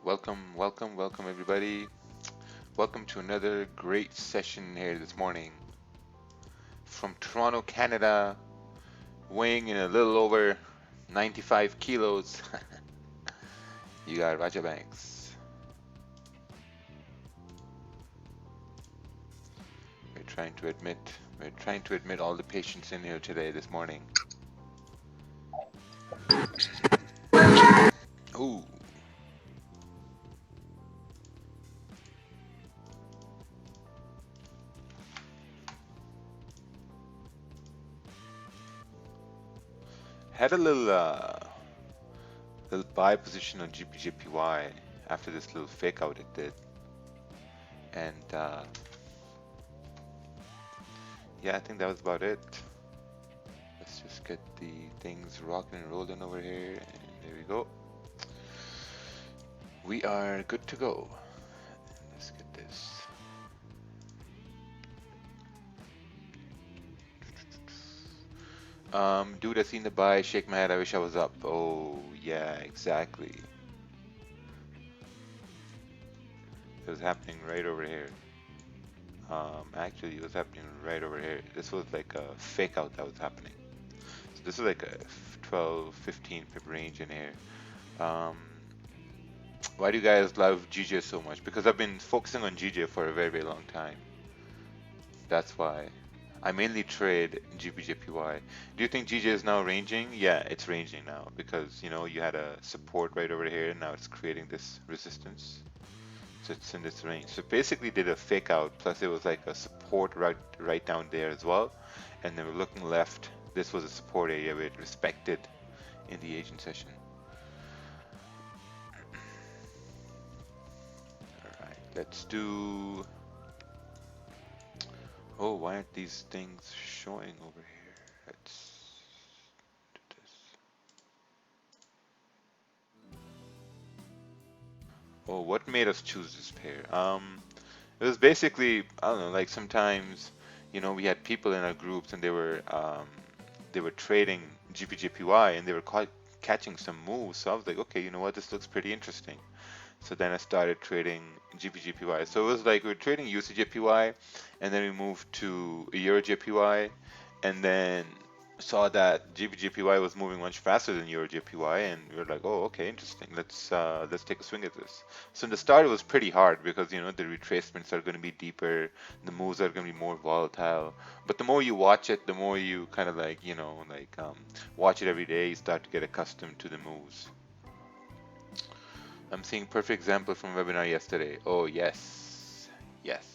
Welcome everybody. Welcome to another great session here this morning from Toronto, Canada, weighing in a little over 95 kilos. You got Raja Banks. We're trying to admit, we're trying to admit all the patients in here today this morning. Ooh. Had a little buy position on GBJPY after this little fake out it did, and yeah, I think that was about it. Let's just get the things rocking and rolling over here, and there we go. We are good to go. Let's get this. Dude, I seen the buy, shake my head, I wish I was up. Oh, yeah, exactly. It was happening right over here. Actually, it was happening right over here. This was like a fake out that was happening. So this is like a 12, 15 pip range in here. Why do you guys love GJ so much? Because I've been focusing on GJ for a very, very long time. That's why. I mainly trade GBJPY. Do you think GJ is now ranging? Yeah, it's ranging now because you had a support right over here and now it's creating this resistance. So it's in this range. So basically did a fake out plus it was like a support right down there as well. And then we're looking left. This was a support area where it respected in the Asian session. Alright, let's do. Oh, why aren't these things showing over here? Let's do this. Oh, what made us choose this pair? It was basically, I don't know, like sometimes, we had people in our groups and they were trading GPJPY and they were catching some moves. So I was like, okay, you know what, this looks pretty interesting. So then I started trading GPJPY. So it was like we were trading USDJPY, and then we moved to EuroJPY, and then saw that GBJPY was moving much faster than EuroJPY, and we were like, oh, okay, interesting. Let's take a swing at this. So in the start, it was pretty hard because the retracements are going to be deeper, the moves are going to be more volatile. But the more you watch it, the more you kind of like watch it every day, you start to get accustomed to the moves. I'm seeing perfect example from webinar yesterday. Oh yes, yes.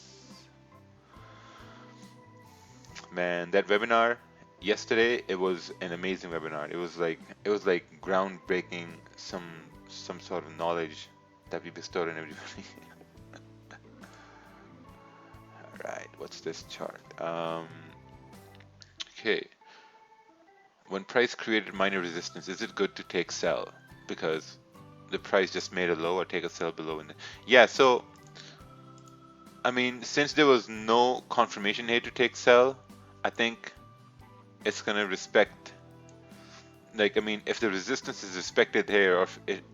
Man, that webinar yesterday, it was an amazing webinar. It was like groundbreaking, some sort of knowledge that we bestowed on everybody. All right, what's this chart? Okay. When price created minor resistance, is it good to take sell because the price just made a low, or take a sell below? Yeah, so I mean, since there was no confirmation here to take sell, I think it's gonna respect. Like, I mean, if the resistance is respected here, or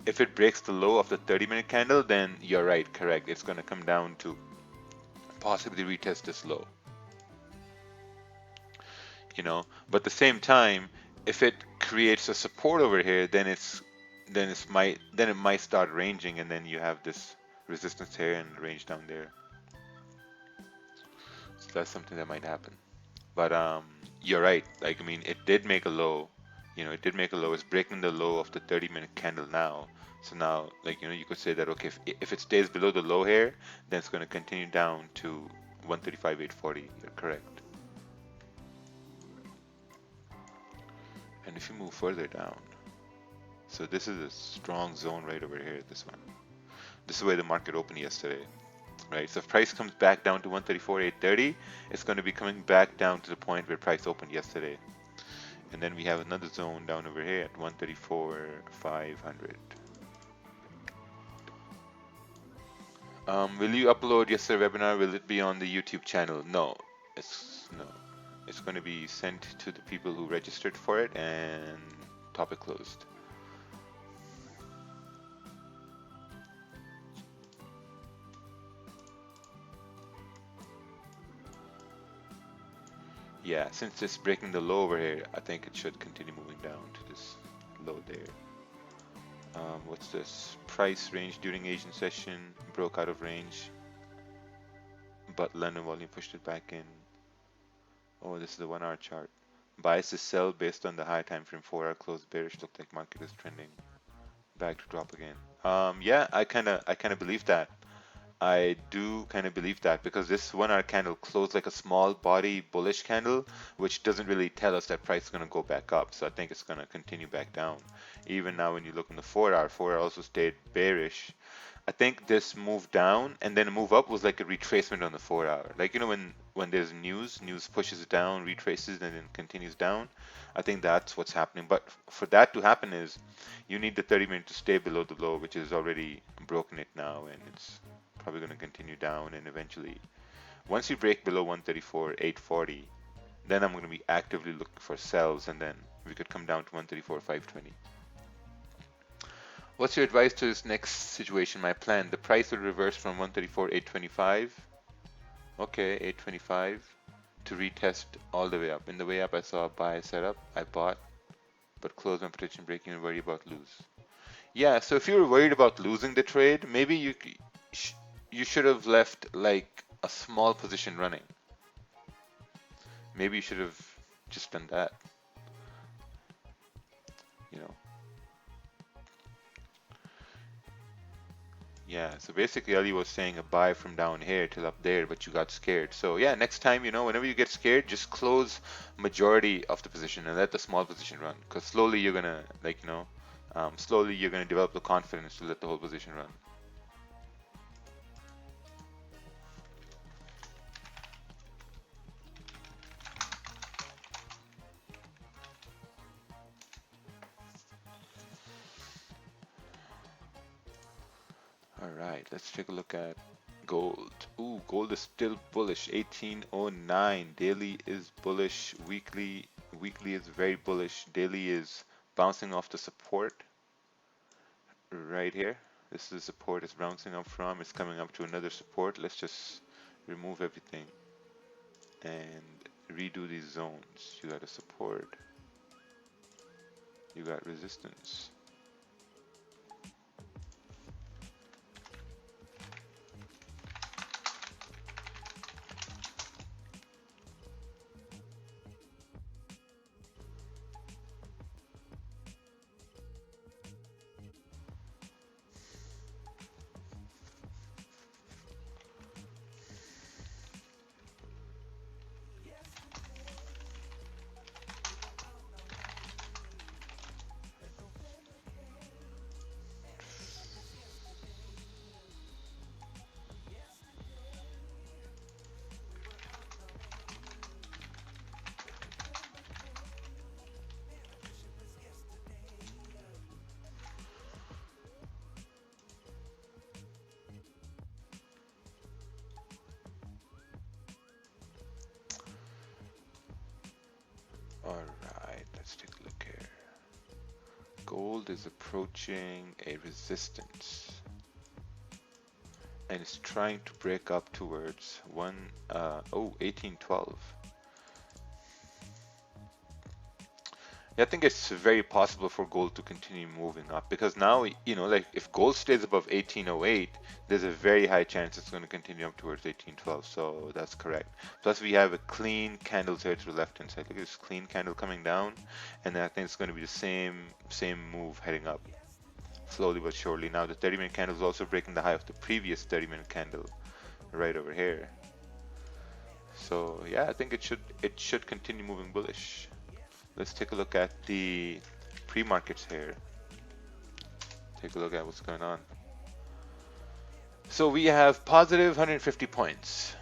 if it breaks the low of the 30-minute candle, then you're right, correct. It's gonna come down to possibly retest this low. But at the same time, if it creates a support over here, then it might start ranging, and then you have this resistance here and range down there. So that's something that might happen. But you're right. Like, I mean, it did make a low. It did make a low. It's breaking the low of the 30-minute candle now. So now, like, you could say that, okay, if it stays below the low here, then it's going to continue down to 135.840. You're correct. And if you move further down, so this is a strong zone right over here, this one. This is where the market opened yesterday. Right, so if price comes back down to 134.830, it's going to be coming back down to the point where price opened yesterday. And then we have another zone down over here at 134.500. Will you upload yesterday's webinar? Will it be on the YouTube channel? No. It's going to be sent to the people who registered for it, and topic closed. Yeah, since it's breaking the low over here, I think it should continue moving down to this low there. What's this? Price range during Asian session broke out of range, but London volume pushed it back in. Oh, this is the 1 hour chart. Bias to sell based on the high time frame 4 hour close bearish. Look like market is trending back to drop again. Yeah, I kind of believe that. I do kind of believe that because this 1 hour candle closed like a small body bullish candle, which doesn't really tell us that price is going to go back up. So I think it's going to continue back down. Even now, when you look in the 4 hour, 4 hour also stayed bearish. I think this move down and then a move up was like a retracement on the 4 hour. Like when there's news pushes it down, retraces, and then continues down. I think that's what's happening. But for that to happen is you need the 30-minute to stay below the low, which is already broken it now, and it's probably going to continue down. And eventually, once you break below 134.840, then I'm going to be actively looking for sells, and then we could come down to 134.520. What's your advice to this next situation? My plan. The price will reverse from 134.825. Okay, 825 to retest all the way up. In the way up, I saw a buy setup. I bought, but closed my position breaking and worry about lose. Yeah, so if you were worried about losing the trade, maybe you should have left like a small position running. Maybe you should have just done that, you know. Yeah, so basically Ali was saying a buy from down here till up there, but you got scared. So yeah, next time, whenever you get scared, just close majority of the position and let the small position run. Because slowly you're gonna, slowly you're gonna develop the confidence to let the whole position run. All right, let's take a look at gold. Ooh, gold is still bullish. 1809. Daily is bullish. Weekly is very bullish. Daily is bouncing off the support right here. This is the support it's bouncing up from. It's coming up to another support. Let's just remove everything and redo these zones. You got a support. You got resistance. Alright, let's take a look here. Gold is approaching a resistance and it's trying to break up towards 1812. Yeah, I think it's very possible for gold to continue moving up because now, like if gold stays above 1808, there's a very high chance it's going to continue up towards 1812. So that's correct. Plus, we have a clean candle here to the left hand side. Look at this clean candle coming down, and then I think it's going to be the same move heading up slowly but surely. Now the 30-minute candle is also breaking the high of the previous 30-minute candle right over here. So yeah, I think it should continue moving bullish. Let's take a look at the pre-markets here. Take a look at what's going on. So we have positive 150 points.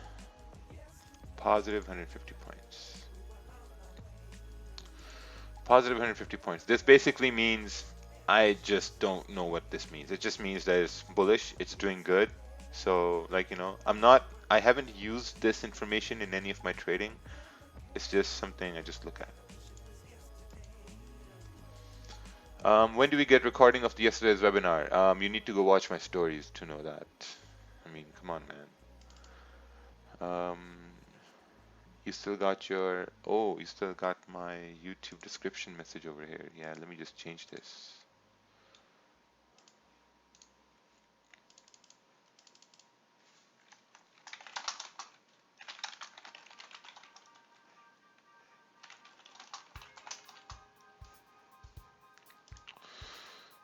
Positive 150 points. Positive 150 points. This basically means I just don't know what this means. It just means that it's bullish. It's doing good. So I haven't used this information in any of my trading. It's just something I just look at. When do we get recording of yesterday's webinar? You need to go watch my stories to know that. I mean, come on, man. You still got your, oh, you still got my YouTube description message over here. Yeah, let me just change this.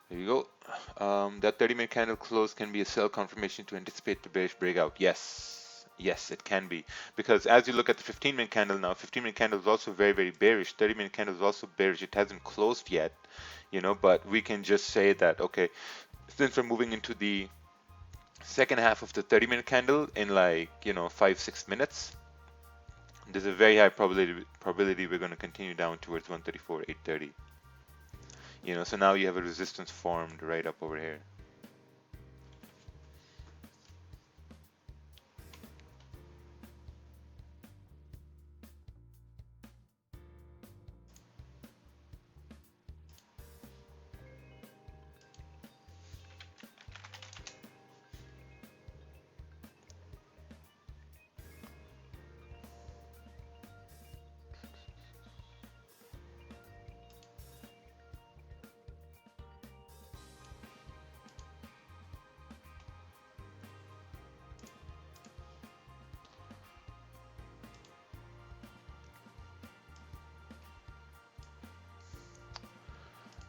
There you go. That 30-minute candle close can be a sell confirmation to anticipate the bearish breakout. Yes, yes, it can be. Because as you look at the 15-minute candle now, 15-minute candle is also very, very bearish. 30-minute candle is also bearish. It hasn't closed yet, but we can just say that, okay, since we're moving into the second half of the 30-minute candle in like, 5-6 minutes, there's a very high probability we're going to continue down towards 134.830. So now you have a resistance formed right up over here.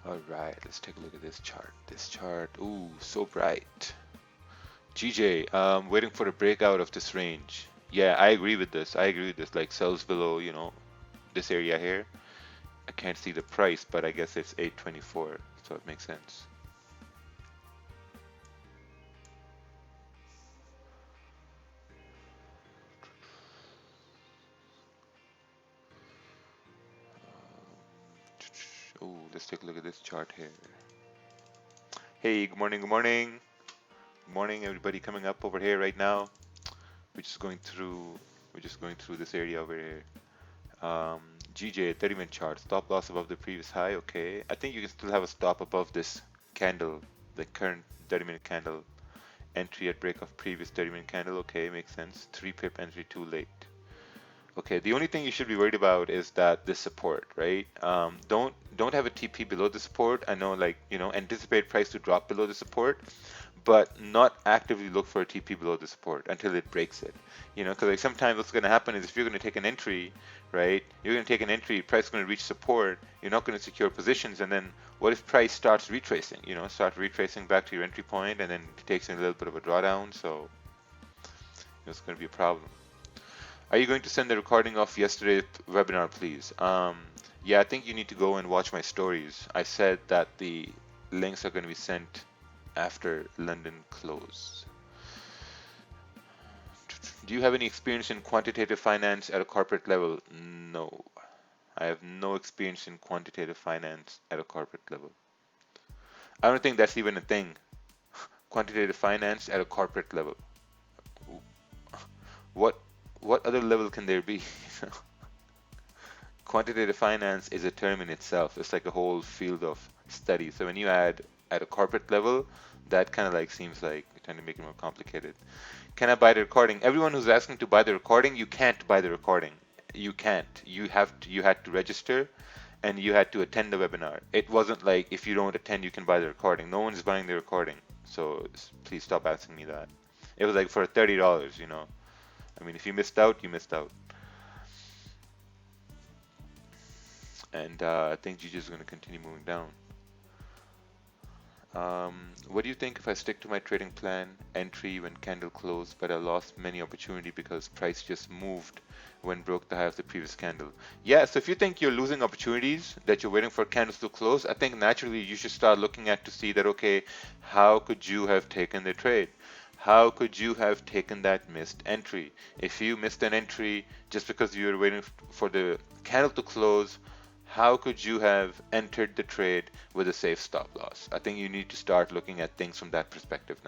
All right, let's take a look at this chart. This chart, ooh, so bright. GJ, waiting for a breakout of this range. Yeah, I agree with this. I agree with this. Like sells below, this area here. I can't see the price, but I guess it's 824, so it makes sense. Oh, let's take a look at this chart here. Hey, good morning, good morning. Good morning, everybody coming up over here right now. We're just going through this area over here. GJ 30-minute chart, stop loss above the previous high. Okay, I think you can still have a stop above this candle, the current 30-minute candle. Entry at break of previous 30-minute candle. Okay, makes sense. 3 pip entry too late. Okay, the only thing you should be worried about is that this support, right? Don't have a TP below the support. I know, like, anticipate price to drop below the support, but not actively look for a TP below the support until it breaks it. Because like sometimes what's going to happen is if you're going to take an entry, right? You're going to take an entry, price is going to reach support. You're not going to secure positions, and then what if price starts retracing? Start retracing back to your entry point, and then it takes a little bit of a drawdown. So it's going to be a problem. Are you going to send the recording of yesterday's webinar, please? Yeah, I think you need to go and watch my stories. I said that the links are going to be sent after London close. Do you have any experience in quantitative finance at a corporate level? No. I have no experience in quantitative finance at a corporate level. I don't think that's even a thing. Quantitative finance at a corporate level. What other level can there be? Quantitative finance is a term in itself. It's like a whole field of study. So when you add at a corporate level, that kind of like seems like you're trying to make it more complicated. Can I buy the recording? Everyone who's asking to buy the recording, you can't buy the recording. You can't. You had to register and you had to attend the webinar. It wasn't like if you don't attend, you can buy the recording. No one's buying the recording. So please stop asking me that. It was like for $30, I mean, if you missed out, you missed out. And I think GG is going to continue moving down. What do you think if I stick to my trading plan, entry when candle closed, but I lost many opportunity because price just moved when broke the high of the previous candle? Yeah, so if you think you're losing opportunities, that you're waiting for candles to close, I think naturally you should start looking at to see that, okay, how could you have taken the trade? How could you have taken that missed entry? If you missed an entry just because you were waiting for the candle to close, how could you have entered the trade with a safe stop loss? I think you need to start looking at things from that perspective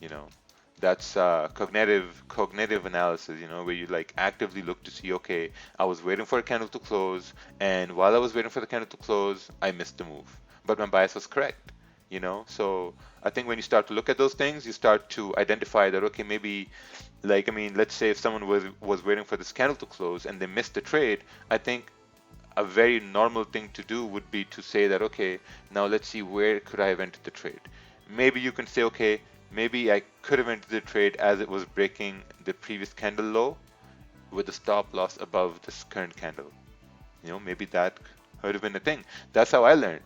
now. That's cognitive analysis, where you like actively look to see, okay, I was waiting for a candle to close, and while I was waiting for the candle to close, I missed the move. But my bias was correct. So I think when you start to look at those things, you start to identify that, okay, maybe, like, I mean, let's say if someone was waiting for this candle to close and they missed the trade, I think a very normal thing to do would be to say that, okay, now let's see, where could I have entered the trade? Maybe you can say, okay, maybe I could have entered the trade as it was breaking the previous candle low with a stop loss above this current candle. Maybe that could have been a thing. That's how I learned.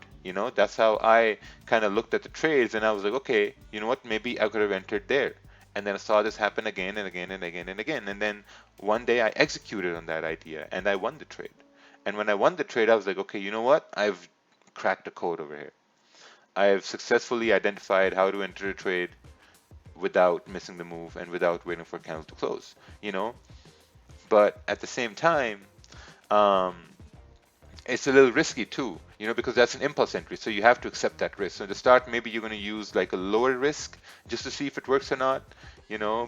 That's how I kind of looked at the trades, and I was like, okay, you know what? Maybe I could have entered there. And then I saw this happen again and again and again and again. And then one day I executed on that idea and I won the trade. And when I won the trade, I was like, okay, you know what? I've cracked a code over here. I have successfully identified how to enter a trade without missing the move and without waiting for a candle to close, you know? But at the same time, um, it's a little risky too, because that's an impulse entry. So you have to accept that risk. So to start, maybe you're going to use like a lower risk just to see if it works or not,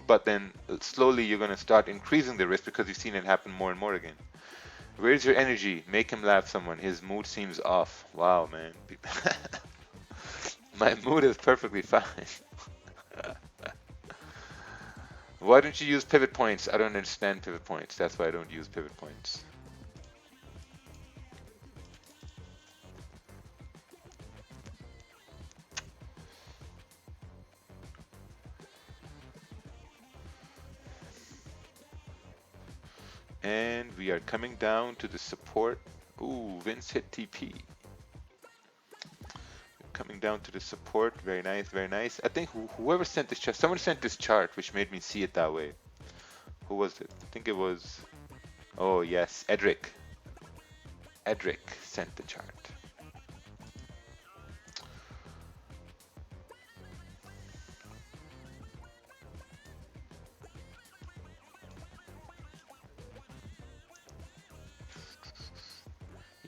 but then slowly you're going to start increasing the risk because you've seen it happen more and more again. Where's your energy? Make him laugh, someone. His mood seems off. Wow, man. My mood is perfectly fine. Why don't you use pivot points? I don't understand pivot points. That's why I don't use pivot points. And we are coming down to the support. Ooh, Vince hit TP. Coming down to the support. Very nice, very nice. I think whoever sent this chart, someone sent this chart, which made me see it that way. Who was it? I think it was, oh yes, Edric. Edric sent the chart.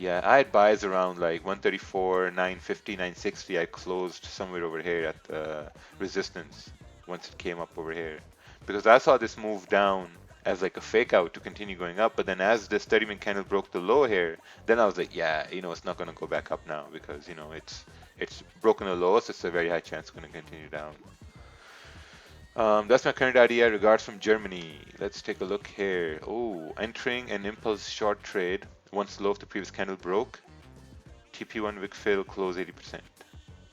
Yeah, I had buys around like 134, 950, 960. I closed somewhere over here at the resistance once it came up over here. Because I saw this move down as like a fake out to continue going up. But then as this 30-minute candle broke the low here, then I was like, yeah, it's not going to go back up now because, it's broken the low, so it's a very high chance it's going to continue down. That's my current idea. Regards from Germany. Let's take a look here. Oh, entering an impulse short trade once the low of the previous candle broke. TP1 wick fill, close 80%.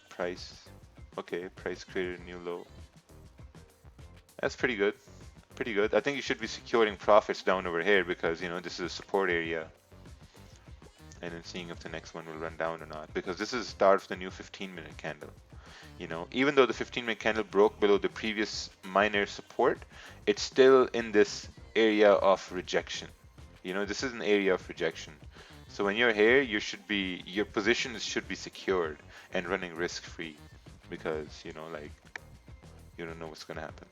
Price. Okay, price created a new low. That's pretty good. Pretty good. I think you should be securing profits down over here because, this is a support area. And then seeing if the next one will run down or not. Because this is the start of the new 15-minute candle. Even though the 15-minute candle broke below the previous minor support, it's still in this area of rejection. This is an area of rejection. So when you're here, your positions should be secured and running risk-free because, you don't know what's going to happen.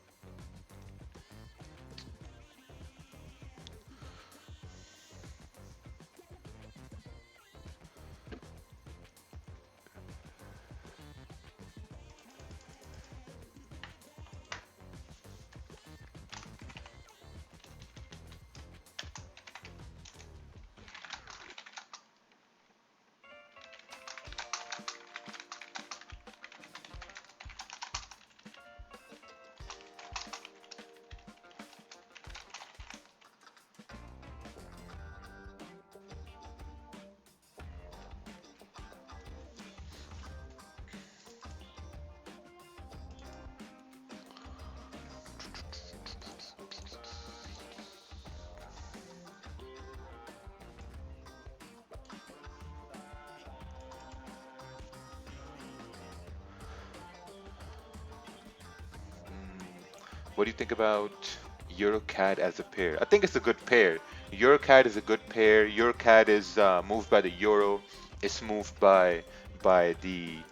What do you think about EuroCAD as a pair? I think it's a good pair. EuroCAD is a good pair. EuroCAD is moved by the euro. It's moved by the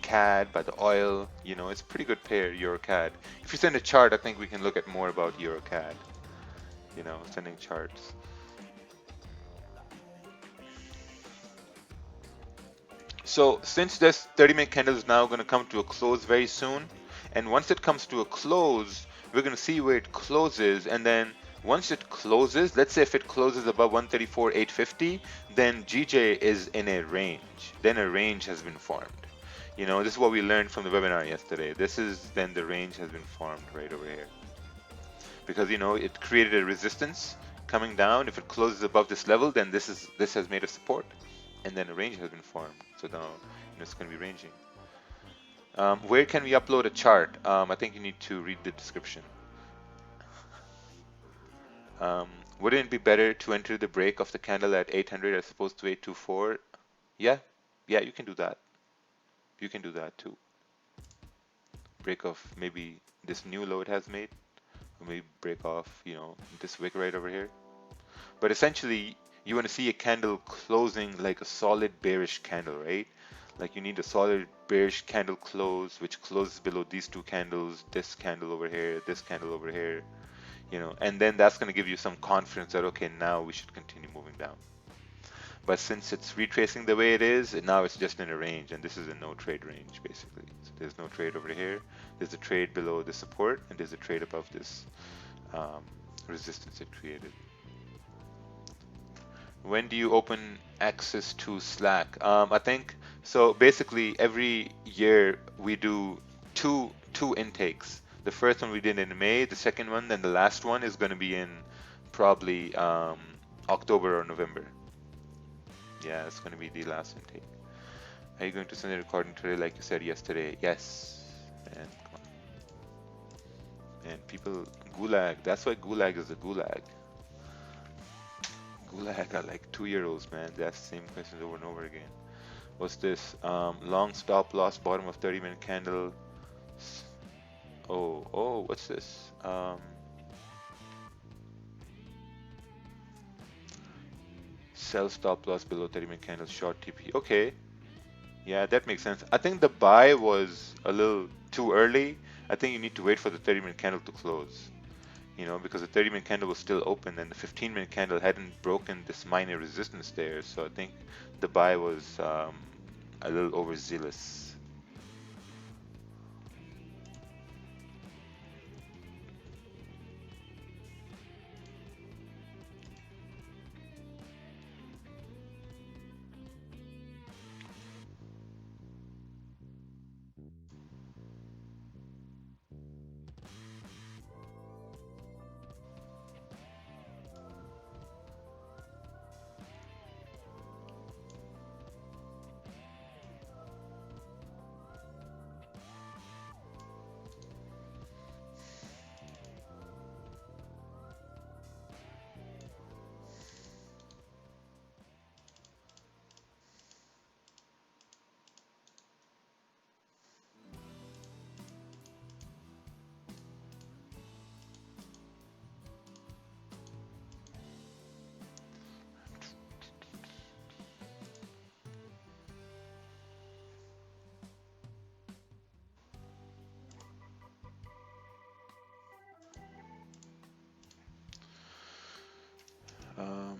CAD, by the oil. It's a pretty good pair, EuroCAD. If you send a chart, I think we can look at more about EuroCAD. Sending charts. So since this 30-minute candle is now going to come to a close very soon, and once it comes to a close, we're going to see where it closes, and then once it closes, let's say if it closes above 134.850, then GJ is in a range. Then a range has been formed. This is what we learned from the webinar yesterday. This is then the range has been formed right over here because it created a resistance coming down. If it closes above this level, then this has made a support, and then a range has been formed. So now it's going to be ranging. Where can we upload a chart? I think you need to read the description. Um, wouldn't it be better to enter the break of the candle at 800 as opposed to 824? Yeah, yeah, you can do that. You can do that too. Break off maybe this new low it has made, or maybe break off, this wick right over here. But essentially, you want to see a candle closing like a solid bearish candle, right? Like you need a solid bearish candle close, which closes below these two candles, this candle over here, this candle over here, and then that's going to give you some confidence that, okay, now we should continue moving down. But since it's retracing the way it is, and now it's just in a range, and this is a no trade range basically. So there's no trade over here. There's a trade below the support, and there's a trade above this resistance it created. When do you open access to Slack? I think so. Basically, every year we do two intakes. The first one we did in May. The second one, then the last one is going to be in probably October or November. Yeah, it's going to be the last intake. Are you going to send a recording today, like you said yesterday? Yes. And come on. And people, Gulag. That's why Gulag is a Gulag. Gulag are like 2-year-olds, man. That's the same questions over and over again. What's this? Long stop loss, bottom of 30-minute candle. Oh, what's this? Sell stop loss below 30-minute candle, short TP. Okay, yeah, that makes sense. I think the buy was a little too early. I think you need to wait for the 30-minute candle to close. Because the 30-minute candle was still open and the 15-minute candle hadn't broken this minor resistance there. So I think the buy was a little overzealous. Um,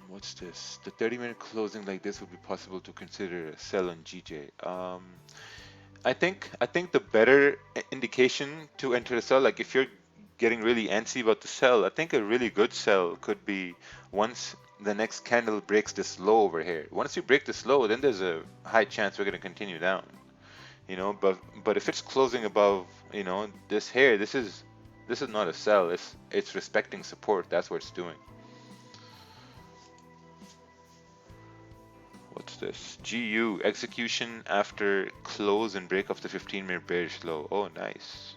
what's this? The 30-minute closing like this would be possible to consider a sell on GJ. I think the better indication to enter a sell, like if you're getting really antsy about the sell, I think a really good sell could be once the next candle breaks this low over here. Once you break this low, then there's a high chance we're going to continue down. But if it's closing above, this here, this is not a sell. It's respecting support. That's what it's doing. What's this? GU execution after close and break of the 15-minute bearish low. Oh, nice.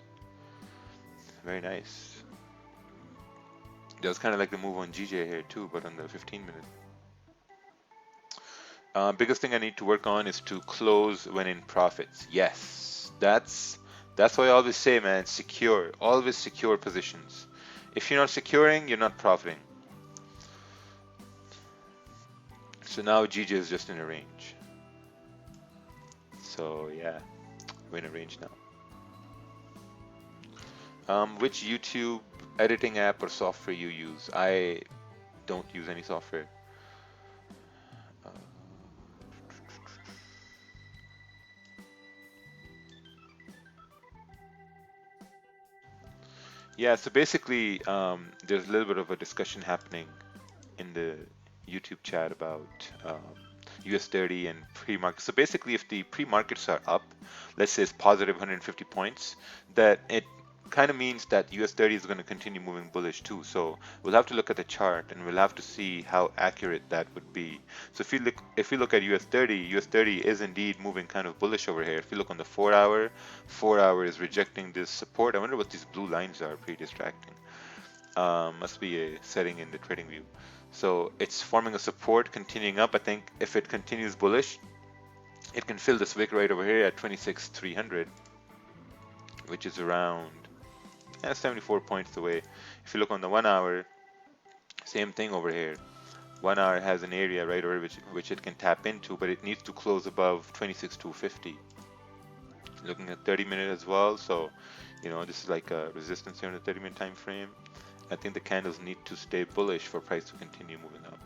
Very nice. That was kind of like the move on GJ here too, but on the 15-minute. Biggest thing I need to work on is to close when in profits. Yes, that's why I always say, man, secure. Always secure positions. If you're not securing, you're not profiting. So now GJ is just in a range. So yeah, we're in a range now. Which YouTube editing app or software you use? I don't use any software. Yeah, so basically, there's a little bit of a discussion happening in the YouTube chat about, US 30 and pre-market. So basically, if the pre-markets are up, let's say it's positive 150 points, that it kind of means that US 30 is going to continue moving bullish too. So we'll have to look at the chart and we'll have to see how accurate that would be. So if you look at US 30 is indeed moving kind of bullish over here. If you look on the 4 hour, 4 hour is rejecting this support. I wonder what these blue lines are, pretty distracting. Must be a setting in the trading view. So it's forming a support, continuing up. I think if it continues bullish, it can fill this wick right over here at 26,300, which is around 74 points away. If you look on the 1 hour, same thing over here. 1 hour has an area right over which it can tap into, but it needs to close above 26,250. Looking at 30-minute as well, so this is like a resistance here in the 30-minute time frame. I think the candles need to stay bullish for price to continue moving up.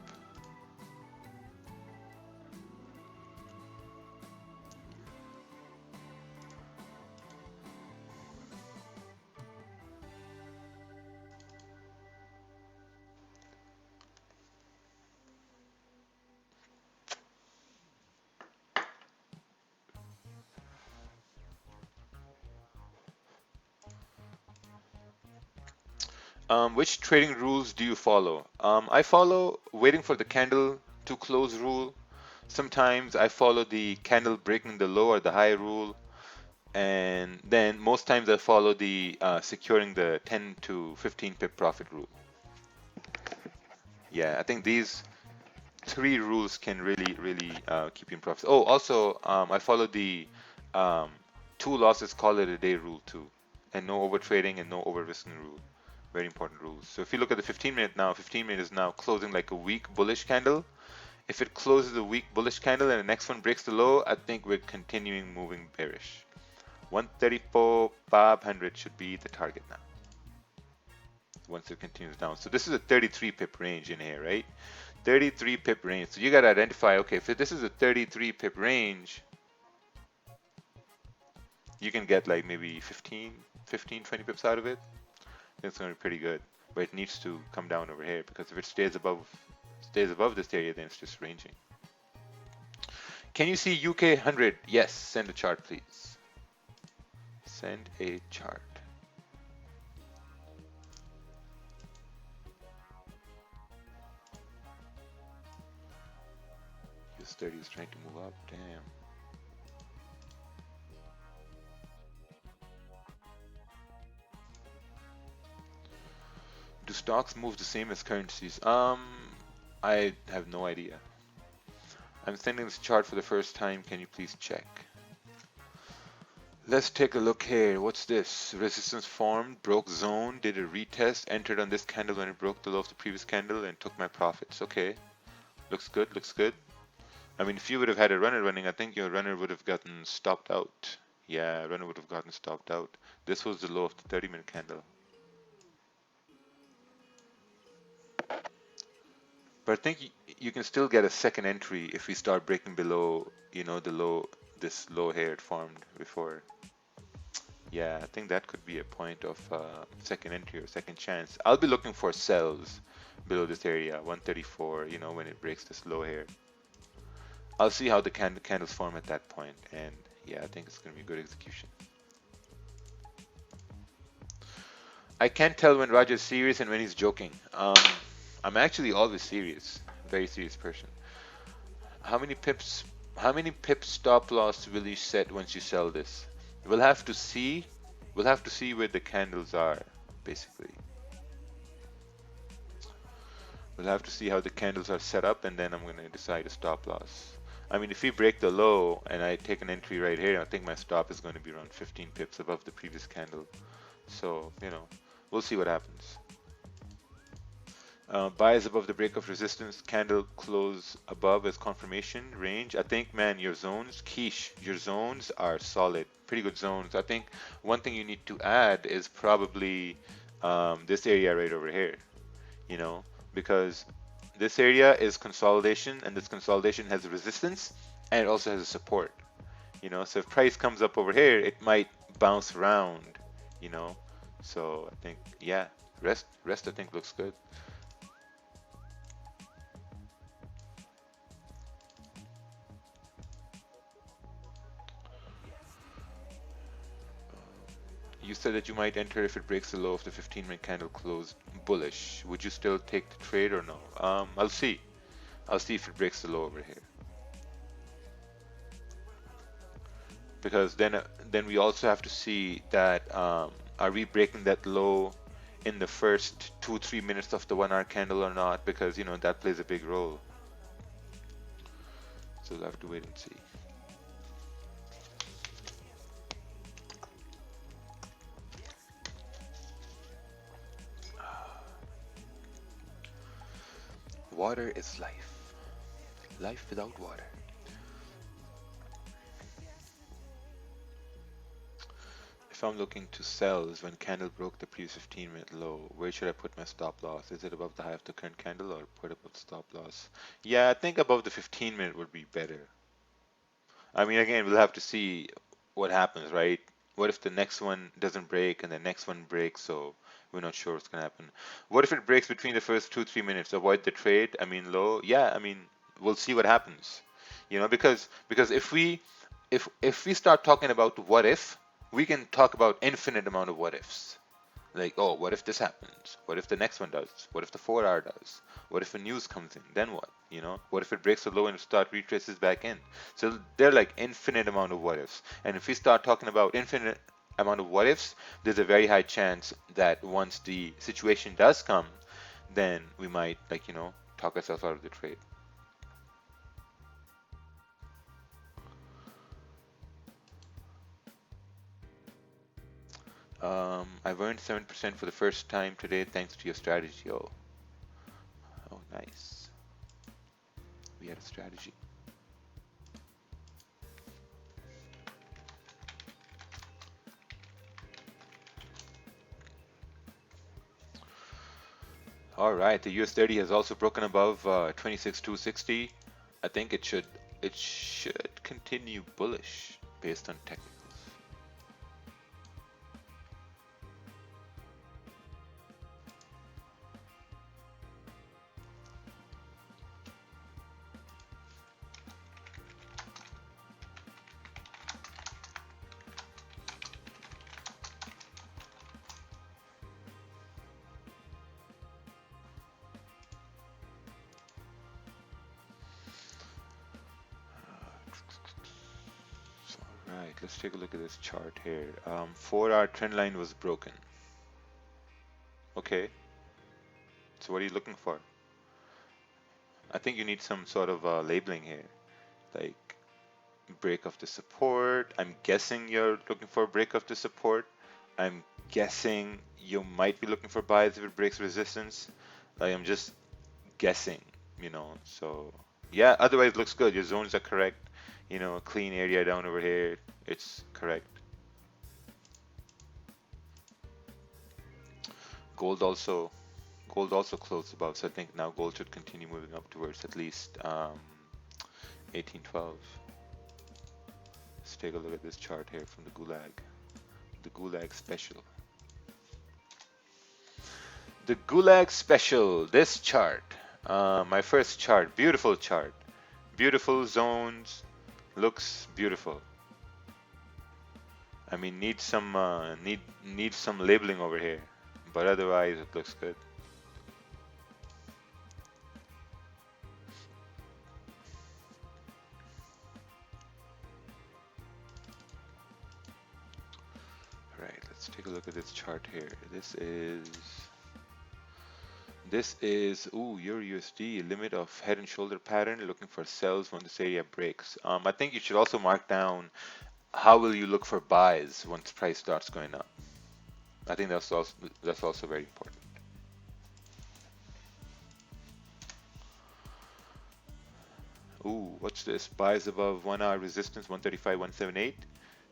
Which trading rules do you follow? I follow waiting for the candle to close rule. Sometimes I follow the candle breaking the low or the high rule. And then most times I follow the securing the 10 to 15 pip profit rule. Yeah, I think these three rules can really keep you in profit. Oh, also I follow the um, two losses call it a day rule too, and no over trading and no over risking rule. Very important rules. So if you look at the 15-minute now, 15-minute is now closing like a weak bullish candle. If it closes a weak bullish candle and the next one breaks the low, I think we're continuing moving bearish. 134,500 should be the target now once it continues down. So this is a 33 pip range in here, right? 33 pip range. So you got to identify, okay, if this is a 33 pip range, you can get like maybe 15, 20 pips out of it. It's going to be pretty good. But it needs to come down over here because if it stays above this area, then it's just ranging. Can you see UK 100? Yes, send a chart, please. Send a chart. US 30 is trying to move up. Damn. Do stocks move the same as currencies? I have no idea. I'm sending this chart for the first time. Can you please check? Let's take a look here. What's this? Resistance formed, broke zone, did a retest, entered on this candle when it broke the low of the previous candle and took my profits. Okay. Looks good, looks good. I mean, if you would have had a runner running, I think your runner would have gotten stopped out. Yeah, runner would have gotten stopped out. This was the low of the 30-minute candle. But I think you can still get a second entry if we start breaking below, the low, this low here it formed before. Yeah, I think that could be a point of second entry or second chance. I'll be looking for sells below this area, 134, when it breaks this low here. I'll see how the candles form at that point, and yeah, I think it's going to be good execution. I can't tell when Roger's serious and when he's joking. I'm actually always serious, very serious person. How many pips stop loss will you set once you sell this? We'll have to see. We'll have to see where the candles are, basically. We'll have to see how the candles are set up, and then I'm going to decide a stop loss. I mean, if we break the low and I take an entry right here, I think my stop is going to be around 15 pips above the previous candle. So, we'll see what happens. Buys above the break of resistance, candle close above as confirmation range. I think, man, your zones, quiche, your zones are solid, pretty good zones. I think one thing you need to add is probably this area right over here, because this area is consolidation, and this consolidation has a resistance, and it also has a support, So if price comes up over here, it might bounce around, So I think, yeah, rest I think looks good. You said that you might enter if it breaks the low of the 15-minute candle closed bullish. Would you still take the trade or no? I'll see. I'll see if it breaks the low over here. Because then we also have to see that are we breaking that low in the first 2-3 minutes of the 1 hour candle or not? Because you know that plays a big role. So we'll have to wait and see. Water is life. Life without water. If I'm looking to sell is when candle broke the previous 15-minute low, where should I put my stop loss? Is it above the high of the current candle or put above the stop loss? Yeah, I think above the 15-minute would be better. I mean, again, we'll have to see what happens, right? What if the next one doesn't break and the next one breaks, so we're not sure what's gonna happen. What if it breaks between the first 2-3 minutes? Avoid the trade. I mean, low. Yeah, I mean, we'll see what happens. You know, because if we start talking about what if, we can talk about infinite amount of what ifs. Like, oh, what if this happens? What if the next one does? What if the 4 hour does? What if a news comes in? Then what? You know, what if it breaks the low and start retraces back in? So they're like infinite amount of what ifs. And if we start talking about infinite amount of what ifs, there's a very high chance that once the situation does come, then we might like, you know, talk ourselves out of the trade. I've earned 7% for the first time today thanks to your strategy. Oh, oh, nice. We had a strategy. All right, the US 30 has also broken above 26,260. I think it should continue bullish based on technicals. All right, let's take a look at this chart here. 4 hour trend line was broken. Okay, so what are you looking for? I think you need some sort of labeling here, like break of the support. I'm guessing you're looking for a break of the support. I'm guessing you might be looking for buys if it breaks resistance. Like I'm just guessing, you know. So yeah, otherwise it looks good. Your zones are correct. You know, a clean area down over here. It's correct. Gold also gold also closed above, so I think now gold should continue moving up towards at least 1812. Let's take a look at this chart here from the Gulag special. The Gulag special, this chart, my first chart, beautiful chart, beautiful zones, looks beautiful. I mean, needs some labeling over here, but otherwise it looks good. All right, let's take a look at this chart here. This is your USD limit of head and shoulder pattern, looking for sells when this area breaks. I think you should also mark down how will you look for buys once price starts going up. I think that's also very important. Ooh, what's this? Buys above 1 hour resistance 135, 178.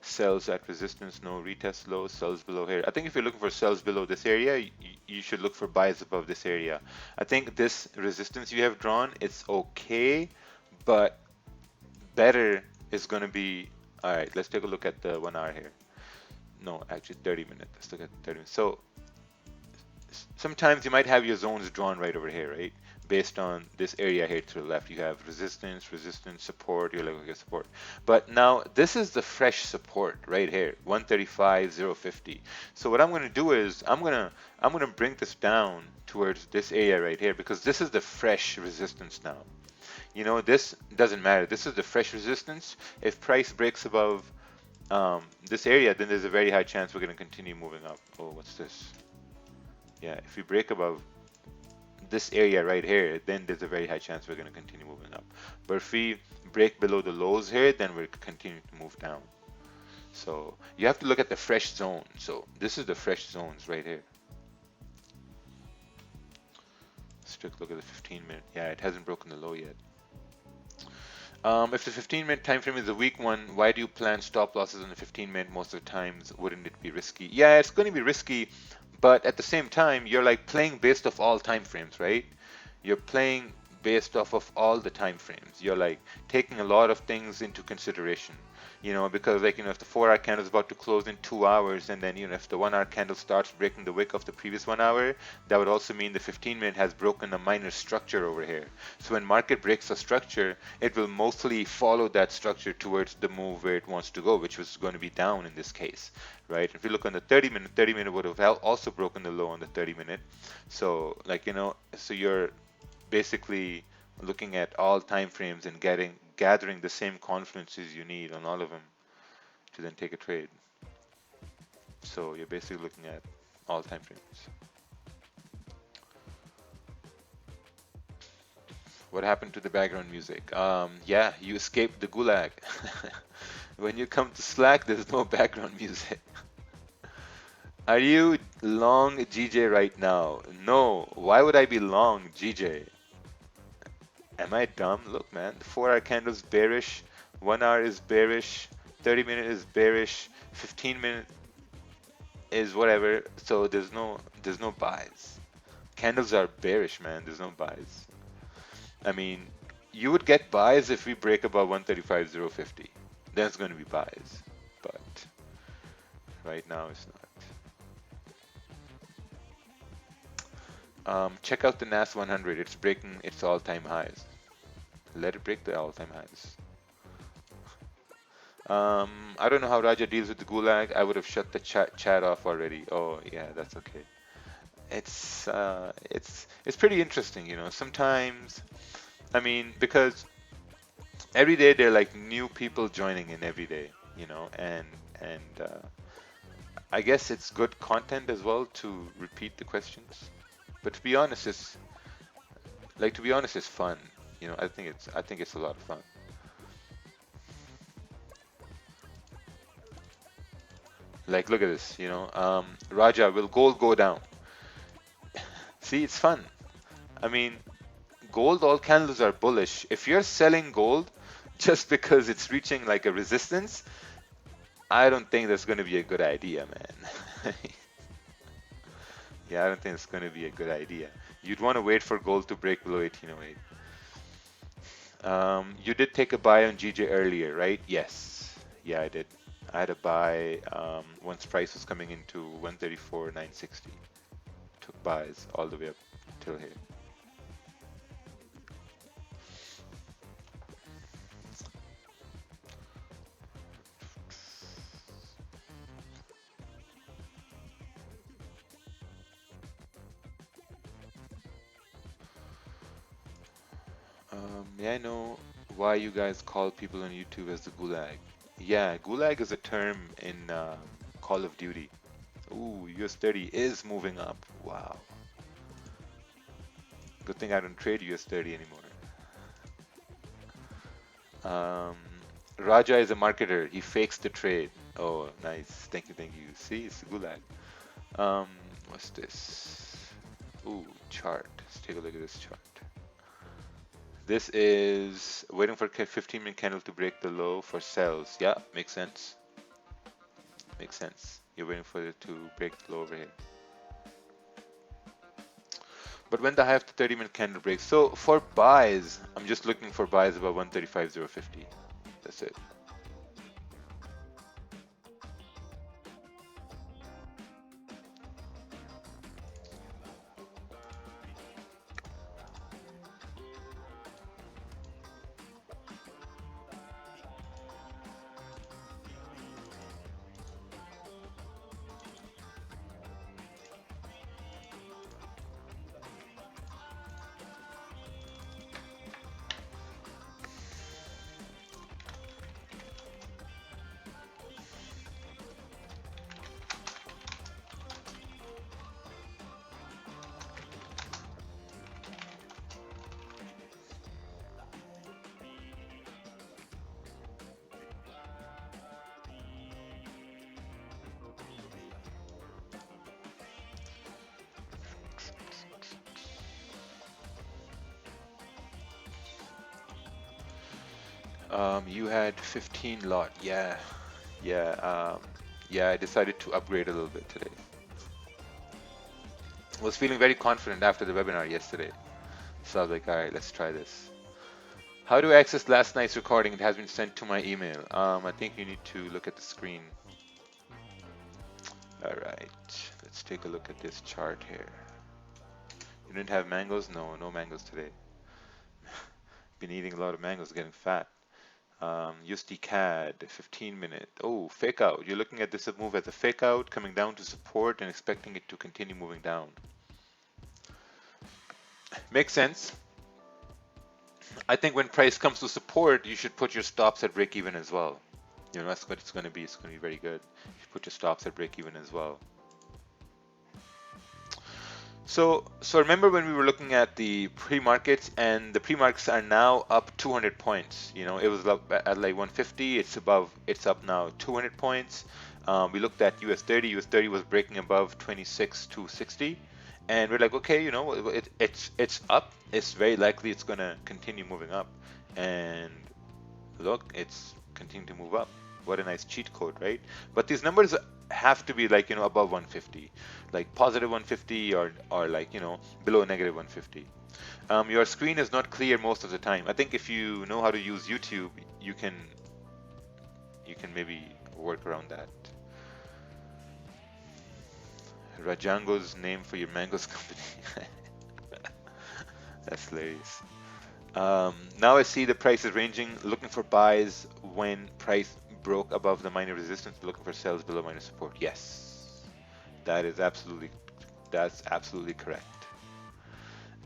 Sells at resistance, no retest low, sells below here. I think if you're looking for sells below this area, you should look for buys above this area. I think this resistance you have drawn, it's okay, but better is going to be, all right, let's take a look at the 1 hour here. No, actually 30 minutes. Let's look at 30 minutes. So sometimes you might have your zones drawn right over here, right? based on this area here to the left. You have resistance, resistance, support. You're like, okay, support. But now this is the fresh support right here, 135,050. So what I'm going to do is I'm going to bring this down towards this area right here because this is the fresh resistance now. You know, this doesn't matter. This is the fresh resistance. If price breaks above this area, then there's a very high chance we're going to continue moving up. Oh, what's this? Yeah, if we break above this area right here, then there's a very high chance we're going to continue moving up. But if we break below the lows here, then we're continuing to move down. So you have to look at the fresh zone. So this is the fresh zones right here. Let's take a look at the 15-minute. Yeah, it hasn't broken the low yet. If the 15-minute time frame is a weak one, why do you plan stop losses on the 15-minute most of the times? Wouldn't it be risky? Yeah, it's going to be risky, but at the same time, you're like playing based off all time frames, right? You're playing based off of all the time frames. You're like taking a lot of things into consideration, you know, because like, you know, if the 4-hour candle is about to close in 2 hours, and then, you know, if the 1-hour candle starts breaking the wick of the previous 1 hour, that would also mean the 15-minute has broken a minor structure over here. So when market breaks a structure, it will mostly follow that structure towards the move where it wants to go, which was going to be down in this case, right? If you look on the 30-minute, 30-minute would have also broken the low on the 30-minute. So like, you know, so you're basically looking at all time frames and gathering the same confluences you need on all of them to then take a trade. So you're basically looking at all time frames. What happened to the background music? Yeah, you escaped the gulag. When you come to Slack, there's no background music. Are you long GJ right now? No. Why would I be long GJ? Am I dumb? Look, man, the 4-hour candle is bearish, 1 hour is bearish, 30-minute is bearish, 15-minute is whatever. So there's no buys. Candles are bearish, man. There's no buys. I mean, you would get buys if we break above 135,050. Then it's going to be buys. But right now it's not. Check out the NAS 100. It's breaking its all-time highs. Let it break the all-time highs. I don't know how Raja deals with the gulag. I would have shut the chat off already. Oh yeah, that's okay. It's pretty interesting, you know. Sometimes, I mean, because every day there are like new people joining in every day, you know, and I guess it's good content as well to repeat the questions. But to be honest, it's fun. You know, I think it's a lot of fun. Like, look at this, you know, Raja, will gold go down? See, it's fun. I mean, gold, all candles are bullish. If you're selling gold just because it's reaching like a resistance, I don't think that's going to be a good idea, man. Yeah, I don't think it's going to be a good idea. You'd want to wait for gold to break below 1808. You did take a buy on GJ earlier, right? Yes. Yeah, I did. I had a buy once price was coming into 134,960. Took buys all the way up till here. May I know why you guys call people on YouTube as the gulag? Yeah, gulag is a term in Call of Duty. Ooh, US30 is moving up. Wow. Good thing I don't trade US30 anymore. Raja is a marketer. He fakes the trade. Oh, nice. Thank you, thank you. See, it's the gulag. What's this? Ooh, chart. Let's take a look at this chart. This is waiting for 15-minute candle to break the low for sells. Yeah, makes sense. Makes sense. You're waiting for it to break the low over here. But when the high of the 30-minute candle breaks, so for buys, I'm just looking for buys above 135,050. That's it. You had 15 lot. Yeah, yeah, yeah. I decided to upgrade a little bit today. I was feeling very confident after the webinar yesterday, so I was like, all right, let's try this. How do I access last night's recording? It has been sent to my email. I think you need to look at the screen. All right, let's take a look at this chart here. You didn't have mangoes? No, no mangoes today. Been eating a lot of mangoes, getting fat. USD CAD, 15 minute. Oh, fake out. You're looking at this move as a fake out, coming down to support and expecting it to continue moving down. Makes sense. I think when price comes to support, you should put your stops at break even as well. You know, that's what it's going to be. It's going to be very good. You should put your stops at break even as well. So remember when we were looking at the pre-markets, and the pre-markets are now up 200 points. You know, it was up at like 150. It's up now 200 points. We looked at US 30. US 30 was breaking above 26 to 60, and we're like, okay, you know, it's up. It's very likely it's gonna continue moving up, and look, it's continuing to move up. What a nice cheat code, right? But these numbers have to be like, you know, above 150, like positive 150 or like, you know, below negative 150. Your screen is not clear most of the time. I think if you know how to use YouTube, you can maybe work around that. Rajango's name for your mangoes company. That's hilarious. Now I see the price is ranging, looking for buys when price broke above the minor resistance, looking for sells below minor support. Yes, that's absolutely correct.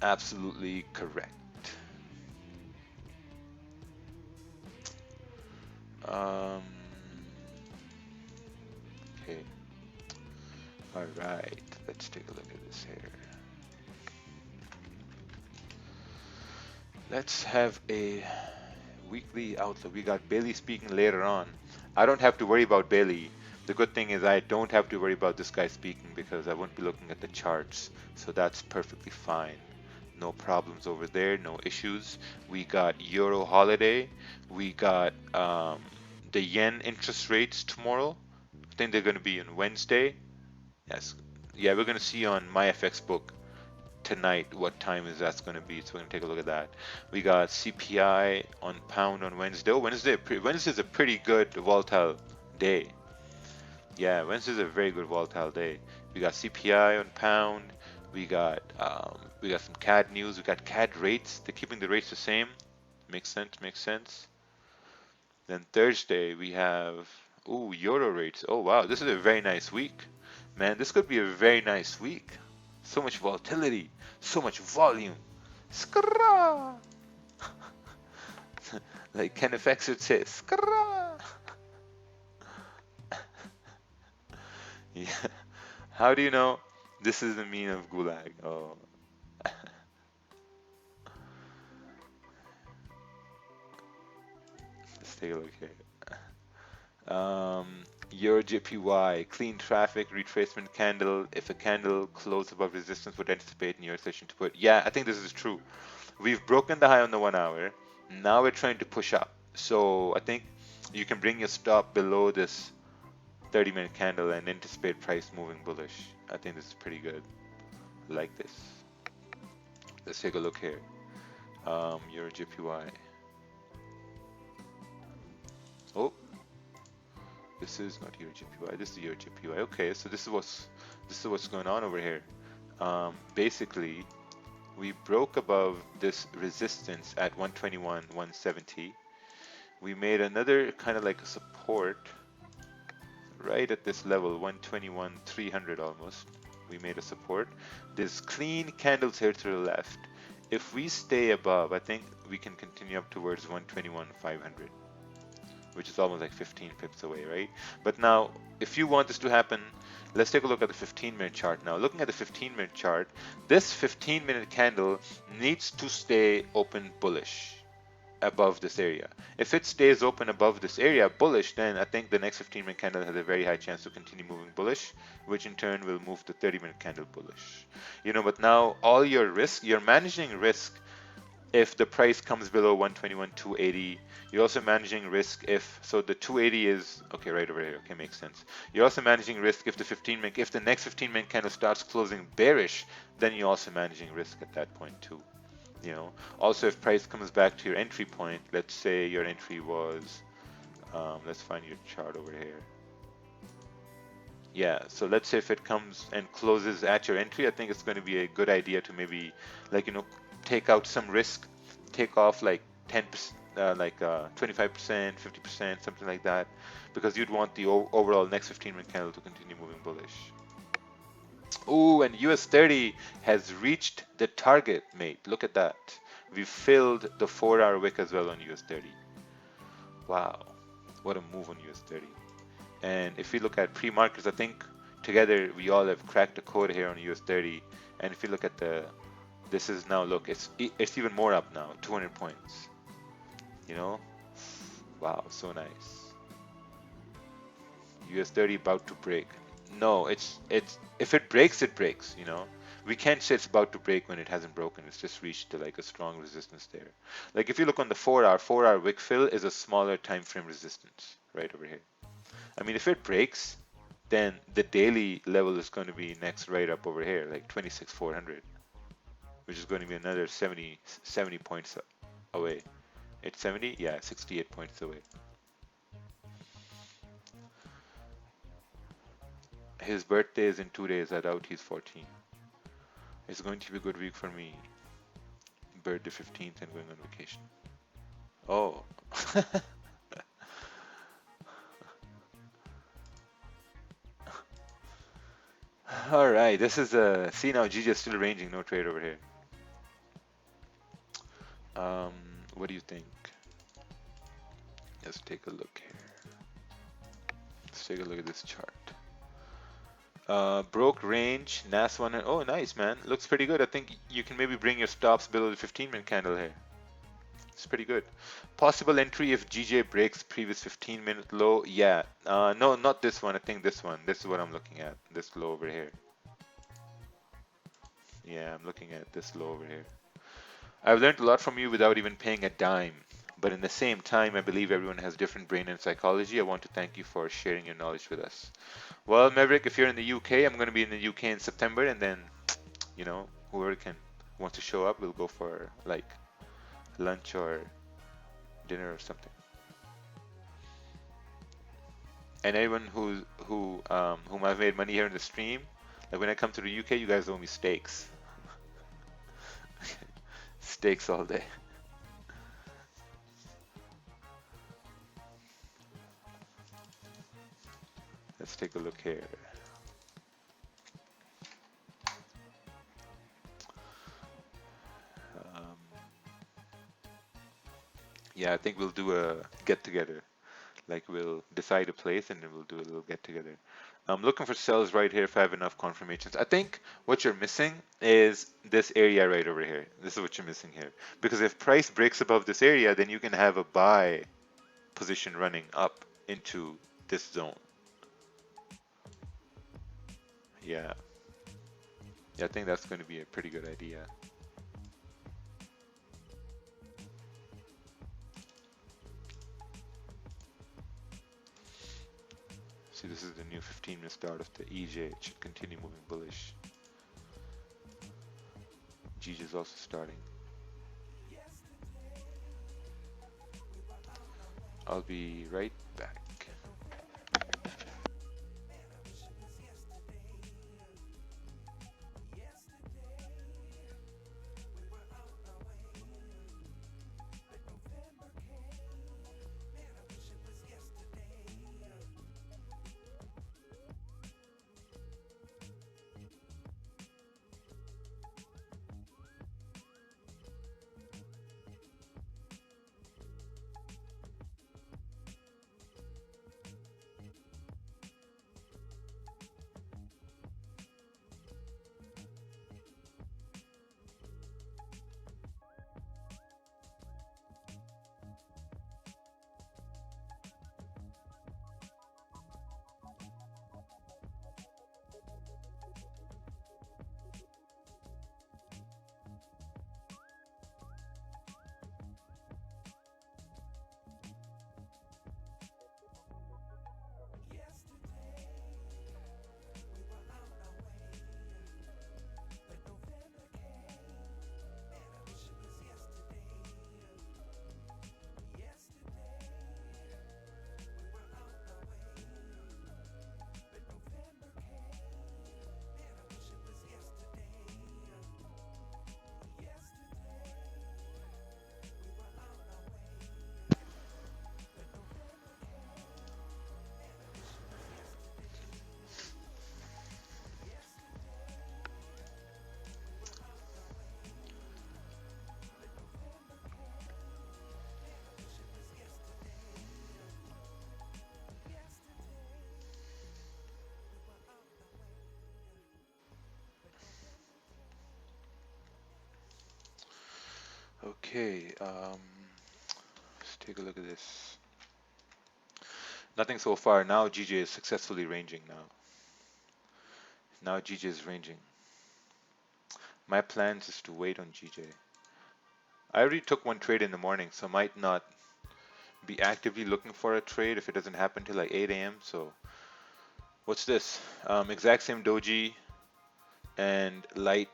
Absolutely correct. Okay. All right. Let's take a look at this here. Let's have a weekly outlook. We got Bailey speaking later on. I don't have to worry about Bailey. The good thing is I don't have to worry about this guy speaking because I won't be looking at the charts. So that's perfectly fine. No problems over there, no issues. We got Euro holiday. We got the yen interest rates tomorrow. I think they're going to be on Wednesday. Yes. Yeah, we're going to see on my FX book tonight what time is that's going to be, so we're going to take a look at that. We got CPI on pound on Wednesday. Oh, Wednesday's a pretty good volatile day. Yeah, Wednesday's a very good volatile day. We got CPI on pound. We got some CAD news. We got CAD rates. They're keeping the rates the same. Makes sense. Makes sense. Then Thursday we have Euro rates. Oh wow, this is a very nice week, man. This could be a very nice week. So much volatility, so much volume. Skra! Like Ken FX would say, skra! Yeah. How do you know this is the mean of Gulag? Oh. Let's take a look here. Euro JPY, clean traffic, retracement candle. If a candle closed above resistance, would anticipate in your session to put. Yeah, I think this is true. We've broken the high on the 1 hour. Now we're trying to push up. So I think you can bring your stop below this 30-minute candle and anticipate price moving bullish. I think this is pretty good. I like this. Let's take a look here. Euro JPY. Oh, this is not Euro JPY. This is Euro JPY. Okay, so this is what's going on over here. Basically, we broke above this resistance at 121, 170. We made another kind of like a support right at this level, 121, 300 almost. We made a support. There's clean candles here to the left. If we stay above, I think we can continue up towards 121, 500, which is almost like 15 pips away, right? But now, if you want this to happen, let's take a look at the 15-minute chart now. Looking at the 15-minute chart, this 15-minute candle needs to stay open bullish above this area. If it stays open above this area bullish, then I think the next 15-minute candle has a very high chance to continue moving bullish, which in turn will move the 30-minute candle bullish. You know, but now all your risk, you're managing risk if the price comes below 121, 280. You're also managing risk if, so the 280 is, okay, right over here, okay, makes sense. You're also managing risk if the 15-minute, if the next 15-minute candle starts closing bearish, then you're also managing risk at that point too. You know, also if price comes back to your entry point, let's say your entry was, let's find your chart over here. Yeah, so let's say if it comes and closes at your entry, I think it's going to be a good idea to maybe, like, you know, take out some risk, take off like 10%, 25%, 50%, something like that, because you'd want the overall next 15-minute candle to continue moving bullish. Ooh, and US 30 has reached the target, mate. Look at that. We filled the 4-hour wick as well on US 30. Wow, what a move on US 30. And if we look at pre-markets, I think together we all have cracked the code here on US 30. And if you look at the, this is now, look, it's even more up now, 200 points. You know, wow, so nice. US 30 about to break. No, it's if it breaks, it breaks. You know, we can't say it's about to break when it hasn't broken. It's just reached like a strong resistance there. Like if you look on the 4-hour wick fill is a smaller time frame resistance right over here. I mean, if it breaks, then the daily level is going to be next right up over here, like 26,400, which is going to be another 70 points away. It's 70? Yeah, 68 points away. His birthday is in 2 days. I doubt he's 14. It's going to be a good week for me. Birthday 15th and going on vacation. Oh. All right, this is a, see now GJ is still ranging, no trade over here. What do you think? Let's take a look here. Let's take a look at this chart. Broke range, NAS one, oh nice man, looks pretty good. I think you can maybe bring your stops below the 15-minute candle here. It's pretty good. Possible entry if GJ breaks previous 15-minute low. Yeah, no, not this one. I think this one. This is what I'm looking at. This low over here. Yeah, I'm looking at this low over here. I've learned a lot from you without even paying a dime. But in the same time, I believe everyone has different brain and psychology. I want to thank you for sharing your knowledge with us. Well, Maverick, if you're in the UK, I'm going to be in the UK in September, and then, you know, whoever wants to show up, we'll go for like lunch or dinner or something. And anyone whom I've made money here in the stream, like when I come to the UK, you guys owe me steaks. Steaks all day. Let's take a look here. Yeah, I think we'll do a get together. Like we'll decide a place and then we'll do a little get together. I'm looking for cells right here if I have enough confirmations. I think what you're missing is this area right over here. This is what you're missing here. Because if price breaks above this area, then you can have a buy position running up into this zone. Yeah. Yeah, I think that's going to be a pretty good idea. See, this is the new 15-minute start of the EJ. It should continue moving bullish. GJ is also starting. I'll be right back. Okay, let's take a look at this. Nothing so far. Now GJ is successfully ranging now. Now GJ is ranging. My plans is to wait on GJ. I already took one trade in the morning, so I might not be actively looking for a trade if it doesn't happen till like 8 a.m. So what's this? Exact same doji and light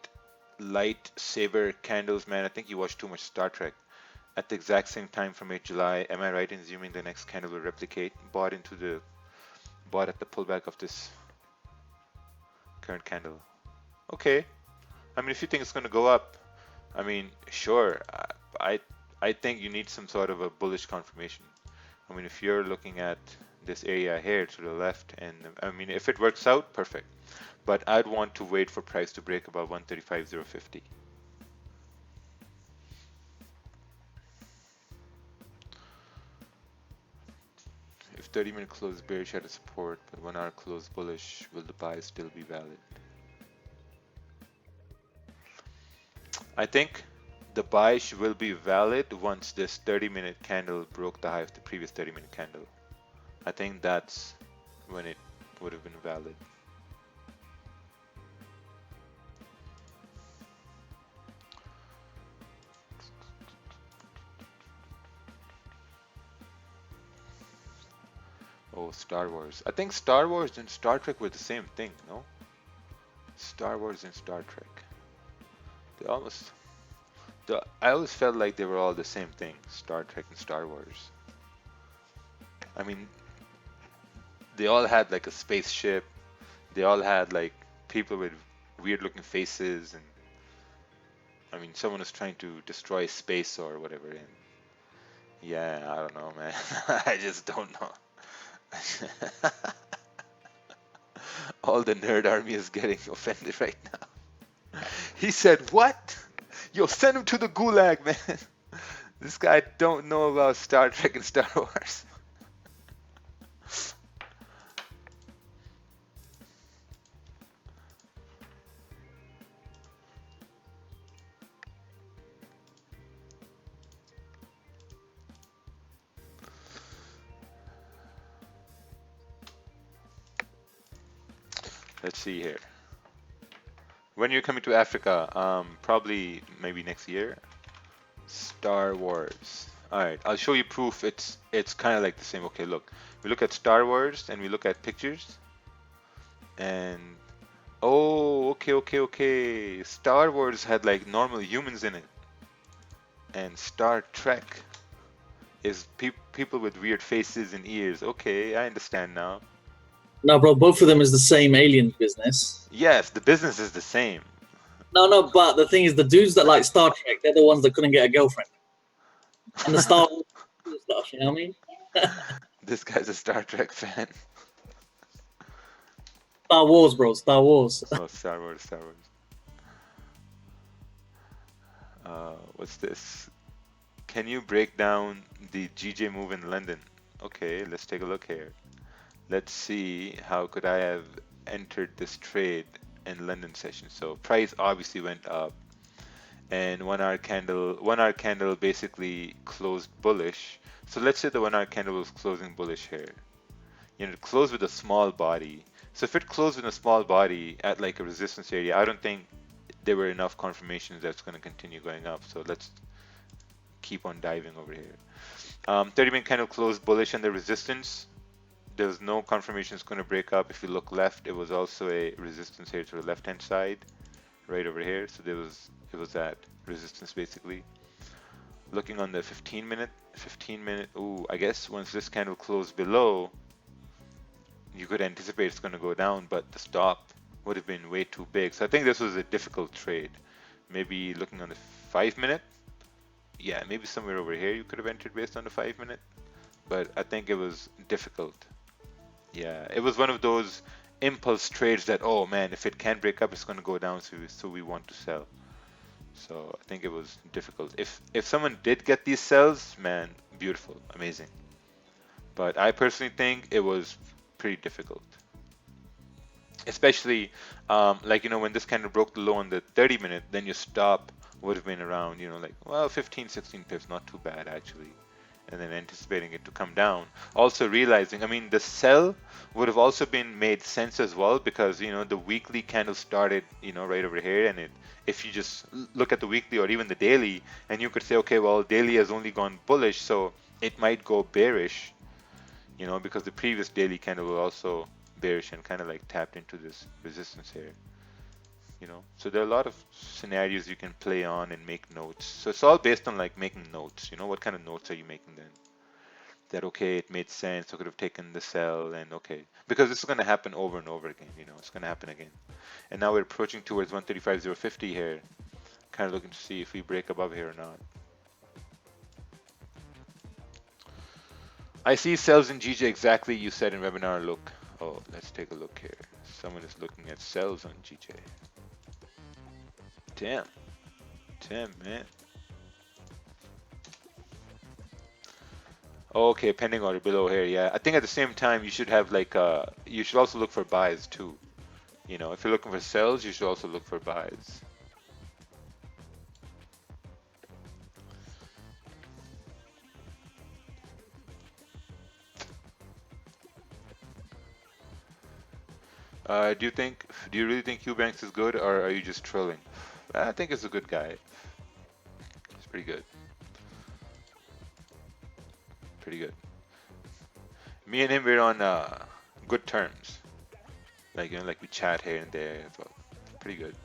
saber candles, man. I think you watch too much Star Trek. At the exact same time from 8 July, am I right in assuming the next candle will replicate? Bought at the pullback of this current candle. Okay. I mean, if you think it's going to go up, I mean, sure. I I think you need some sort of a bullish confirmation. I mean, if you're looking at this area here to the left, and I mean, if it works out, perfect. But I'd want to wait for price to break above 135.050. If 30-minute close bearish at a support, but 1 hour close bullish, will the buy still be valid? I think the buy will be valid once this 30-minute candle broke the high of the previous 30-minute candle. I think that's when it would have been valid. Oh, Star Wars. I think Star Wars and Star Trek were the same thing, no? Star Wars and Star Trek. They almost... I always felt like they were all the same thing, Star Trek and Star Wars. I mean, they all had like a spaceship. They all had like people with weird looking faces, and I mean, someone was trying to destroy space or whatever. And yeah, I don't know, man. I just don't know. All the nerd army is getting offended right now. He said, "What? Yo, send him to the gulag, man." This guy don't know about Star Trek and Star Wars. Let's see here. When you're coming to Africa, probably maybe next year. Star Wars. All right, I'll show you proof. It's kind of like the same. Okay, look. We look at Star Wars and we look at pictures. And oh, okay. Star Wars had like normal humans in it, and Star Trek is people with weird faces and ears. Okay, I understand now. No, bro, both of them is the same alien business. Yes, the business is the same. No, but the thing is, the dudes that like Star Trek, they're the ones that couldn't get a girlfriend. And the Star Wars stuff, you know what I mean? This guy's a Star Trek fan. Star Wars, bro, Star Wars. Oh, Star Wars. What's this? Can you break down the GJ move in London? Okay, let's take a look here. Let's see how could I have entered this trade in London session. So price obviously went up, and 1 hour candle basically closed bullish. So let's say the 1 hour candle was closing bullish here. You know, it closed with a small body. So if it closed with a small body at like a resistance area, I don't think there were enough confirmations that it's going to continue going up. So let's keep on diving over here. 30-minute candle closed bullish under resistance. There was no confirmation it's going to break up. If you look left, it was also a resistance here to the left-hand side, right over here. So it was that resistance basically. Looking on the 15-minute, ooh, I guess once this candle closed below, you could anticipate it's going to go down, but the stop would have been way too big. So I think this was a difficult trade. Maybe looking on the 5-minute, yeah, maybe somewhere over here you could have entered based on the 5-minute, but I think it was difficult. Yeah, it was one of those impulse trades that, oh man, if it can't break up, it's going to go down, so we want to sell. So I think it was difficult. If someone did get these sells, man, beautiful, amazing. But I personally think it was pretty difficult. Especially, like, you know, when this kind of broke the low on the 30-minute, then you stop would have been around, like, well, 15, 16 pips, not too bad actually. And then anticipating it to come down. Also realizing, I mean, the sell would have also been made sense as well because, the weekly candle started, right over here. And if you just look at the weekly or even the daily, and you could say, okay, well, daily has only gone bullish, so it might go bearish, because the previous daily candle was also bearish and kind of like tapped into this resistance here. So there are a lot of scenarios you can play on and make notes. So it's all based on like making notes. What kind of notes are you making then? That okay, it made sense. I could have taken the sell and okay, because this is going to happen over and over again. It's going to happen again. And now we're approaching towards 135.050 here. Kind of looking to see if we break above here or not. I see sells in GJ exactly you said in webinar. Look. Oh, let's take a look here. Someone is looking at sells on GJ. Damn. Damn, man. Okay, pending order below here. Yeah, I think at the same time you should have like you should also look for buys too. If you're looking for sells, you should also look for buys. Do you really think Qbanks is good, or are you just trolling? I think it's a good guy. It's pretty good. Pretty good. Me and him, we're on good terms. Like, like we chat here and there as well. Pretty good.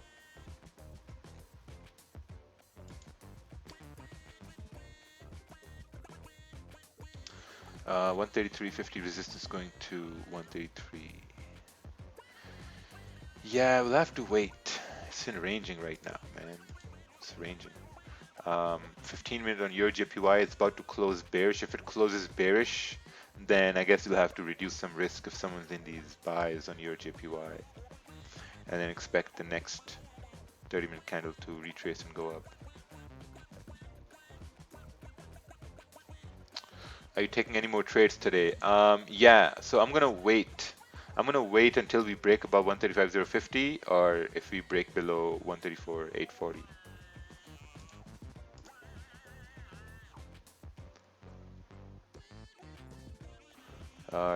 Uh, 133.50 resistance going to 133. Yeah, we'll have to wait. It's in ranging right now, man. It's ranging. 15 minutes on your JPY, it's about to close bearish. If it closes bearish, then I guess you'll have to reduce some risk if someone's in these buys on your JPY. And then expect the next 30-minute candle to retrace and go up. Are you taking any more trades today? Yeah, so I'm gonna wait. I'm gonna wait until we break above 135.050 or if we break below 134.840.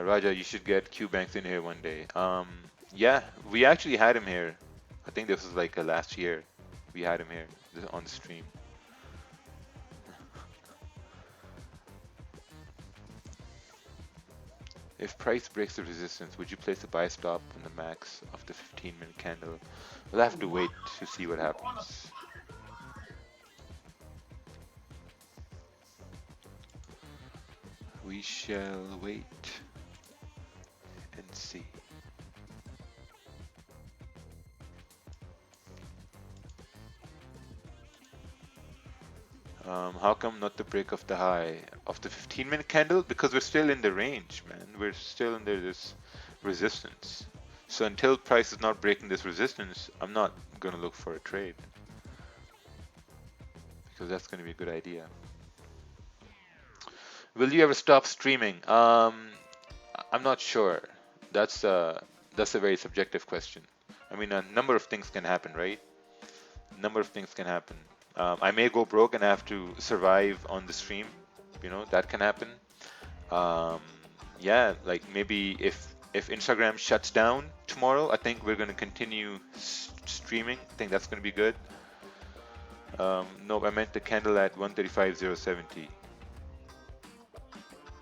Raja, you should get Qbanks in here one day. Yeah, we actually had him here. I think this was like last year. We had him here on the stream. If price breaks the resistance, would you place a buy stop on the max of the 15-minute candle? We'll have to wait to see what happens. We shall wait and see. How come not the break of the high of the 15-minute candle? Because we're still in the range, man. We're still under this resistance. So until price is not breaking this resistance, I'm not gonna look for a trade. Because that's gonna be a good idea. Will you ever stop streaming? I'm not sure. That's a very subjective question. I mean, a number of things can happen, right? A number of things can happen. I may go broke and have to survive on the stream. That can happen. Yeah, like maybe if Instagram shuts down tomorrow, I think we're going to continue streaming. I think that's going to be good. No, I meant the candle at 135.070.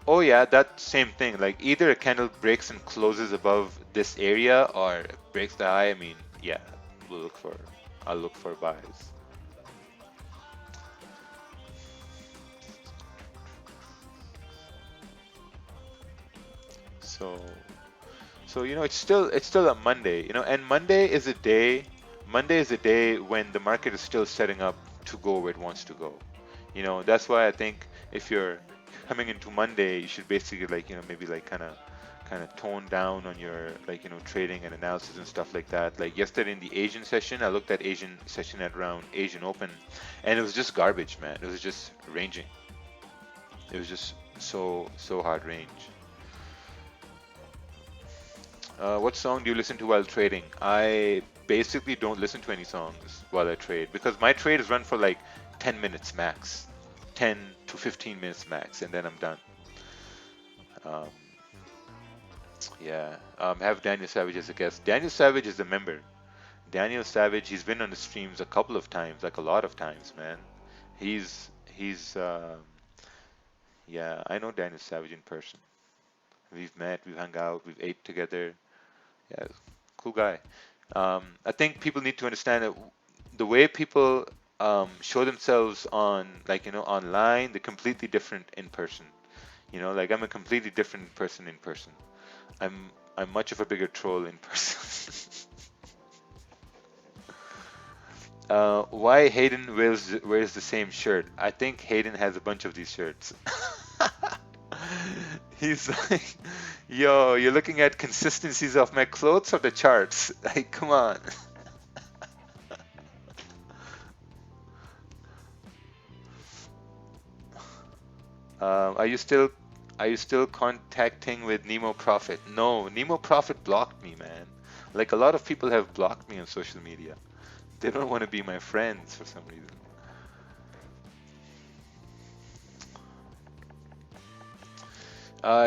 Oh yeah, that same thing. Like either a candle breaks and closes above this area or breaks the high. I mean, yeah, I'll look for buys. So it's still a Monday, and Monday is a day when the market is still setting up to go where it wants to go. That's why I think if you're coming into Monday, you should basically like, maybe like kind of tone down on your like, trading and analysis and stuff like that. Like yesterday in the Asian session, I looked at Asian session at around Asian Open, and it was just garbage, man. It was just ranging. It was just so hard range. What song do you listen to while trading? I basically don't listen to any songs while I trade because my trades run for like 10 minutes max, 10 to 15 minutes max, and then I'm done. Um, yeah, have Daniel Savage as a guest. Daniel Savage is a member. Daniel Savage, he's been on the streams a couple of times, like a lot of times, man. He's yeah, I know Daniel Savage in person. We've met, we've hung out, we've ate together. Yeah, cool guy. I think people need to understand that the way people show themselves on, like, online, they're completely different in person. Like I'm a completely different person in person. I'm I'm much of a bigger troll in person. Why Hayden wears the same shirt? I think Hayden has a bunch of these shirts. He's like, yo, you're looking at consistencies of my clothes or the charts? Like, come on. Are you still contacting with Nemo Profit? No, Nemo Profit blocked me, man. Like a lot of people have blocked me on social media. They don't want to be my friends for some reason.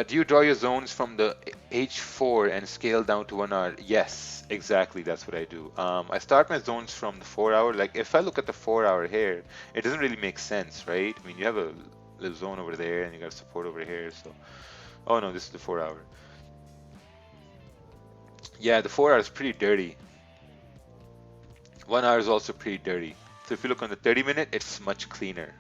Do you draw your zones from the H4 and scale down to 1 hour? Yes, exactly. That's what I do. I start my zones from the 4 hour. Like if I look at the 4 hour here, it doesn't really make sense, right? I mean, you have a little zone over there and you got support over here. So, oh no, this is the 4 hour. Yeah, the 4 hour is pretty dirty. 1 hour is also pretty dirty. So if you look on the 30-minute, it's much cleaner.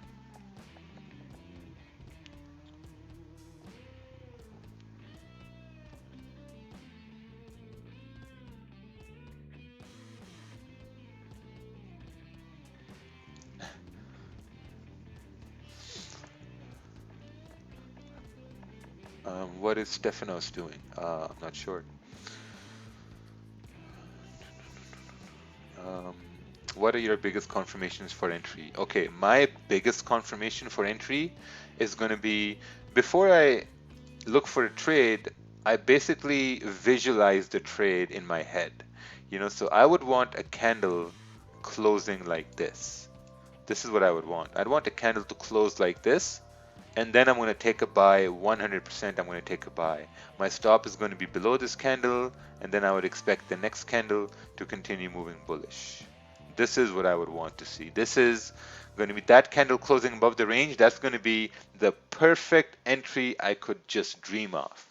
What is Stefanos doing? I'm not sure. Um, what are your biggest confirmations for entry? Okay, my biggest confirmation for entry is going to be before I look for a trade, I basically visualize the trade in my head. So I would want a candle closing like this. This is what I would want. I'd want a candle to close like this, and then I'm going to take a buy 100%. I'm going to take a buy. My stop is going to be below this candle, and then I would expect the next candle to continue moving bullish. This is what I would want to see. This is going to be that candle closing above the range. That's going to be the perfect entry I could just dream of.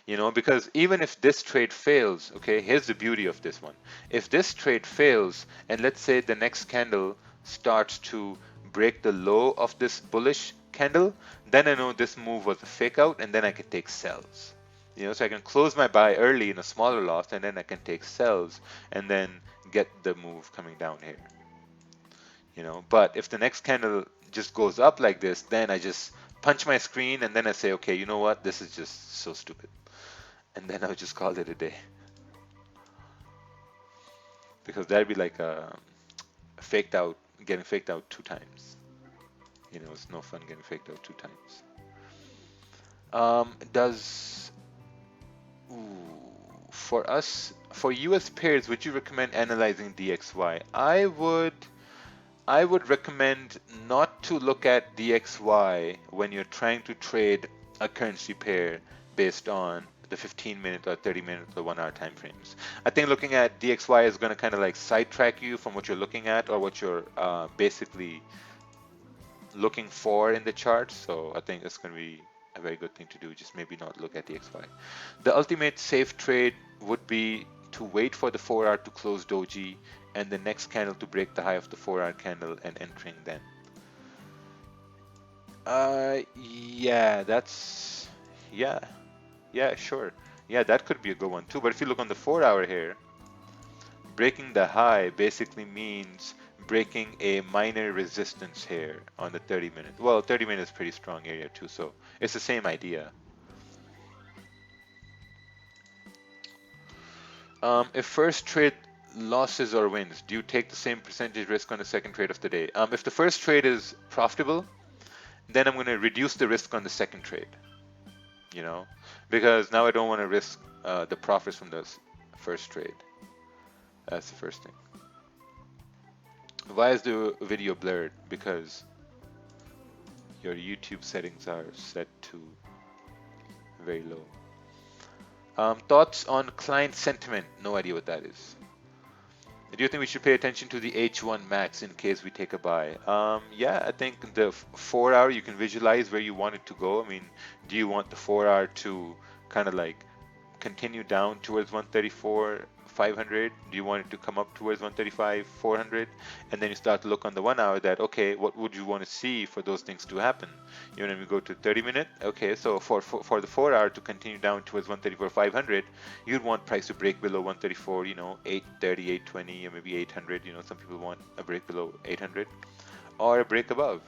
Because even if this trade fails, okay, here's the beauty of this one. If this trade fails, and let's say the next candle starts to break the low of this bullish candle, then I know this move was a fake out, and then I can take sells. So I can close my buy early in a smaller loss, and then I can take sells, and then get the move coming down here. But if the next candle just goes up like this, then I just punch my screen, and then I say, okay, you know what? This is just so stupid. And then I'll just call it a day. Because that'd be like getting faked out 2 times. It's no fun getting faked out 2 times. Does for US pairs, would you recommend analyzing DXY? I would recommend not to look at DXY when you're trying to trade a currency pair based on the 15-minute or 30-minute or 1 hour time frames. I think looking at DXY is going to kind of like sidetrack you from what you're looking at or what you're basically looking for in the chart. So I think it's going to be a very good thing to do. Just maybe not look at DXY. The ultimate safe trade would be to wait for the 4 hour to close doji and the next candle to break the high of the 4 hour candle and entering then. Yeah, yeah, sure. Yeah, that could be a good one too. But if you look on the 4 hour here, breaking the high basically means breaking a minor resistance here on the 30-minute. Well, 30-minute is pretty strong area too, so it's the same idea. If first trade losses or wins, do you take the same percentage risk on the second trade of the day? If the first trade is profitable, then I'm going to reduce the risk on the second trade, because now I don't want to risk the profits from the first trade. That's the first thing. Why is the video blurred? Because your YouTube settings are set to very low. Thoughts on client sentiment? No idea what that is. Do you think we should pay attention to the H1 max in case we take a buy? Yeah, I think the 4 hour you can visualize where you want it to go. I mean, do you want the 4 hour to kind of like continue down towards 134 500? Do you want it to come up towards 135 400? And then you start to look on the 1 hour that, okay, what would you want to see for those things to happen? You know, when we go to 30 minute, okay, so for the 4 hour to continue down towards 134 500, you'd want price to break below 134, you know, 830 820 or maybe 800. You know, some people want a break below 800 or a break above,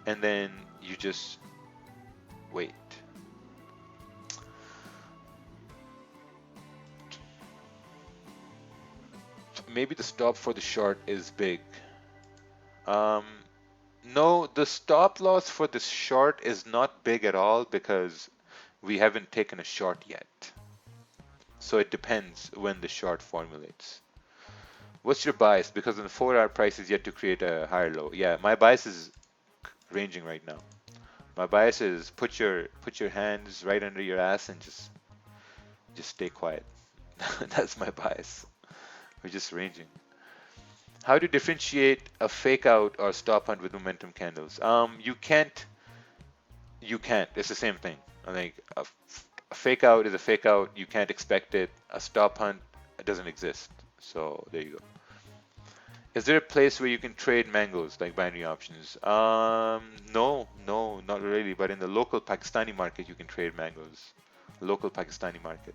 and then you just wait. Maybe the stop for the short is big. Um, no, the stop loss for the short is not big at all because we haven't taken a short yet. So it depends when the short formulates. What's your bias? Because in the 4 hour price is yet to create a higher low. Yeah, my bias is ranging right now. My bias is put your hands right under your ass and just stay quiet. That's my bias. We're just ranging. How do you differentiate a fake out or stop hunt with momentum candles? You can't. You can't. It's the same thing. I think a fake out is a fake out. You can't expect it. A stop hunt doesn't exist. So there you go. Is there a place where you can trade mangoes like binary options? No, no, not really. But in the local Pakistani market, you can trade mangoes. Local Pakistani market.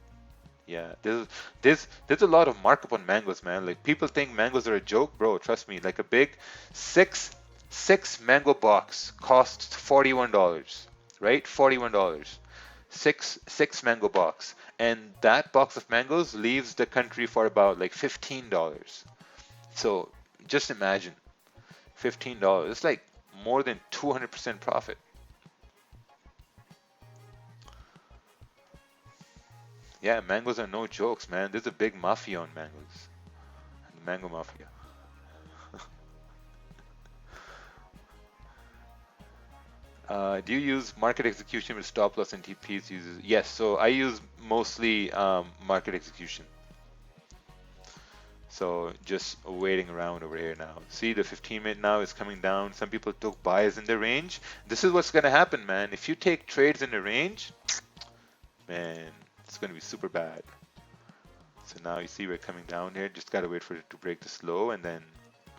Yeah, there's a lot of markup on mangoes, man. Like people think mangoes are a joke, bro. Trust me. Like a big six six mango box costs $41, right? $41. Six mango box, and that box of mangoes leaves the country for about like $15. So just imagine $15. It's like more than 200% profit. Yeah, mangoes are no jokes, man. There's a big mafia on mangoes. The mango mafia. Do you use market execution with stop loss and TPs? Uses Yes. So I use mostly market execution. So just waiting around over here now. See the 15 minute now is coming down. Some people took buys in the range. This is what's gonna happen, man. If you take trades in the range, man, it's gonna be super bad. So now you see we're coming down here. Just gotta wait for it to break this low, and then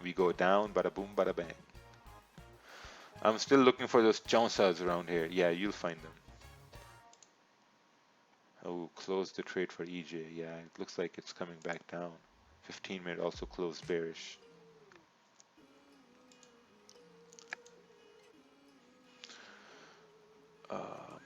we go down. Bada boom, bada bang. I'm still looking for those chauncas around here. Yeah, you'll find them. Oh, close the trade for EJ. Yeah, it looks like it's coming back down. 15 minute also closed bearish. Um,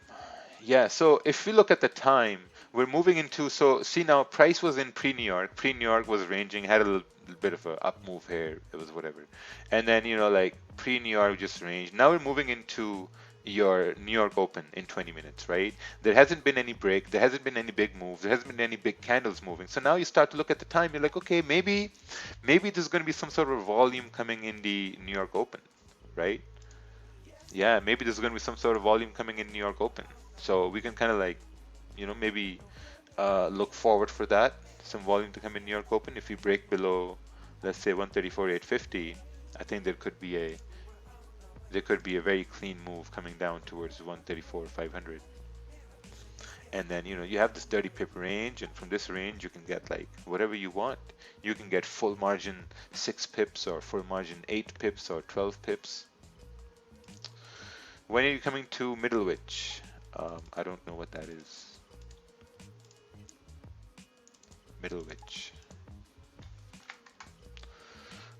yeah, so if we look at the time, we're moving into, so see now price was in pre-New York. Pre-New York was ranging, had a little bit of a up move here. It was whatever. And then, like pre-New York just ranged. Now we're moving into your New York Open in 20 minutes, right? There hasn't been any break. There hasn't been any big moves. There hasn't been any big candles moving. So now you start to look at the time. You're like, okay, maybe there's going to be some sort of volume coming in the New York Open, right? Yeah, maybe there's going to be some sort of volume coming in New York Open. So we can kind of like, maybe look forward for that, some volume to come in New York Open. If we break below, let's say 134.850, I think there could be a very clean move coming down towards 134.500. And then you have this 30 pip range, and from this range you can get like whatever you want. You can get full margin 6 pips or full margin 8 pips or 12 pips. When are you coming to Middlewich? I don't know what that is. Middlewich.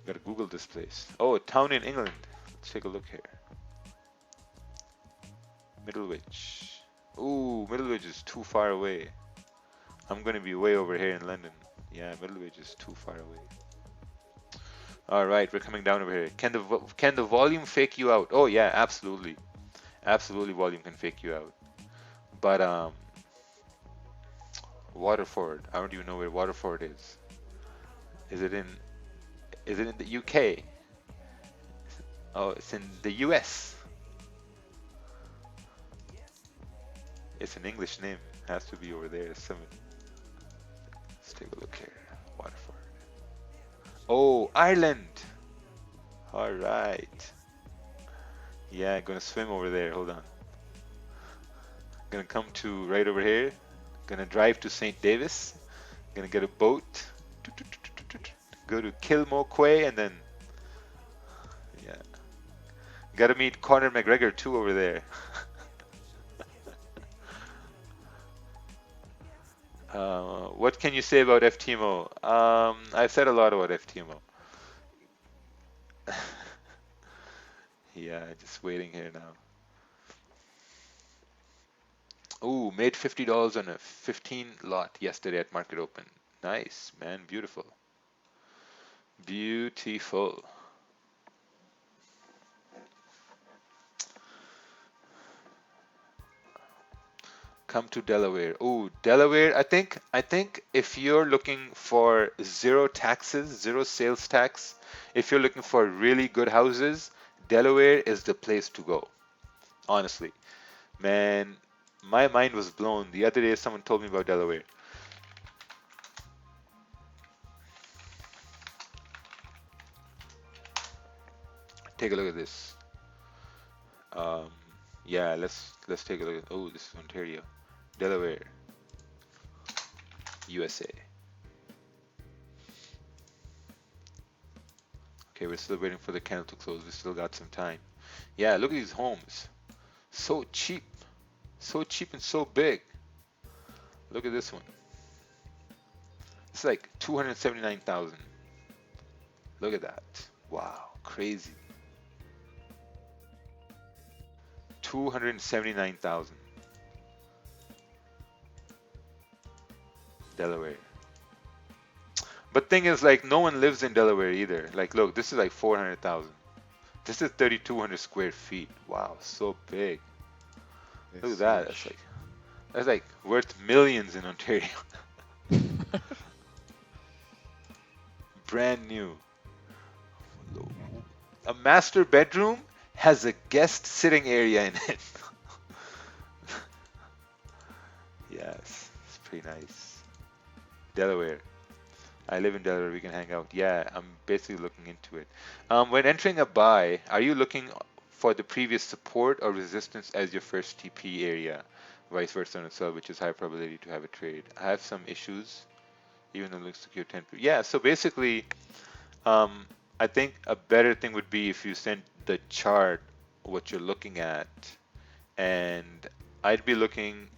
Gotta Google this place. Oh, a town in England. Let's take a look here. Middlewich. Ooh, Middlewich is too far away. I'm gonna be way over here in London. Yeah, Middlewich is too far away. All right, we're coming down over here. Can the volume fake you out? Oh yeah, absolutely. Absolutely, volume can fake you out. But Waterford. I don't even know where Waterford is. Is it in the UK? Oh, it's in the US. It's an English name. Has to be over there. Let's take a look here. Waterford. Oh, Ireland. All right. Yeah, I'm gonna swim over there. Hold on. Gonna come to right over here. Gonna drive to St. Davis. Gonna get a boat. Go to Kilmoquay and then yeah. Gotta meet Conor McGregor too over there. What can you say about FTMO? I've said a lot about FTMO. Yeah, just waiting here now. Ooh, made $50 on a 15 lot yesterday at market open. Nice, man, beautiful. Beautiful. Come to Delaware. Ooh, Delaware, I think if you're looking for zero taxes, zero sales tax, if you're looking for really good houses, Delaware is the place to go. Honestly. Man, my mind was blown. The other day someone told me about Delaware. Take a look at this. Um, yeah, let's take a look at. Oh, this is Ontario, Delaware, USA. Okay, we're still waiting for the candle to close. We still got some time. Yeah, look at these homes. So cheap, and so big. Look at this one. It's like 279,000. Look at that. Wow, crazy. 279,000. Delaware. But thing is, like, no one lives in Delaware either. Like, look, this is like 400,000. This is 3,200 square feet. Wow, so big. Look at It's that. huge. That's like worth millions in Ontario. Brand new. A master bedroom has a guest sitting area in it. Yes, it's pretty nice. Delaware. I live in Delaware. We can hang out. Yeah, I'm basically looking into it. When entering a buy, are you looking for the previous support or resistance as your first TP area? Vice versa on a sell, which is high probability to have a trade. I have some issues, even though it looks secure 10. Yeah, so basically, um, I think a better thing would be if you sent the chart what you're looking at, and I'd be looking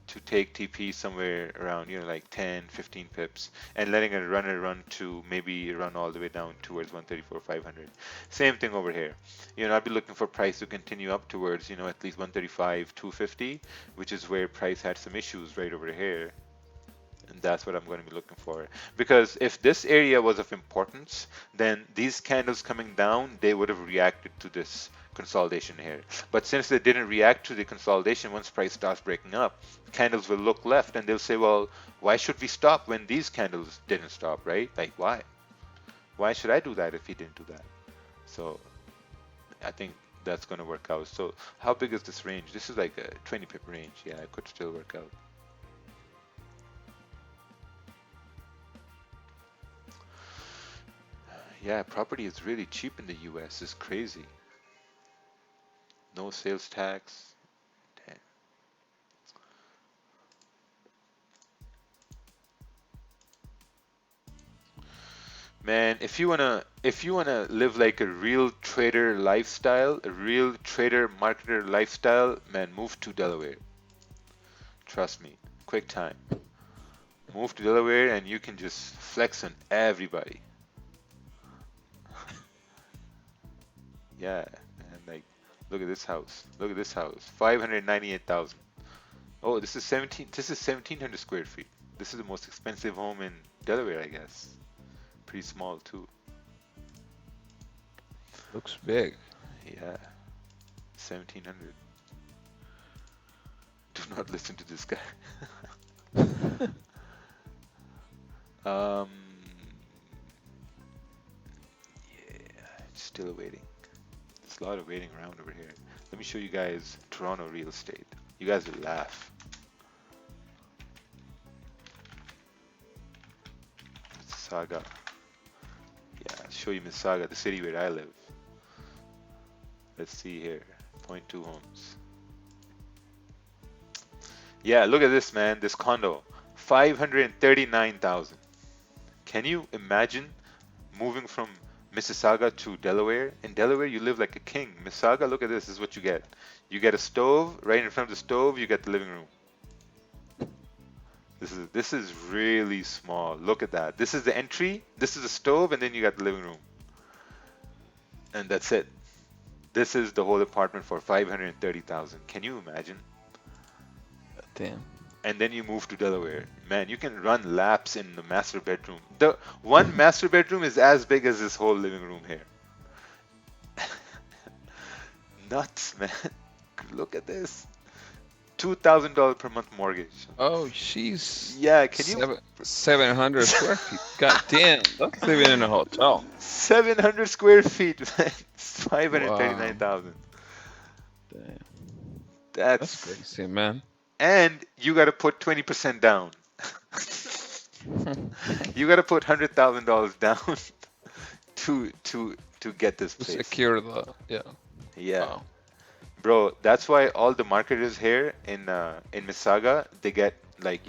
to take TP somewhere around, like 10, 15 pips and letting it run to maybe run all the way down towards 134, 500. Same thing over here. I'd be looking for price to continue up towards, at least 135, 250, which is where price had some issues right over here. And that's what I'm going to be looking for. Because if this area was of importance, then these candles coming down, they would have reacted to this consolidation here. But since they didn't react to the consolidation, once price starts breaking up, candles will look left and they'll say, well, why should we stop when these candles didn't stop, right? Like, why? Why should I do that if he didn't do that? So I think that's going to work out. So how big is this range? This is like a 20 pip range. Yeah, it could still work out. Yeah, property is really cheap in the US. It's crazy. No sales tax. Damn. Man, if you wanna live like a real trader lifestyle, a real trader marketer lifestyle, man, move to Delaware. Trust me. Quick time. Move to Delaware and you can just flex on everybody. Yeah, and like look at this house. Look at this house. 598,000. Oh, this is 1,700 square feet. This is the most expensive home in Delaware, I guess. Pretty small too. Looks big. Yeah, 1,700. Do not listen to this guy. um, Still waiting. There's a lot of waiting around over here. Let me show you guys Toronto real estate. You guys will laugh. Mississauga. Yeah, I'll show you Mississauga, the city where I live. Let's see here. 0.2 homes. Yeah, look at this, man. This condo. 539,000. Can you imagine moving from Mississauga to Delaware? In Delaware, you live like a king. Mississauga, look at this. This is what you get. You get a stove. Right in front of the stove, you get the living room. This is really small. Look at that. This is the entry. This is the stove, and then you got the living room. And that's it. This is the whole apartment for 530,000. Can you imagine? Damn. And then you move to Delaware. Man, you can run laps in the master bedroom. The one master bedroom is as big as this whole living room here. Nuts, man. Look at this. $2,000 per month mortgage. Oh, she's Yeah, can you? 700 square feet. God damn, that's living in a hotel. 700 square feet, man. 539,000. Damn, That's that's crazy, man. and you got to put 20% down. You got to put $100,000 down to get this To place. secure the, yeah. Yeah. Wow. Bro, that's why all the marketers here in Mississauga, they get like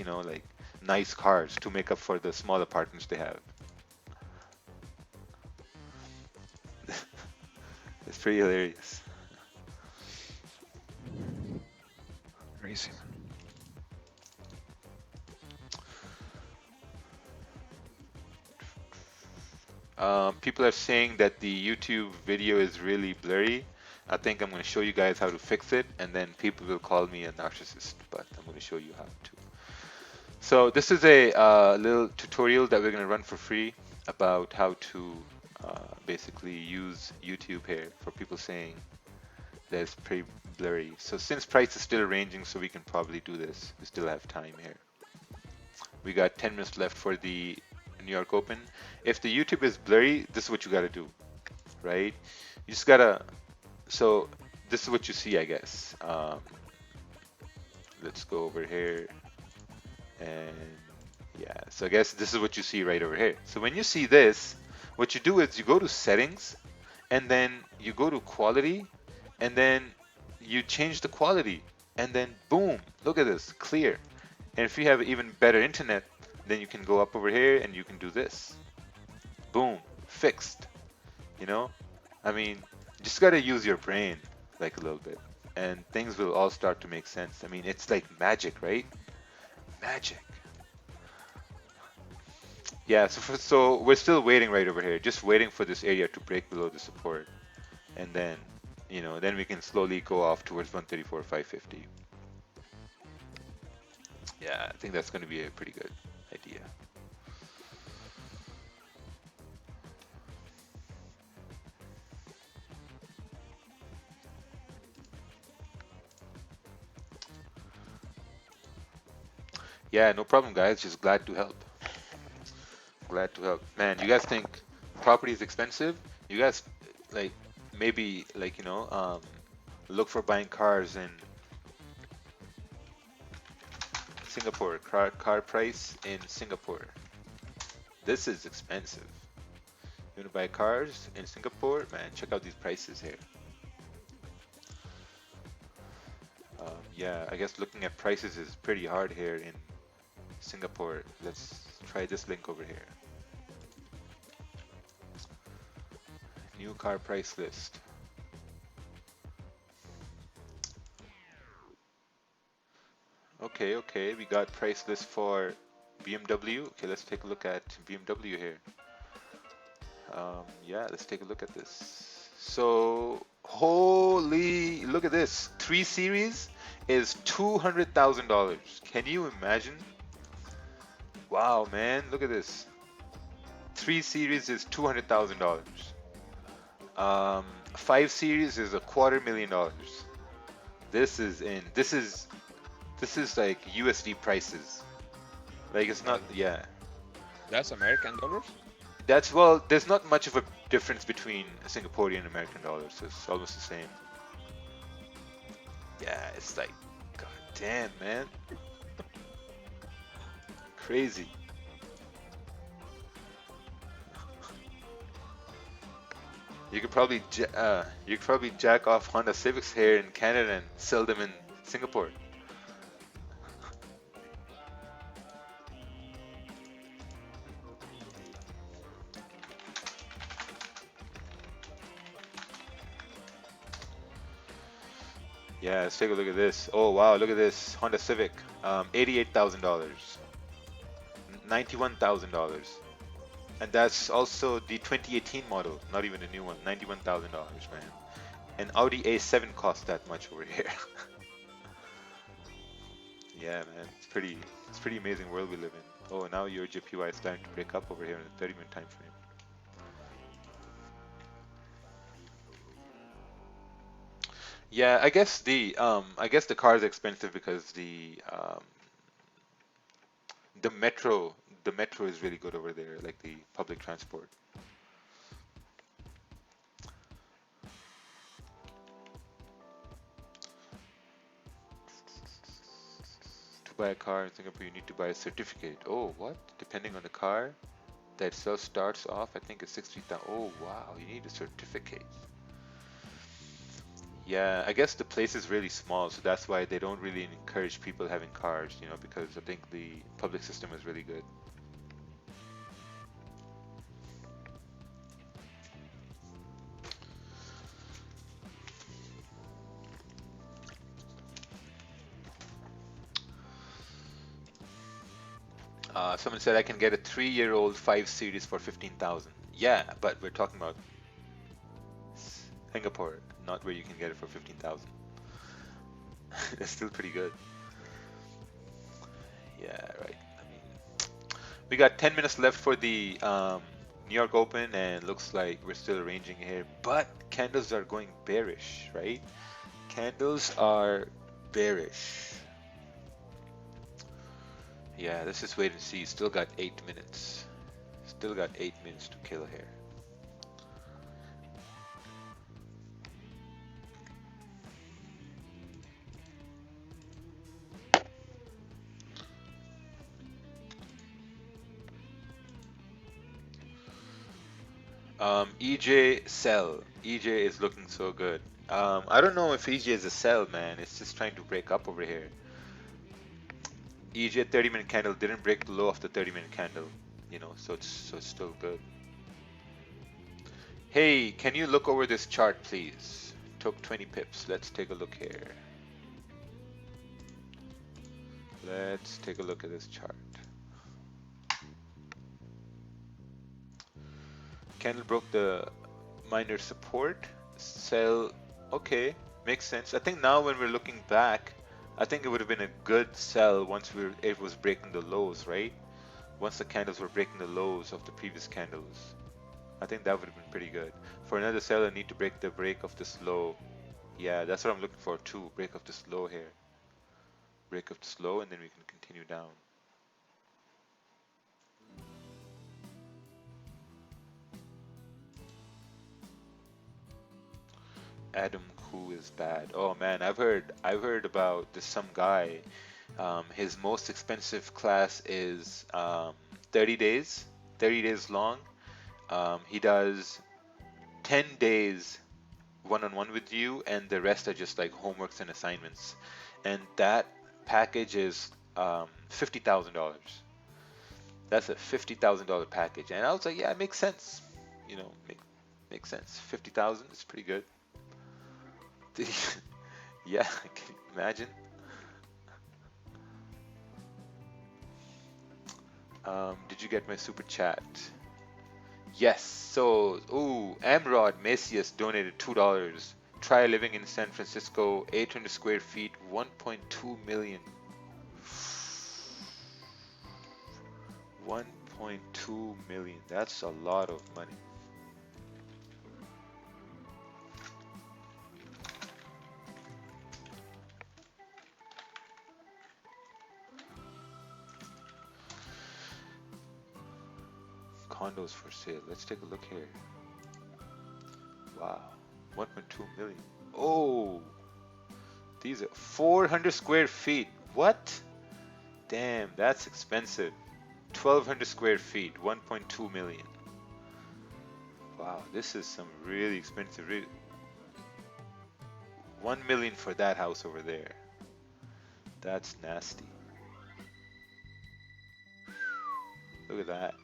nice cars to make up for the small apartments they have. It's pretty hilarious. Crazy, man. People are saying that the YouTube video is really blurry. I think I'm going to show you guys how to fix it, and then people will call me a narcissist, but I'm going to show you how to. So this is a little tutorial that we're going to run for free about how to basically use YouTube here for people saying that it's pretty blurry. So since price is still ranging, so we can probably do this. We still have time here. We got 10 minutes left for the New York Open. If the YouTube is blurry, this is what you got to do, right? You just got to, so this is what you see, I guess. Let's go over here. And yeah, so I guess this is what you see right over here. So when you see this, what you do is you go to settings, and then you go to quality, and then you change the quality, and then boom, look at this, clear. And if you have even better internet, then you can go up over here and you can do this. Boom, fixed. You know, I mean, just gotta use your brain like a little bit, and things will all start to make sense. I mean, it's like magic, right? Magic. Yeah, so we're still waiting right over here, just waiting for this area to break below the support, and then then we can slowly go off towards 134, 550. Yeah, I think that's going to be a pretty good idea. Yeah, no problem, guys. Just glad to help. Glad to help. Man, you guys think property is expensive? You guys like maybe look for buying cars in Singapore. Car price in Singapore. This is expensive. You want to buy cars in Singapore? Man, check out these prices here. Yeah, I guess looking at prices is pretty hard here in Singapore. Let's try this link over here. New car price list. Okay, we got price list for BMW. Okay, let's take a look at BMW here. Yeah, let's take a look at this. So, holy, look at this. 3 Series is $200,000. Can you imagine? Wow, man, look at this. 3 Series is $200,000. 5 Series is $250,000. This is like USD prices. Like it's not, yeah. That's American dollars? That's well. There's not much of a difference between Singaporean and American dollars. So it's almost the same. Yeah, it's like, god damn, man, crazy. You could probably jack off Honda Civics here in Canada and sell them in Singapore. Yeah, let's take a look at this. Oh wow, look at this Honda Civic, $88,000, $91,000, and that's also the 2018 model, not even a new one. $91,000, man. An Audi A7 costs that much over here. Yeah, man, it's pretty amazing world we live in. Oh, now your JPY is starting to break up over here in the 30-minute time frame. Yeah, I guess the car is expensive because the metro the metro is really good over there, like the public transport. To buy a car in Singapore, you need to buy a certificate. Oh, what? Depending on the car, that itself starts off, I think it's 60,000. Oh, wow, you need a certificate. Yeah, I guess the place is really small, so that's why they don't really encourage people having cars, because I think the public system is really good. Someone said I can get a 3-year-old 5 Series for 15,000. Yeah, but we're talking about Singapore, not where you can get it for 15,000. It's still pretty good. Yeah, right. I mean, we got 10 minutes left for the New York Open, and looks like we're still arranging here. But candles are going bearish, right? Candles are bearish. Yeah, let's just wait and see. Still got 8 minutes. Still got 8 minutes to kill here. EJ sell. EJ is looking so good. I don't know if EJ is a sell, man. It's just trying to break up over here. EJ 30-minute candle didn't break the low of the 30-minute candle, so it's still good. Hey, can you look over this chart, please? Took 20 pips. Let's take a look here. Let's take a look at this chart. Candle broke the minor support. Sell. Okay, makes sense. I think now when we're looking back, I think it would have been a good sell once it was breaking the lows, right? Once the candles were breaking the lows of the previous candles. I think that would have been pretty good. For another sell, I need to break the break of this low. Yeah, that's what I'm looking for too. Break of this low here. Break of this low, and then we can continue down. Adam Koo is bad. Oh man, I've heard about this some guy. His most expensive class is 30 days, 30 days long. He does 10 days one-on-one with you, and the rest are just like homeworks and assignments. And that package is $50,000. That's a $50,000 package. And I was like, yeah, it makes sense. Makes sense. 50,000 is pretty good. Yeah, can you imagine? Did you get my super chat? Yes. So, ooh, Amrod Macias donated $2. Try living in San Francisco, 800 square feet, 1.2 million. 1.2 million. That's a lot of money. condos for sale. Let's take a look here. Wow, 1.2 million. Oh, these are 400 square feet. What? Damn, that's expensive. 1200 square feet, 1.2 million. Wow, this is some really expensive. 1 million for that house over there. That's nasty. Look at that.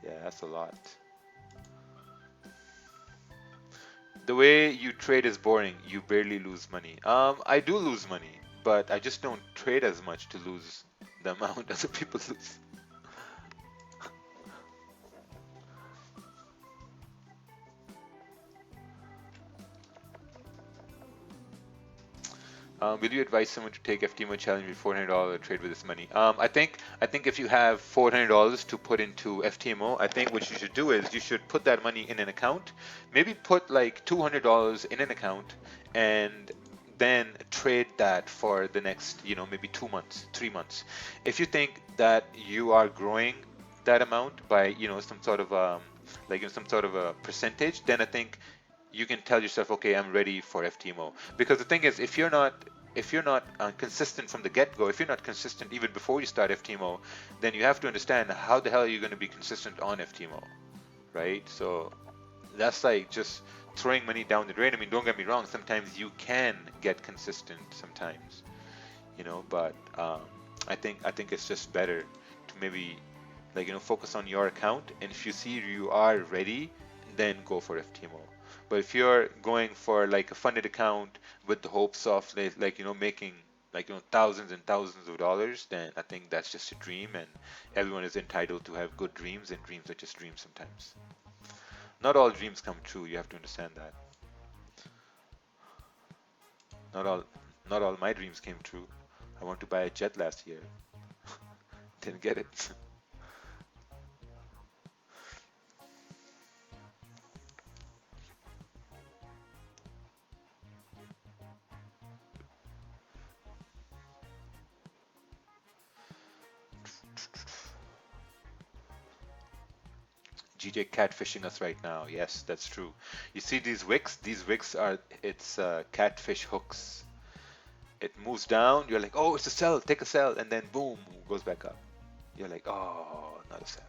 Yeah, that's a lot. The way you trade is boring. You barely lose money. I do lose money, but I just don't trade as much to lose the amount other people lose. Will you advise someone to take FTMO challenge with $400 trade with this money? I think if you have $400 to put into FTMO, I think what you should do is you should put that money in an account. Maybe put like $200 in an account and then trade that for the next, maybe 2 months, 3 months. If you think that you are growing that amount by, some sort of some sort of a percentage, then I think you can tell yourself, okay, I'm ready for FTMO. Because the thing is, if you're not consistent from the get-go, if you're not consistent even before you start FTMO, then you have to understand how the hell are you going to be consistent on FTMO, right? So that's like just throwing money down the drain. I mean, don't get me wrong, sometimes you can get consistent sometimes, but I think it's just better to maybe focus on your account, and if you see you are ready, then go for FTMO. But if you're going for like a funded account with the hopes of making thousands and thousands of dollars, then I think that's just a dream, and everyone is entitled to have good dreams, and dreams are just dreams sometimes. Not all dreams come true. You have to understand that. Not all my dreams came true. I wanted to buy a jet last year. Didn't get it. GJ catfishing us right now. Yes, that's true. You see these wicks? These wicks are catfish hooks. It moves down. You're like, oh, it's a sell. Take a sell, and then boom, goes back up. You're like, oh, not a sell.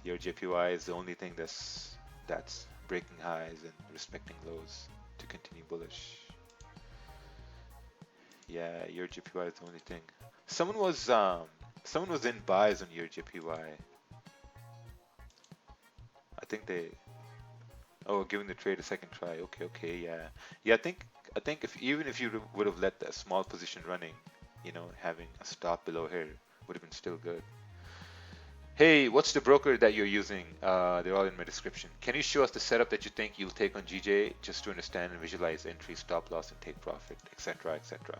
Your JPY is the only thing that's breaking highs and respecting lows to continue bullish. Yeah, your JPY is the only thing. Someone was in buys on your JPY. I think giving the trade a second try. Okay, yeah. Yeah, I think if you would have let that small position running, having a stop below here would have been still good. Hey, what's the broker that you're using? They're all in my description. Can you show us the setup that you think you'll take on GJ, just to understand and visualize entry, stop loss, and take profit, etc., etc.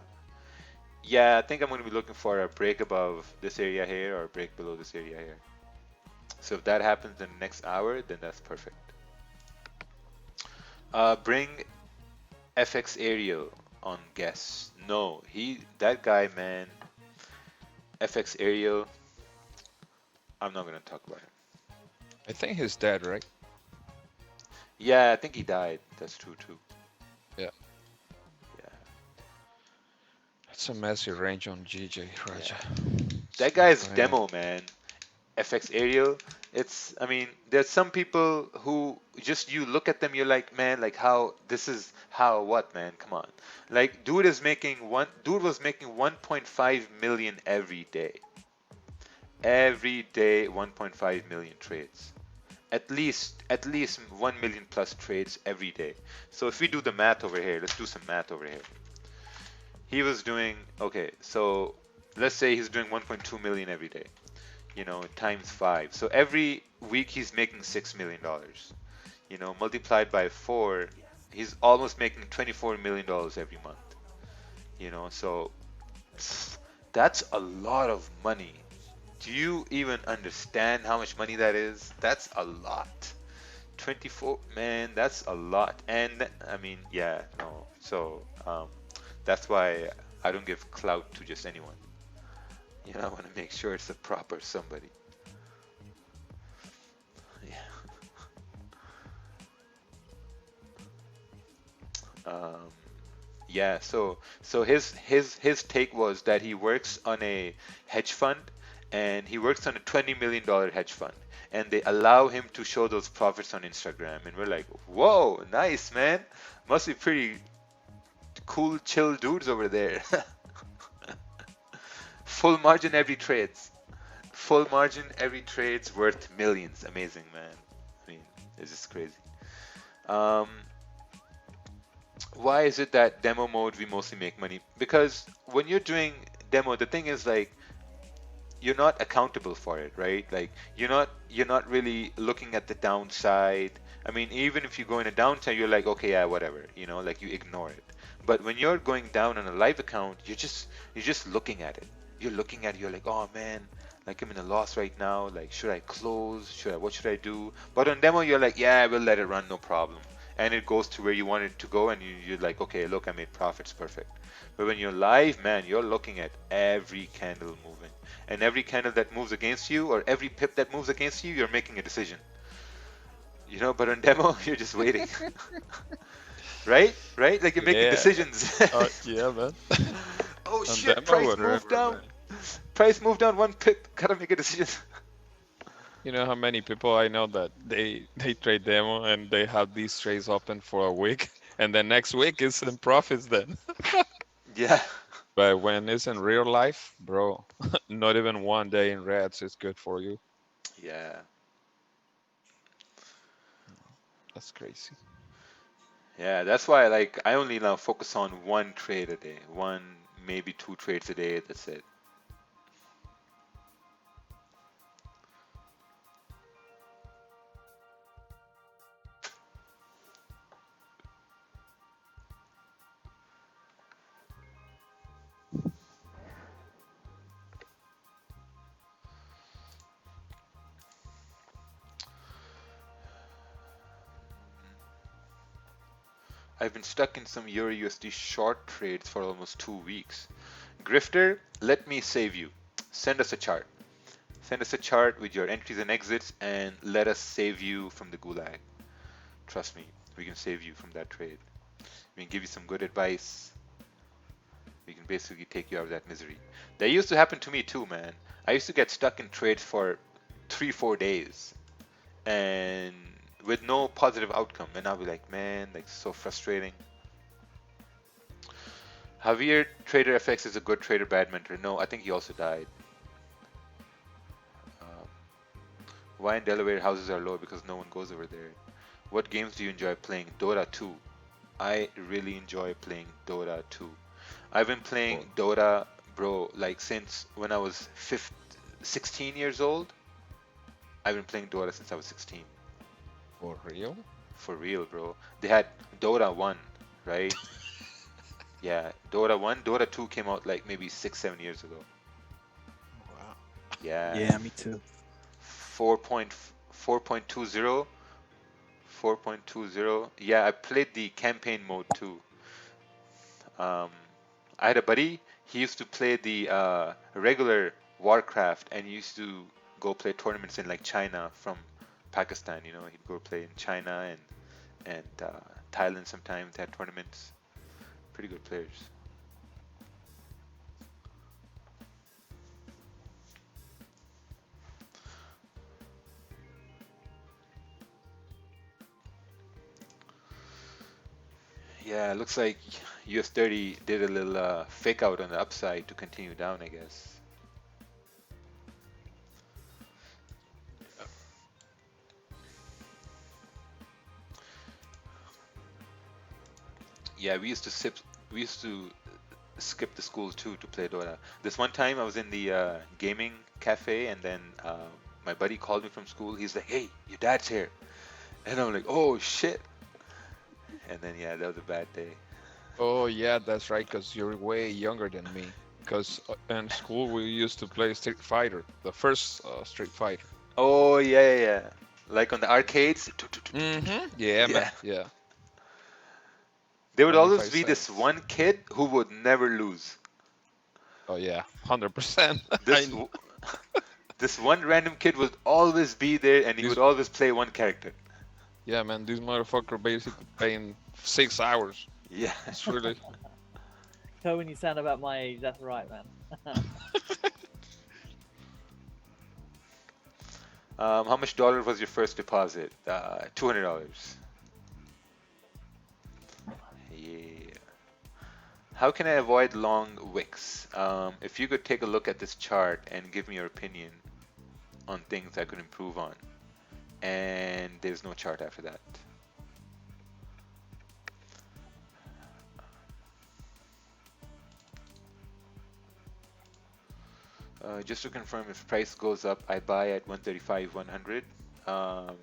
Yeah, I think I'm going to be looking for a break above this area here or a break below this area here. So if that happens in the next hour, then that's perfect. Bring FX Ariel on guest. No, that guy, man. FX Ariel. I'm not going to talk about him. I think he's dead, right? Yeah, I think he died. That's true too. Yeah. Yeah. That's a massive range on GJ, Raja. Yeah. That guy's demo, man. FX Ariel. I mean, there's some people who just you look at them, you're like, man, like what, man? Come on. Like, dude was making 1.5 million every day. Every day, 1.5 million trades. At least 1 million plus trades every day. So if we do the math over here, let's do some math over here. He was doing, okay, so let's say he's doing 1.2 million every day. Times 5. So every week he's making $6 million. Multiplied by 4, he's almost making $24 million every month. So that's a lot of money. Do you even understand how much money that is? That's a lot. 24, man, that's a lot. And I mean, yeah, no. So that's why I don't give clout to just anyone. I want to make sure it's a proper somebody. Yeah. Um, yeah. So his take was that he works on a hedge fund, and he works on a $20 million hedge fund, and they allow him to show those profits on Instagram, and we're like, whoa, nice man, must be pretty cool, chill dudes over there. Full margin every trades. Full margin every trade's worth millions. Amazing, man. I mean, it's just crazy. Um, why is it that demo mode we mostly make money? Because when you're doing demo, the thing is like you're not accountable for it, right? Like you're not really looking at the downside. I mean, even if you go in a downside, you're like, okay, yeah, whatever, like you ignore it. But when you're going down on a live account, you're just looking at it. You're looking at it, you're like, oh man, like I'm in a loss right now. Like, should I close? What should I do? But on demo, you're like, yeah, I will let it run, no problem. And it goes to where you want it to go, and you're like, okay, look, I made profits, perfect. But when you're live, man, you're looking at every candle moving. And every candle that moves against you, or every pip that moves against you, you're making a decision. But on demo, you're just waiting. Right? Right? Like you're making Yeah. decisions. Yeah, man. Oh On shit, demo, price moved whatever, down. man. Price moved down one pip. Gotta make a decision. You know how many people I know that they trade demo and they have these trades open for a week, and the next week is in profits then. Yeah. But when it's in real life, bro, not even one day in reds is good for you. Yeah. That's crazy. Yeah, that's why like I only now focus on one trade a day. One, maybe two trades a day, that's it. I've been stuck in some Euro USD short trades for almost 2 weeks. Grifter, let me save you. Send us a chart. Send us a chart with your entries and exits, and let us save you from the gulag. Trust me, we can save you from that trade. We can give you some good advice. We can basically take you out of that misery. That used to happen to me too, man. I used to get stuck in trades for 3-4 days and with no positive outcome, and I'll be like, man, like so frustrating. Javier, Trader FX is a good trader, bad mentor. No, I think he also died. Um, why in Delaware houses are low? Because no one goes over there. What games do you enjoy playing? Dota 2. I really enjoy playing Dota 2. I've been playing For, Dota, bro, like since when I was 16 years old. I've been playing Dota since I was 16. for real? For real, bro. They had Dota 1, right? Yeah, Dota 1. Dota 2 came out like maybe 6-7 years ago. Wow. Yeah. Yeah, me too. 4.20. 4.20. Yeah, I played the campaign mode too. Um, I had a buddy. He used to play the regular Warcraft, and he used to go play tournaments in like China from Pakistan. He'd go play in China and Thailand sometimes. They had tournaments. Pretty good players. Yeah, it looks like US 30 did a little fake out on the upside to continue down, I guess. Yeah, we used to skip the school too to play Dota. This one time I was in the gaming cafe, and then my buddy called me from school. He's like, "Hey, your dad's here," and I'm like, "Oh shit!" And then yeah, that was a bad day. Oh yeah, that's right, because you're way younger than me. Because in school we used to play Street Fighter, the first Street Fighter. Oh yeah, yeah, yeah. Like on the arcades. Yeah, man. Yeah. Yeah. There would always 25 be this cents. one kid who would never lose. Oh yeah, 100%. This this one random kid would always be there, and he This would always play one character. yeah, man, this motherfucker basically paying 6 hours. Yeah. It's really So when you sound about my age, that's right, man. How much dollar was your first deposit? $200. Yeah. How can I avoid long wicks? If you could take a look at this chart and give me your opinion on things I could improve on. And there's no chart after that. Just to confirm, if price goes up, I buy at 135, 100. Um,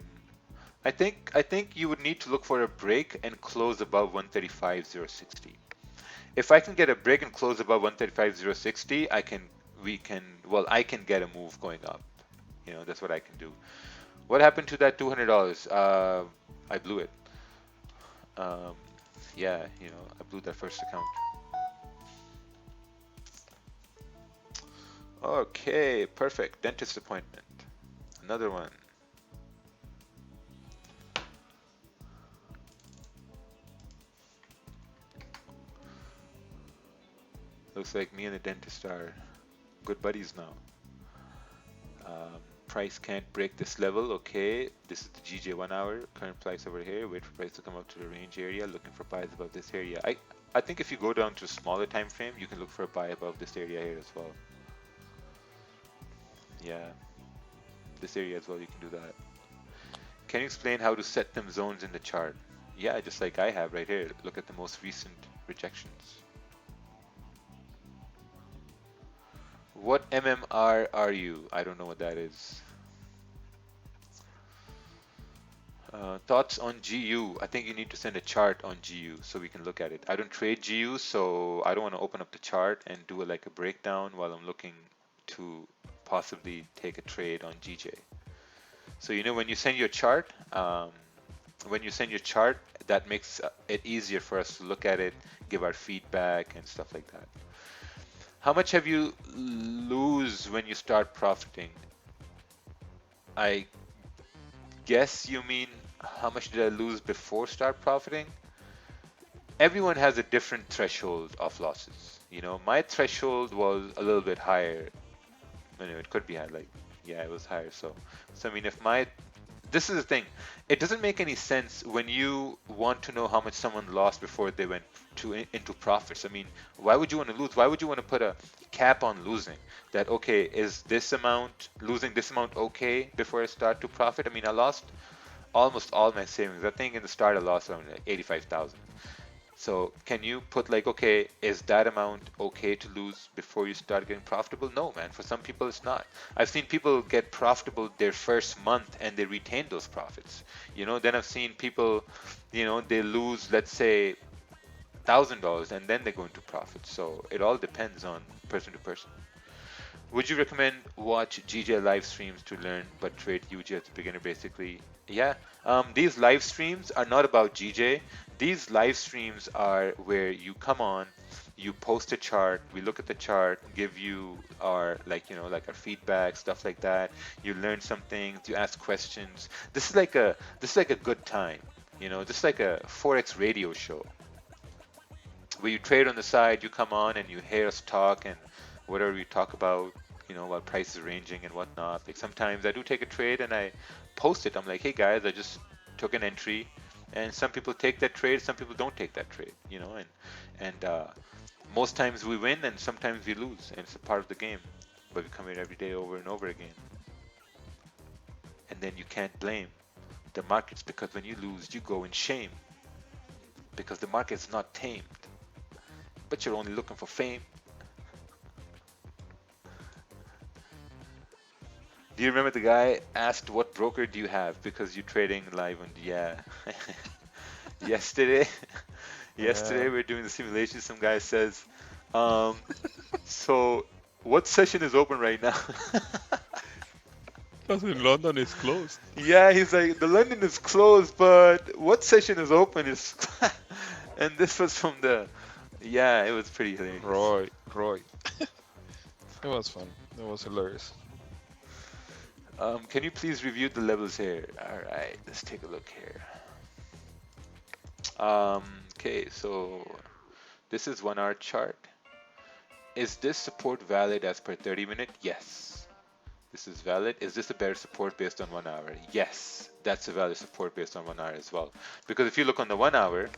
I think you would need to look for a break and close above 135.060. If I can get a break and close above 135.060, I can get a move going up. That's what I can do. What happened to that $200? I blew it. Um, yeah, I blew that first account. Okay, perfect. Dentist appointment. Another one. Looks like me and the dentist are good buddies now. Price can't break this level. Okay, this is the GJ 1 hour. Current price over here. Wait for price to come up to the range area. Looking for buys above this area. I think if you go down to a smaller time frame, you can look for a buy above this area here as well. Yeah, this area as well, you can do that. Can you explain how to set them zones in the chart? Yeah, just like I have right here. Look at the most recent rejections. What MMR are you? I don't know what that is. Thoughts on GU? I think you need to send a chart on GU so we can look at it. I don't trade GU, so I don't want to open up the chart and do like a breakdown while I'm looking to possibly take a trade on GJ. So when you send your chart, that makes it easier for us to look at it, give our feedback and stuff like that. How much have you lose when you start profiting? I guess you mean how much did I lose before start profiting? Everyone has a different threshold of losses. My threshold was a little bit higher. Anyway, it could be high, it was higher. So I mean, this is the thing. It doesn't make any sense when you want to know how much someone lost before they went into profits. I mean, why would you want to lose? Why would you want to put a cap on losing? That, okay, is losing this amount okay before I start to profit? I mean, I lost almost all my savings. I think in the start I lost around 85,000. So can you put okay, is that amount okay to lose before you start getting profitable? No, man. For some people, it's not. I've seen people get profitable their first month and they retain those profits. Then I've seen people, they lose, let's say, $1,000 and then they go into profit. So it all depends on person to person. Would you recommend watch GJ live streams to learn but trade UJ as a beginner, basically? Yeah. These live streams are not about GJ. These live streams are where you come on, you post a chart, we look at the chart, give you our our feedback, stuff like that. You learn some things, you ask questions. This is like a good time, just like a Forex radio show where you trade on the side, you come on and you hear us talk and whatever we talk about, while price is ranging and whatnot. Sometimes I do take a trade and I post it. I'm like, hey guys, I just took an entry. And some people take that trade, some people don't take that trade, and most times we win and sometimes we lose, and it's a part of the game. But we come here every day over and over again. And then you can't blame the markets, because when you lose, you go in shame. Because the market's not tamed. But you're only looking for fame. Do you remember the guy asked what broker do you have because you're trading live on yesterday we're doing the simulation, some guy says so what session is open right now? because in London it's closed. Yeah, he's like, the London is closed, but what session is open is and this was from it was pretty hilarious. Roy. It was fun. It was hilarious. Can you please review the levels here? All right, let's take a look here. Okay, so this is 1 hour chart. Is this support valid as per 30-minute? Yes. This is valid. Is this a better support based on 1 hour? Yes, that's a valid support based on 1 hour as well. Because if you look on the 1 hour,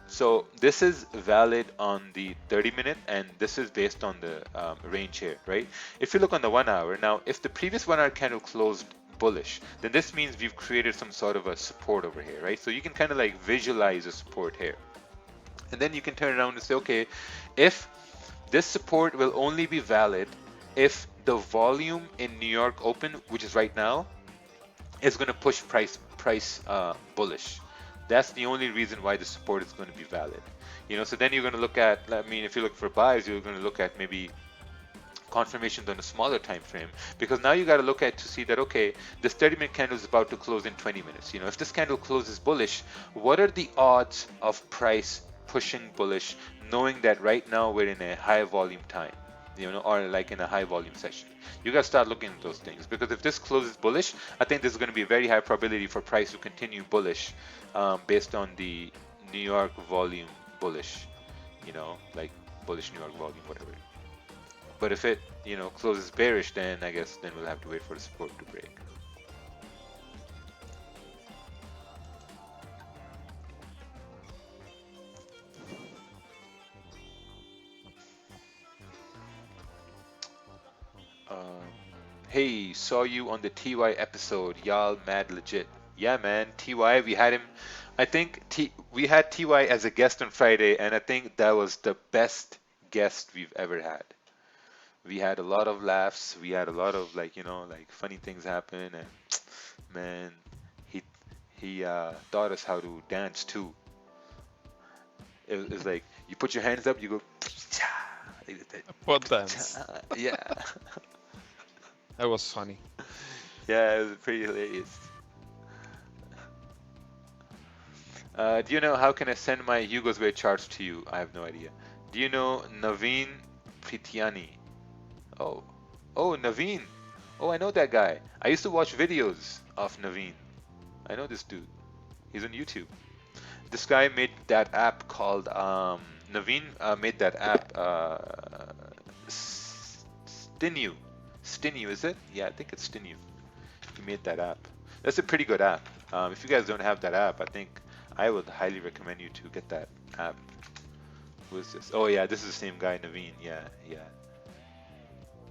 so this is valid on the 30-minute, and this is based on the range here, right? If you look on the 1 hour, now if the previous 1 hour candle closed bullish, then this means we've created some sort of a support over here, right? So you can kind of like visualize a support here. And then you can turn around and say, okay, if this support will only be valid if the volume in New York Open, which is right now, is going to push price bullish. That's the only reason why the support is going to be valid. So then you're going to look at, I mean, if you look for buys, you're going to look at maybe confirmations on a smaller time frame, because now you got to look at to see that, okay, this 30-minute candle is about to close in 20 minutes. If this candle closes bullish, what are the odds of price pushing bullish, knowing that right now we're in a high volume time, or like in a high volume session? You got to start looking at those things, because if this closes bullish, I think there's going to be a very high probability for price to continue bullish, based on the New York volume bullish, like bullish New York volume, whatever. But if it, closes bearish, then I guess then we'll have to wait for the support to break. Hey, saw you on the TY episode. Y'all mad legit. Yeah, man. TY, we had him. I think we had TY as a guest on Friday, and I think that was the best guest we've ever had. We had a lot of laughs. We had a lot of like funny things happen, and man, he he taught us how to dance too. It's like you put your hands up, you go What dance? yeah. That was funny. Yeah, it was pretty hilarious. Do you know how can I send my Hugo's Way charts to you? I have no idea. Do you know Naveen Pritiani? Oh, oh, Naveen. Oh, I know that guy. I used to watch videos of Naveen. I know this dude. He's on YouTube. This guy made that app called Naveen made that app Stinu. Stinu, is it? Yeah, I think it's Stinu. He made that app. That's a pretty good app. If you guys don't have that app, I think I would highly recommend you to get that app. Who is this? Oh yeah, this is the same guy, Naveen. Yeah, yeah.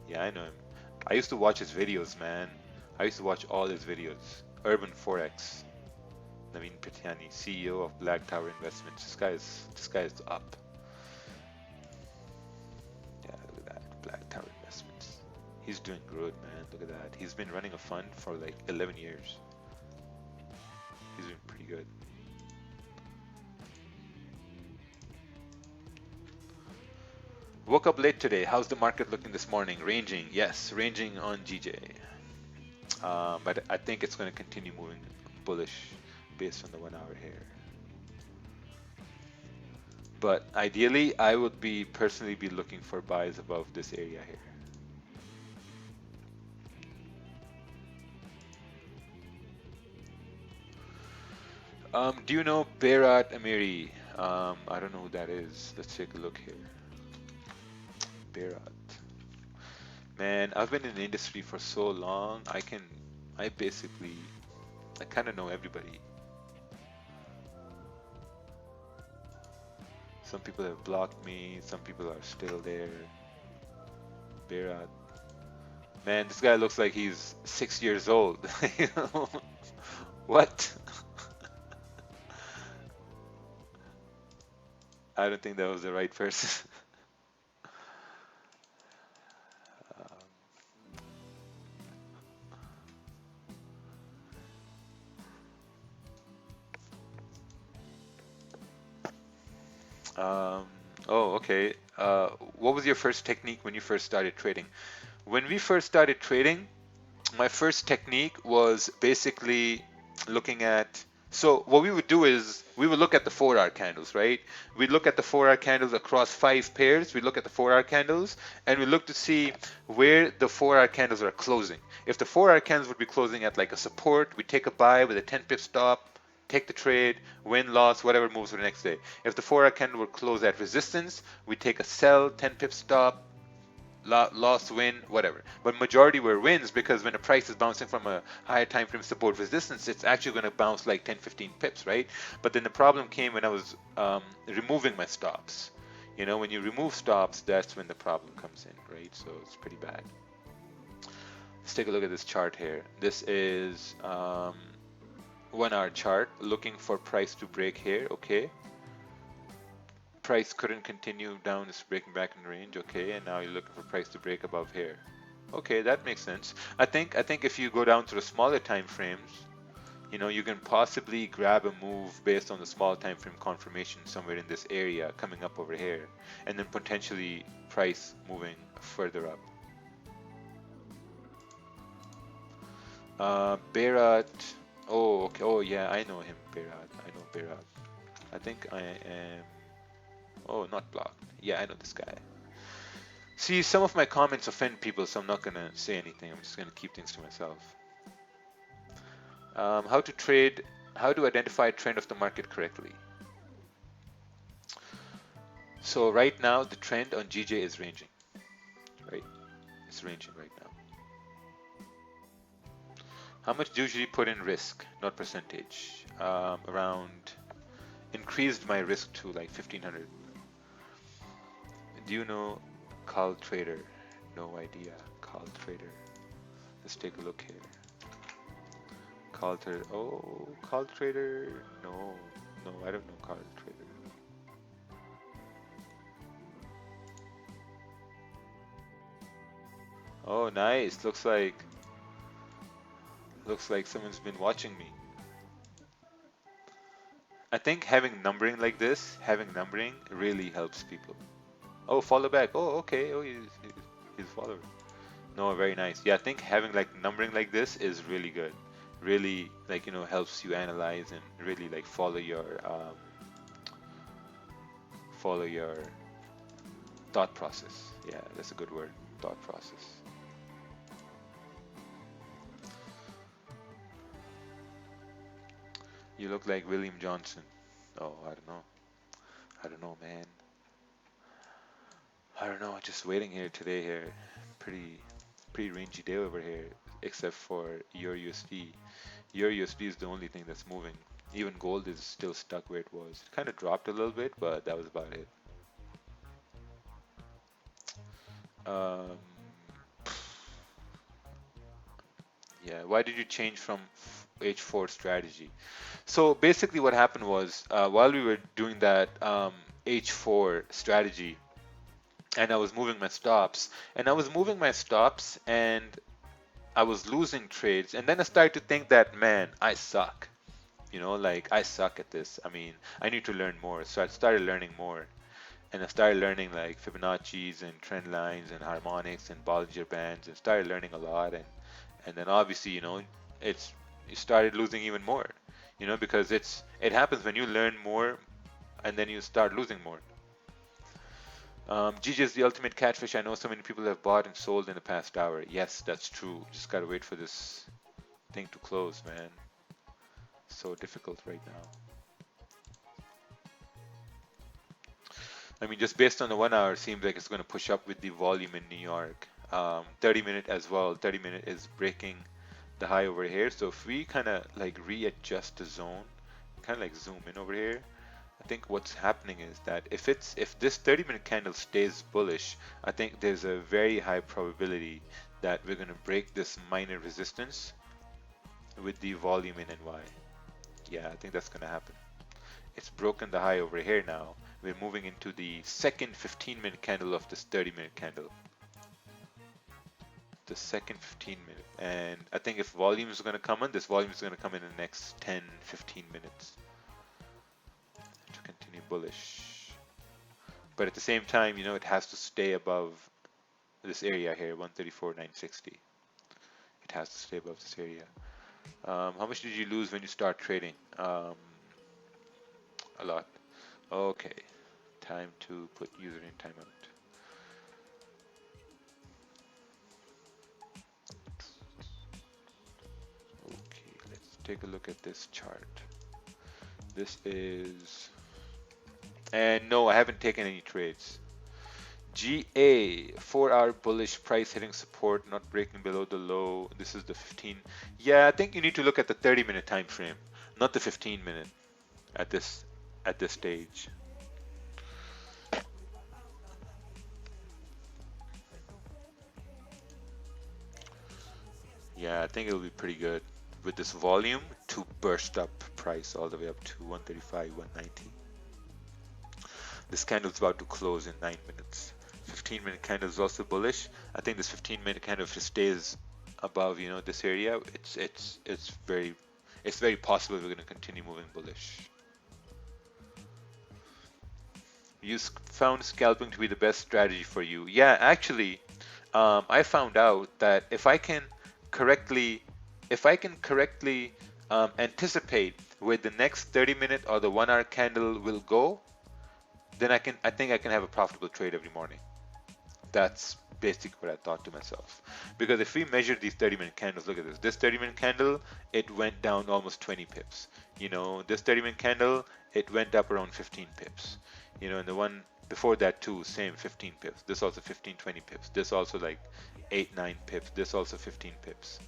Yeah, I know him. I used to watch his videos, man. I used to watch all his videos. Urban Forex. Naveen Pritiani, CEO of Black Tower Investments. This guy is up. Yeah, look at that. Black Tower Investments. He's doing good, man. Look at that. He's been running a fund for like 11 years. He's doing pretty good. Woke up late today. How's the market looking this morning? Ranging. Yes, ranging on GJ. But I think it's going to continue moving bullish based on the 1 hour here. But ideally, I would personally be looking for buys above this area here. Do you know Berat Amiri? I don't know who that is. Let's take a look here. Berat. Man, I've been in the industry for so long. I kind of know everybody. Some people have blocked me. Some people are still there. Berat. Man, this guy looks like he's 6 years old. What? I don't think that was the right person. Oh, okay. What was your first technique when you first started trading? When we first started trading, my first technique was basically looking at So what we would do is we would look at the 4-hour candles, right? We look at the 4-hour candles across 5 pairs. We look at the 4-hour candles and we look to see where the 4-hour candles are closing. If the 4-hour candles would be closing at like a support, we take a buy with a 10 pip stop, take the trade, win, loss, whatever moves for the next day. If the 4-hour candle would close at resistance, we take a sell, 10 pip stop, loss, win, whatever. But majority were wins because when the price is bouncing from a higher time frame support resistance, it's actually going to bounce like 10, 15 pips, right? But then the problem came when I was removing my stops. You know, when you remove stops, that's when the problem comes in, right? So it's pretty bad. Let's take a look at this chart here. This is 1-hour chart looking for price to break here, okay? Price couldn't continue down, it's breaking back in range, okay, and now you're looking for price to break above here. Okay, that makes sense. I think if you go down to the smaller time frames, you know, you can possibly grab a move based on the small time frame confirmation somewhere in this area coming up over here, and then potentially price moving further up. Berat. Oh, okay. Oh, yeah, I know him, Berat. I know Berat. I think I am. Oh, not blocked. Yeah, I know this guy. See, some of my comments offend people, so I'm not gonna say anything. I'm just gonna keep things to myself. How to trade, how to identify a trend of the market correctly. So right now, the trend on GJ is ranging, right? It's ranging right now. How much do you usually put in risk, not percentage? Around, increased my risk to like 1500. Do you know Carl Trader? No idea. Carl Trader. Let's take a look here. Carl Trader. Oh, Carl Trader. No, no, I don't know Carl Trader. Oh, nice. Looks like someone's been watching me. I think having numbering like this, having numbering really helps people. Oh, follow back. Oh, okay. Oh, he's a follower. No, very nice. Yeah, I think having like numbering like this is really good. Really, like, you know, helps you analyze and really like follow your thought process. Yeah, that's a good word. Thought process. You look like William Johnson. Oh, I don't know. I don't know, man. I don't know. Just waiting here today here. Pretty rangy day over here, except for your USD. Your USD is the only thing that's moving. Even gold is still stuck where it was. It kind of dropped a little bit, but that was about it. Um, yeah, why did you change from H4 strategy? So basically what happened was while we were doing that H4 strategy, and I was moving my stops, and I was losing trades, and then I started to think that, man, I suck. You know, like I suck at this. I mean, I need to learn more. So I started learning more, and I started learning like Fibonacci's and trend lines and harmonics and Bollinger Bands, and started learning a lot. And then obviously, you know, it's you started losing even more. You know, because it happens when you learn more, and then you start losing more. GJ is the ultimate catfish. I know so many people have bought and sold in the past hour. Yes, that's true. Just gotta wait for this thing to close, man. So difficult right now. I mean, just based on the 1 hour, seems like it's going to push up with the volume in New York. 30-minute as well. 30-minute is breaking the high over here. So if we kind of like readjust the zone, kind of like zoom in over here, I think what's happening is that if this 30-minute candle stays bullish, I think there's a very high probability that we're going to break this minor resistance with the volume in NY. Yeah, I think that's going to happen. It's broken the high over here now. We're moving into the second 15-minute candle of this 30-minute candle. The second 15-minute. And I think if volume is going to come in, this volume is going to come in the next 10, 15 minutes to continue bullish. But at the same time, you know, it has to stay above this area here, 134,960. It has to stay above this area. How much did you lose when you start trading? A lot. Okay, time to put user in timeout. Okay, let's take a look at this chart. This is, and no, I haven't taken any trades. GA, 4-hour bullish price hitting support, not breaking below the low. This is the 15. Yeah, I think you need to look at the 30-minute time frame, not the 15-minute at this stage. Yeah, I think it'll be pretty good with this volume to burst up price all the way up to 135, 190. This candle's about to close in 9 minutes. 15-minute candle is also bullish. I think this 15-minute candle, if it stays above, this area, it's very possible we're going to continue moving bullish. You found scalping to be the best strategy for you. Yeah, actually, I found out that if I can correctly anticipate where the next 30-minute or the 1-hour candle will go, then I think I can have a profitable trade every morning. That's basically what I thought to myself. Because if we measure these 30-minute candles, look at this. This 30-minute candle, it went down almost 20 pips. This 30-minute candle, it went up around 15 pips. And the one before that too, same 15 pips. This also 15, 20 pips. This also like 8, 9 pips. This also 15 pips.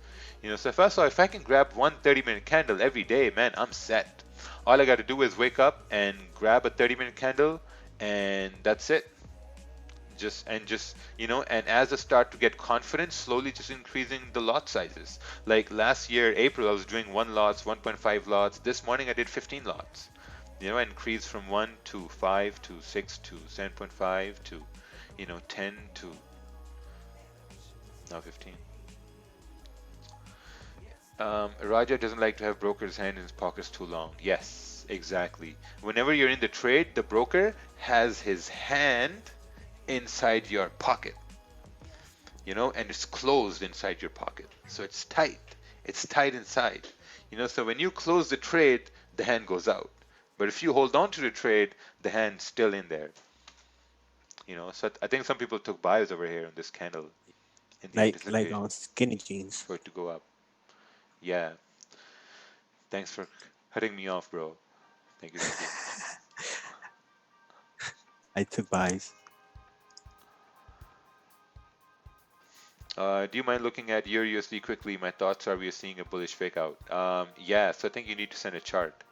So if I can grab one 30-minute candle every day, man, I'm set. All I got to do is wake up and grab a 30-minute candle, and that's it. And as I start to get confidence, slowly just increasing the lot sizes. Like last year, April, I was doing 1 lots, 1.5 lots. This morning I did 15 lots. I increased from 1 to 5 to 6 to 7.5 to 10 to now 15. Raja doesn't like to have broker's hand in his pockets too long. Yes, exactly. Whenever you're in the trade, the broker has his hand inside your pocket, and it's closed inside your pocket. So it's tight. It's tight inside. So when you close the trade, the hand goes out. But if you hold on to the trade, the hand's still in there. So I think some people took buys over here on this candle in the like on skinny jeans. for it to go up. Yeah. Thanks for cutting me off, bro. Thank you. I took buys. Do you mind looking at your USD quickly? My thoughts are we are seeing a bullish fake out. Yeah, so I think you need to send a chart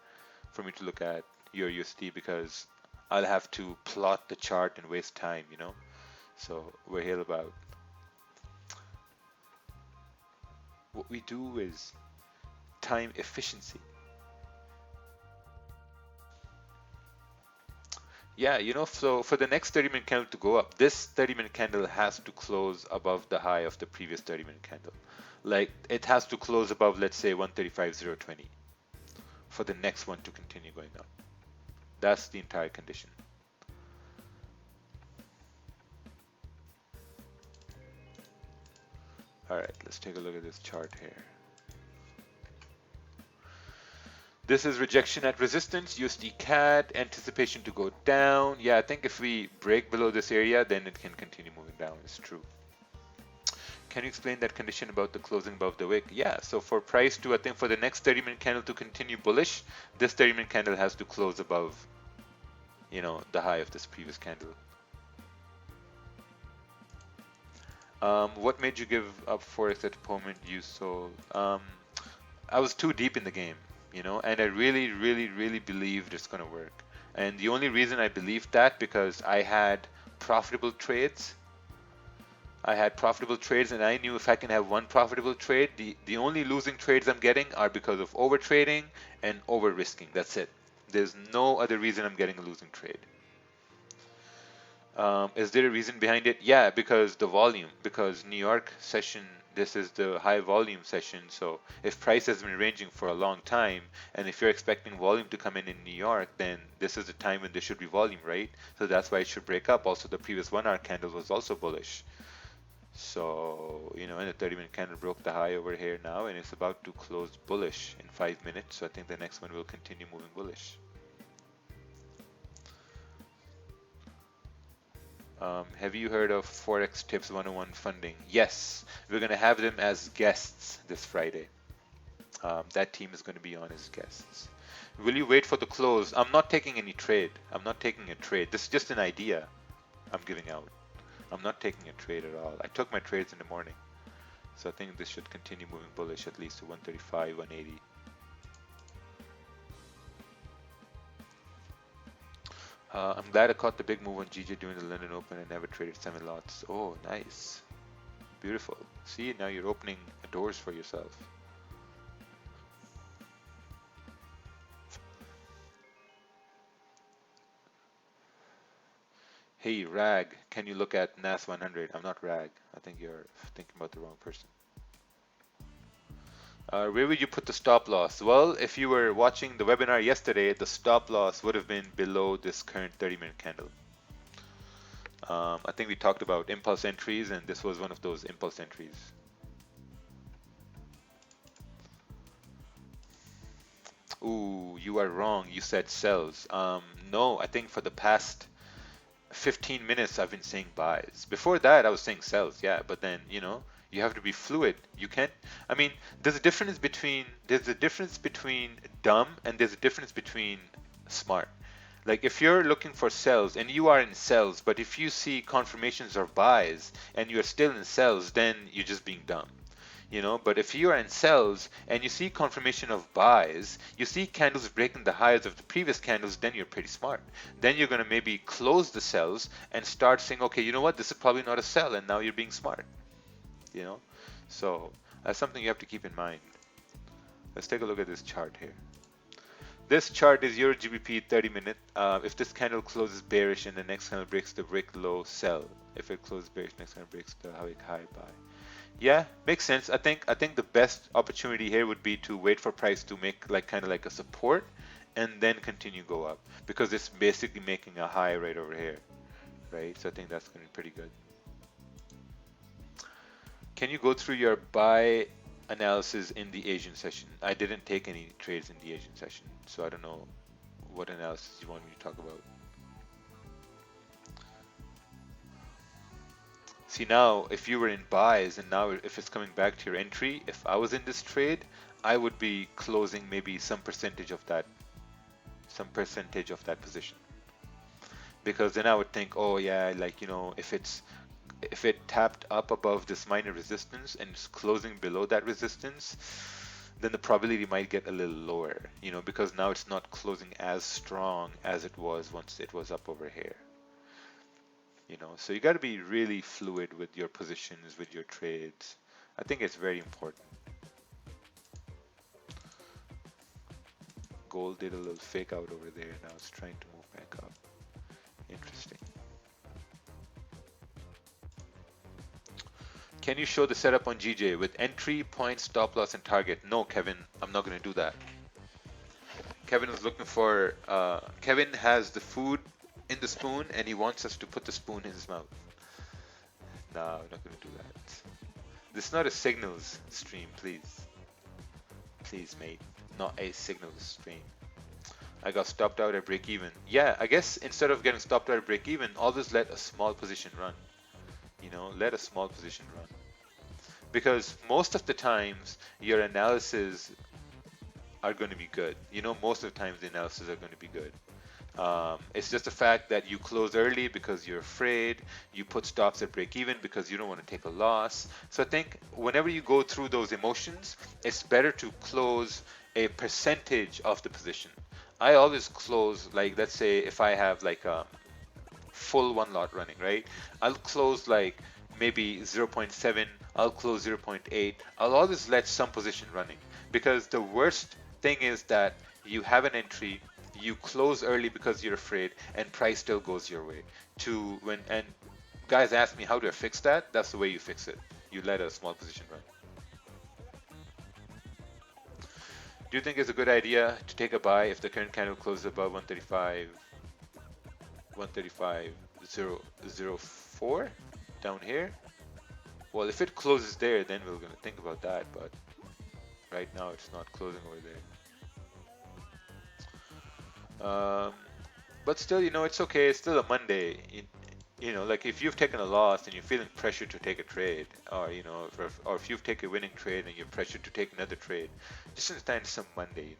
for me to look at your USD, because I'll have to plot the chart and waste time, So we're here about. What we do is time efficiency. Yeah, so for the next 30-minute candle to go up, this 30-minute candle has to close above the high of the previous 30-minute candle. Like, it has to close above, let's say, 135.020 for the next one to continue going up. That's the entire condition. All right, let's take a look at this chart here. This is rejection at resistance, USD CAD, anticipation to go down. Yeah, I think if we break below this area, then it can continue moving down. It's true. Can you explain that condition about the closing above the wick? Yeah, so for price to, I think for the next 30-minute candle to continue bullish, this 30-minute candle has to close above, the high of this previous candle. What made you give up Forex at the moment you sold? I was too deep in the game. And I really, really, really believed it's going to work. And the only reason I believed that, because I had profitable trades. And I knew if I can have one profitable trade, the only losing trades I'm getting are because of over trading and over risking. That's it. There's no other reason I'm getting a losing trade. Is there a reason behind it? Yeah, because the volume, because New York session, this is the high volume session. So if price has been ranging for a long time, and if you're expecting volume to come in New York, then this is the time when there should be volume, right? So that's why it should break up. Also, the previous 1-hour candle was also bullish. So, and the 30-minute candle broke the high over here now, and it's about to close bullish in 5 minutes. So I think the next one will continue moving bullish. Have you heard of Forex Tips 101 funding? Yes, we're going to have them as guests this Friday. That team is going to be on as guests. Will you wait for the close? I'm not taking any trade. I'm not taking a trade. This is just an idea I'm giving out. I'm not taking a trade at all. I took my trades in the morning. So I think this should continue moving bullish at least to 135, 180. I'm glad I caught the big move on GJ during the London Open and never traded 7 lots. Oh, nice. Beautiful. See, now you're opening doors for yourself. Hey, Rag, can you look at NAS 100? I'm not Rag. I think you're thinking about the wrong person. Where would you put the stop loss? Well, if you were watching the webinar yesterday, the stop loss would have been below this current 30-minute candle. I think we talked about impulse entries, and this was one of those impulse entries. Ooh, you are wrong. You said sells. No, I think for the past 15 minutes I've been saying buys. Before that I was saying sells, yeah, but then you have to be fluid. You can't, I mean, there's a difference between dumb and there's a difference between smart. Like if you're looking for sells and you are in sells, but if you see confirmations of buys and you're still in sells, then you're just being dumb. But if you are in sells and you see confirmation of buys, you see candles breaking the highs of the previous candles, then you're pretty smart. Then you're going to maybe close the sells and start saying, okay, you know what, this is probably not a sell, and now you're being smart. So that's something you have to keep in mind. Let's take a look at this chart here. This chart is Euro GBP 30-minute. If this candle closes bearish and the next candle breaks the wick low, sell. If it closes bearish, next candle breaks the wick high, buy. Yeah, makes sense. I think the best opportunity here would be to wait for price to make kind of like a support and then continue go up, because it's basically making a high right over here, right? So I think that's going to be pretty good. Can you go through your buy analysis in the Asian session? I didn't take any trades in the Asian session, so I don't know what analysis you want me to talk about. See, now if you were in buys and now if it's coming back to your entry, if I was in this trade, I would be closing maybe some percentage of that position, because then I would think, oh yeah, if it tapped up above this minor resistance and it's closing below that resistance, then the probability might get a little lower, because now it's not closing as strong as it was once it was up over here. So you got to be really fluid with your positions, with your trades. I think it's very important. Gold did a little fake out over there. Now it's trying to move back up. Interesting. Can you show the setup on GJ with entry, point, stop loss, and target? No, Kevin, I'm not going to do that. Kevin is looking for, Kevin has the food in the spoon and he wants us to put the spoon in his mouth. No, I'm not going to do that. This is not a signals stream, please. Please, mate. Not a signals stream. I got stopped out at break even. Yeah, I guess instead of getting stopped out at break even, always let a small position run. Let a small position run. Because most of the times your analysis are going to be good. Most of the times the analysis are going to be good. It's just the fact that you close early because you're afraid, you put stops at break even because you don't want to take a loss. So I think whenever you go through those emotions, it's better to close a percentage of the position. I always close, like, let's say if I have like a full one lot running, right? I'll close like maybe 0.7, I'll close 0.8. I'll always let some position running, because the worst thing is that you have an entry, you close early because you're afraid, and price still goes your way. And guys ask me, how do I fix that? That's the way you fix it. You let a small position run. Do you think it's a good idea to take a buy if the current candle closes above 135.004 down here? Well, if it closes there, then we're gonna think about that. But right now, it's not closing over there. But still, it's okay. It's still a Monday. Like if you've taken a loss and you're feeling pressured to take a trade, or or if you've taken a winning trade and you're pressured to take another trade, just understand it's a Monday.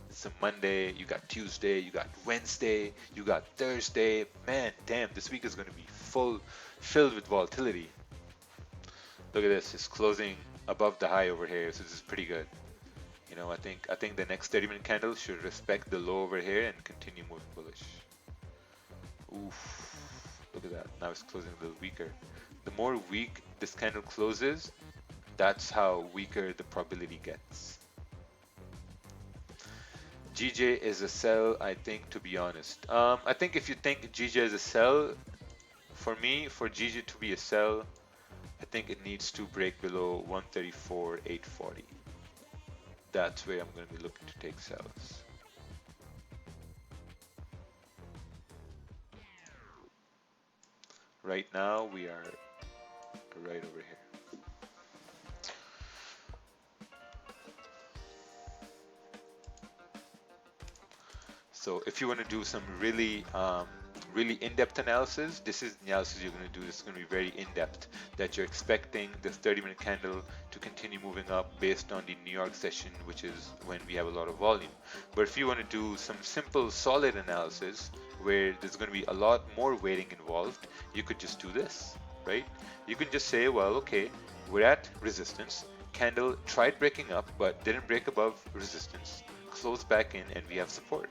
It's a Monday. You got Tuesday. You got Wednesday. You got Thursday. Man, damn, this week is going to be filled with volatility. Look at this. It's closing above the high over here, so this is pretty good. I think the next 30-minute candle should respect the low over here and continue moving bullish. Oof. Look at that. Now it's closing a little weaker. The more weak this candle closes, that's how weaker the probability gets. GJ is a sell, I think, to be honest. I think if you think GJ is a sell, for me, for GJ to be a sell, I think it needs to break below 134.840. That's where I'm going to be looking to take sells. Right now, we are right over here. So if you want to do some really in-depth analysis, this is the analysis you're going to do. This is going to be very in-depth, that you're expecting this 30-minute candle to continue moving up based on the New York session, which is when we have a lot of volume. But if you want to do some simple, solid analysis where there's going to be a lot more weighting involved, you could just do this, right? You can just say, well, okay, we're at resistance. Candle tried breaking up, but didn't break above resistance. Closed back in, and we have support.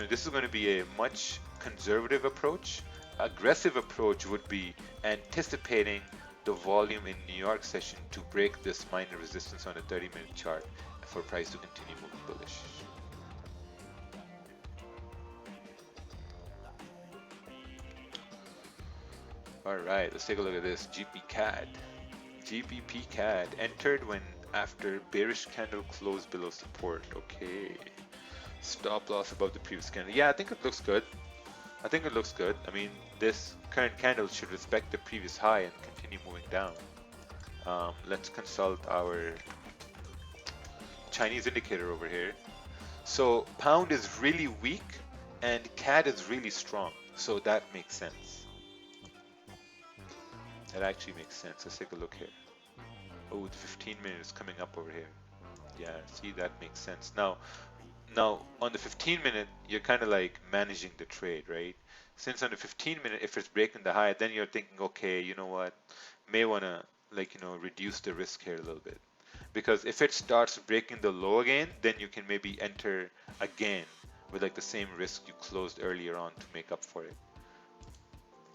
This is going to be a much conservative approach. Aggressive approach would be anticipating the volume in New York session to break this minor resistance on a 30-minute chart for price to continue moving bullish. All right, let's take a look at this GP CAD. GBP CAD entered when after bearish candle closed below support. Okay. Stop loss above the previous candle. Yeah, I think it looks good. I think it looks good. I mean, this current candle should respect the previous high and continue moving down. Let's consult our Chinese indicator over here. So pound is really weak and CAD is really strong. So that makes sense. That actually makes sense. Let's take a look here. Oh, the 15-minute is coming up over here. Yeah, see, that makes sense. Now on the 15-minute, you're kind of like managing the trade, right? Since on the 15-minute, if it's breaking the high, then you're thinking, okay, you know what, may want to reduce the risk here a little bit. Because if it starts breaking the low again, then you can maybe enter again with like the same risk you closed earlier on to make up for it.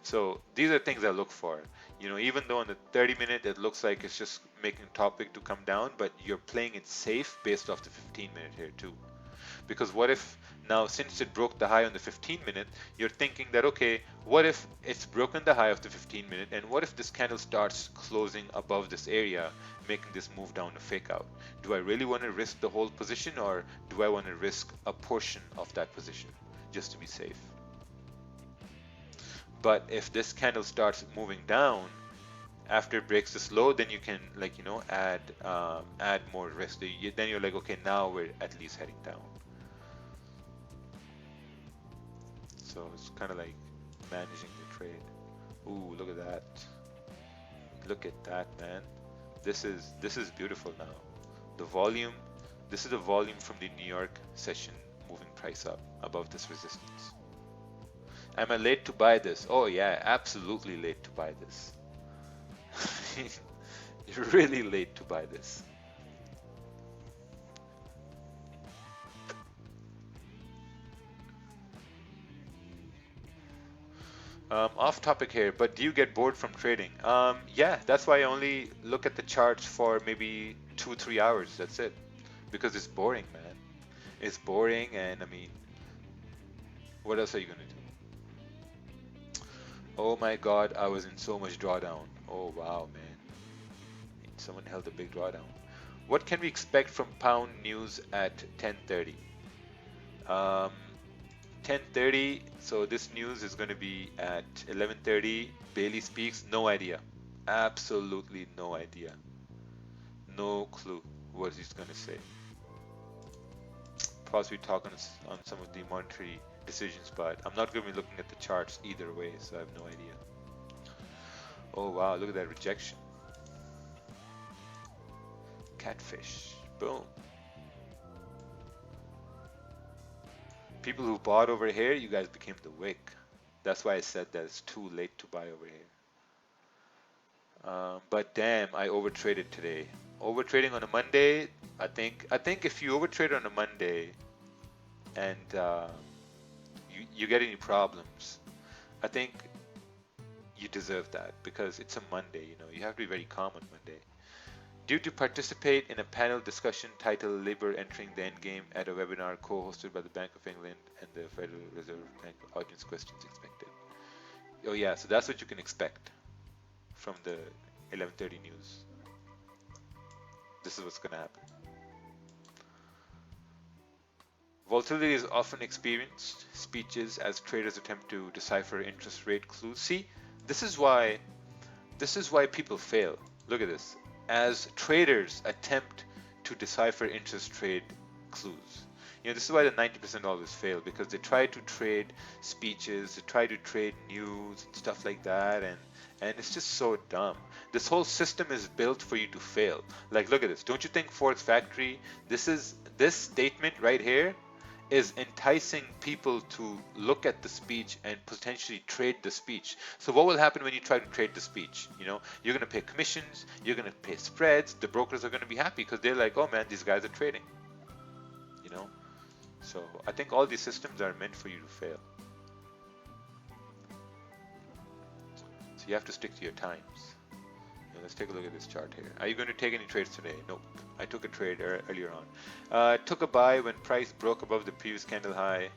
So these are things I look for. Even though on the 30-minute it looks like it's just making topic to come down, but you're playing it safe based off the 15-minute here too. Because what if now, since it broke the high on the 15-minute, you're thinking that, okay, what if it's broken the high of the 15-minute, and what if this candle starts closing above this area, making this move down to fake out? Do I really want to risk the whole position, or do I want to risk a portion of that position just to be safe? But if this candle starts moving down after it breaks this low, then you can add more risk. Then you're like, okay, now we're at least heading down. So it's kind of like managing the trade. Ooh, look at that. Look at that, man. This is beautiful now. The volume, this is the volume from the New York session moving price up above this resistance. Am I late to buy this? Oh yeah, absolutely late to buy this. You're really late to buy this. Off topic here, but do you get bored from trading? Yeah, that's why I only look at the charts for maybe 2-3 hours. That's it, because it's boring, man. It's boring, and I mean, what else are you gonna do? Oh my God, I was in so much drawdown. Oh wow, man. Someone held a big drawdown. What can we expect from pound news at 10:30? 10:30. So this news is going to be at 11:30. Bailey speaks. No idea. Absolutely no idea. No clue what he's going to say. Possibly talk on some of the monetary decisions, but I'm not going to be looking at the charts either way, so I have no idea. Oh wow, look at that rejection. Catfish. Boom. People who bought over here, you guys became the wick. That's why I said that it's too late to buy over here. But damn, I overtraded today. Overtrading on a Monday, I think if you overtrade on a Monday and you get any problems, I think you deserve that because it's a Monday. You know, you have to be very calm on Monday. Due to participate in a panel discussion titled Labor Entering the Endgame at a webinar co-hosted by the Bank of England and the Federal Reserve Bank, audience questions expected. Oh yeah, so that's what you can expect from the 11:30 news. This is what's going to happen. Volatility is often experienced speeches as traders attempt to decipher interest rate clues. See, this is why people fail. Look at this. As traders attempt to decipher interest rate clues. You know, this is why the 90% always fail, because they try to trade speeches, they try to trade news and stuff like that, and it's just so dumb. This whole system is built for you to fail. Like, look at this. Don't you think Forex Factory, this statement right here is enticing people to look at the speech and potentially trade the speech. So what will happen when you try to trade the speech? You know, you're going to pay commissions, you're going to pay spreads, the brokers are going to be happy because they're like, oh man, these guys are trading. You know, so I think all these systems are meant for you to fail. So you have to stick to your times. You know, let's take a look at this chart here. Are you going to take any trades today? Nope. I took a trade earlier on. Took a buy when price broke above the previous candle high.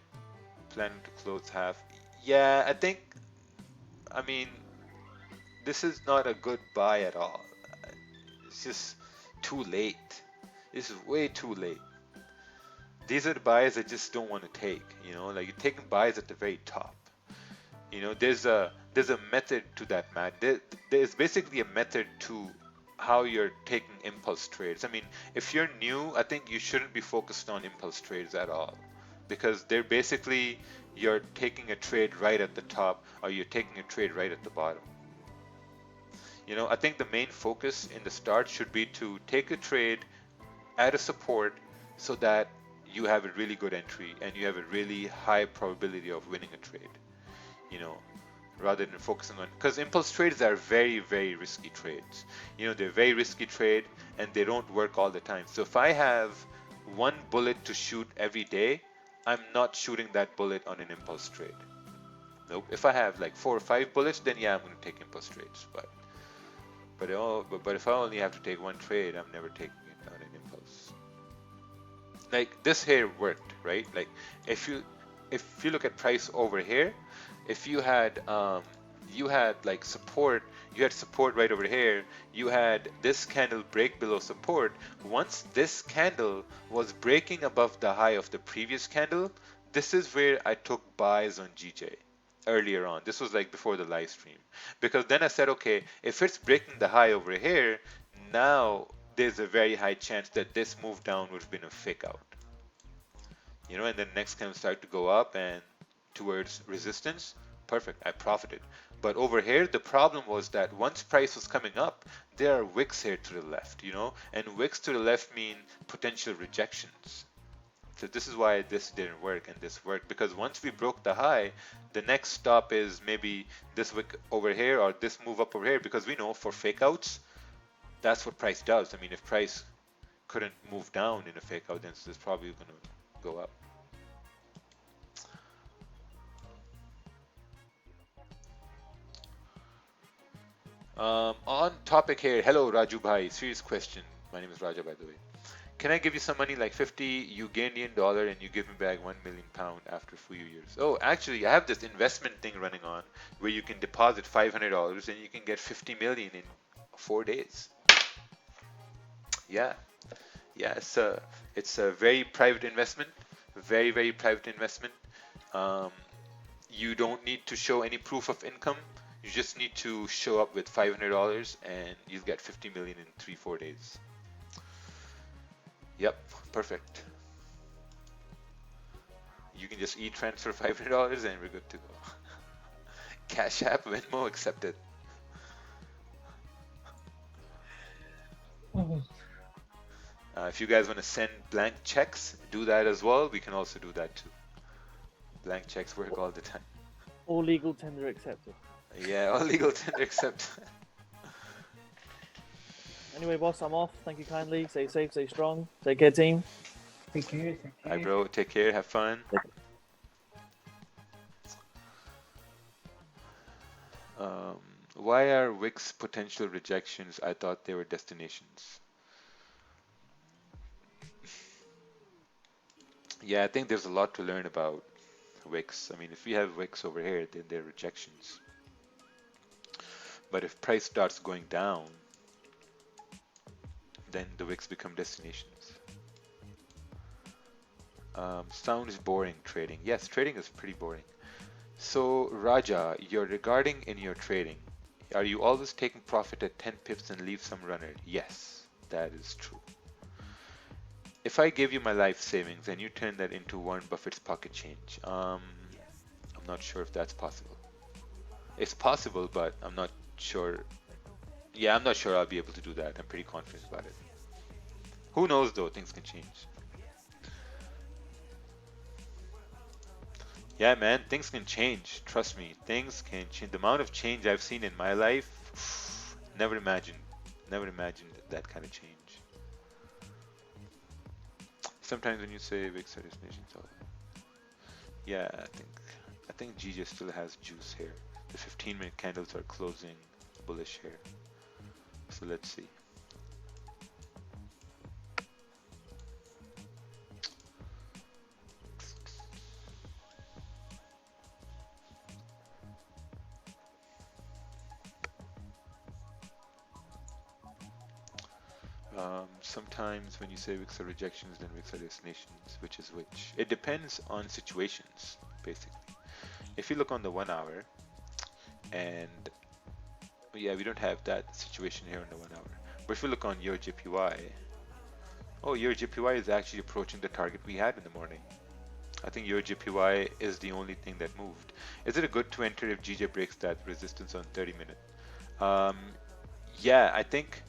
Planning to close half. Yeah, I mean, this is not a good buy at all. It's just too late. This is way too late. These are the buys I just don't want to take. You know, like you're taking buys at the very top. You know, there's a method to that, man. There's basically a method to how you're taking impulse trades. I mean, if you're new, I think you shouldn't be focused on impulse trades at all, because they're basically, you're taking a trade right at the top or you're taking a trade right at the bottom. You know, I think the main focus in the start should be to take a trade at a support so that you have a really good entry and you have a really high probability of winning a trade, you know, rather than focusing on, because impulse trades are very, very risky trades. You know, they're very risky trade and they don't work all the time. So if I have one bullet to shoot every day, I'm not shooting that bullet on an impulse trade. Nope. If I have like 4 or 5 bullets, then yeah, I'm going to take impulse trades. But if I only have to take one trade, I'm never taking it on an impulse. Like this here worked, right? Like if you look at price over here, if you had like support, you had support right over here, you had this candle break below support. Once this candle was breaking above the high of the previous candle, this is where I took buys on GJ earlier on. This was like before the live stream, because then I said, okay, if it's breaking the high over here, now there's a very high chance that this move down would have been a fake out. You know, and then next candle started to go up and towards resistance. Perfect, I profited. But over here, the problem was that once price was coming up, there are wicks here to the left, you know, and wicks to the left mean potential rejections. So this is why this didn't work and this worked, because once we broke the high, the next stop is maybe this wick over here or this move up over here, because we know for fake outs, that's what price does. I mean, if price couldn't move down in a fake out, then it's probably going to go up. On topic here, hello Raju Bhai, serious question. My name is Raja, by the way. Can I give you some money, like 50 Ugandan dollar, and you give me back 1 million pound after a few years? Oh, actually, I have this investment thing running on where you can deposit $500 and you can get 50 million in 4 days. Yeah, it's a very private investment, very, very private investment. You don't need to show any proof of income. You You just need to show up with $500 and you'll get 50 million in 3-4 days. Yep, perfect. You can just e-transfer $500 and we're good to go. Cash App, Venmo accepted. If you guys want to send blank checks, do that as well. We can also do that too. Blank checks work all the time. All legal tender accepted. Yeah, all legal tender accepted. Anyway, boss, I'm off. Thank you kindly. Stay safe, stay strong. Take care, team. Take care. Take Hi, care. bro. Take care. Have fun. Why are wicks potential rejections? I thought they were destinations. Yeah, I think there's a lot to learn about wicks. I mean, if we have wicks over here, then they're rejections. But if price starts going down, then the wicks become destinations. Sounds boring, trading. Yes, trading is pretty boring. So, Raja, you're regarding in your trading, are you always taking profit at 10 pips and leave some runner? Yes, that is true. If I gave you my life savings and you turn that into Warren Buffett's pocket change, I'm not sure if that's possible. It's possible, but I'm not sure. Yeah, I'm not sure I'll be able to do that. I'm pretty confident about it. Who knows though, things can change. Yeah, man, things can change. Trust me, things can change. The amount of change I've seen in my life, never imagined that kind of change. Sometimes when you say big destinations, yeah, I think GJ still has juice here. The 15-minute candles are closing bullish here. So let's see. Sometimes when you say wicks are rejections, then wicks are destinations, which is which? It depends on situations, basically. If you look on the 1 hour, and yeah, we don't have that situation here on the 1 hour. But if you look on your JPY, oh, your JPY is actually approaching the target we had in the morning. I think your JPY is the only thing that moved. Is it a good to enter if GJ breaks that resistance on 30-minute? Yeah, I think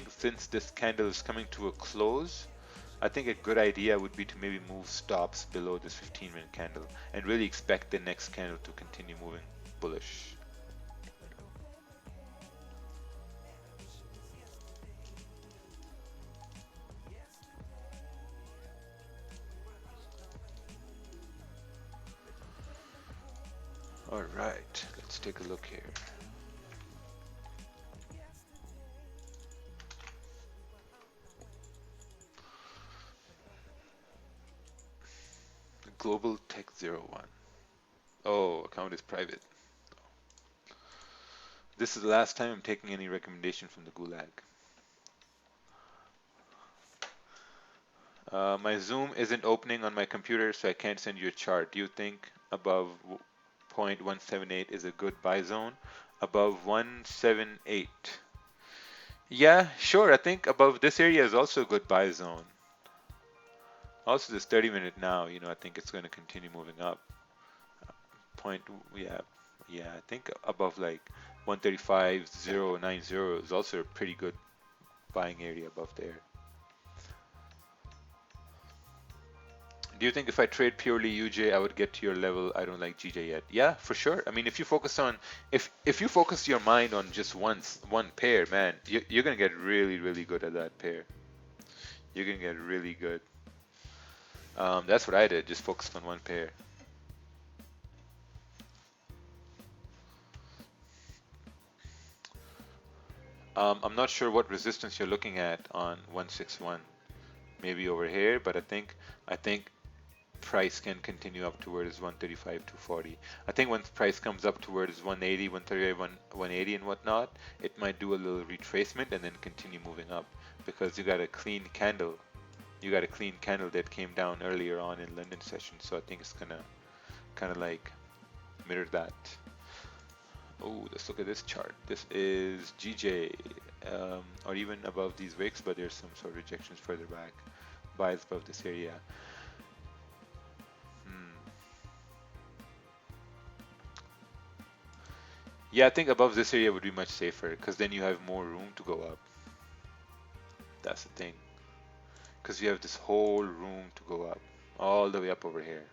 since this candle is coming to a close, I think a good idea would be to maybe move stops below this 15-minute candle and really expect the next candle to continue moving bullish. All right, let's take a look here. Global Tech 01. Oh, account is private. This is the last time I'm taking any recommendation from the Gulag. My Zoom isn't opening on my computer, so I can't send you a chart. Do you think above 0.178 is a good buy zone? Above 178. Yeah, sure. I think above this area is also a good buy zone. Also, this 30-minute now, I think it's going to continue moving up. Yeah, I think above like 135.090 is also a pretty good buying area above there. Do you think if I trade purely UJ, I would get to your level? I don't like GJ yet. Yeah, for sure. I mean, if you focus your mind on just one pair, man, you're gonna get really, really good at that pair. You're gonna get really good. That's what I did. Just focused on one pair. I'm not sure what resistance you're looking at on 161. Maybe over here, but I think price can continue up towards 135 to 40. I think once price comes up towards 180, 135, 180 and whatnot, it might do a little retracement and then continue moving up because you got a clean candle. You got a clean candle that came down earlier on in London session, so I think it's gonna kind of like mirror that. Oh, let's look at this chart. This is GJ, or even above these wicks, but there's some sort of rejections further back. Buys above this area. Yeah, I think above this area would be much safer because then you have more room to go up. That's the thing. Because you have this whole room to go up, all the way up over here.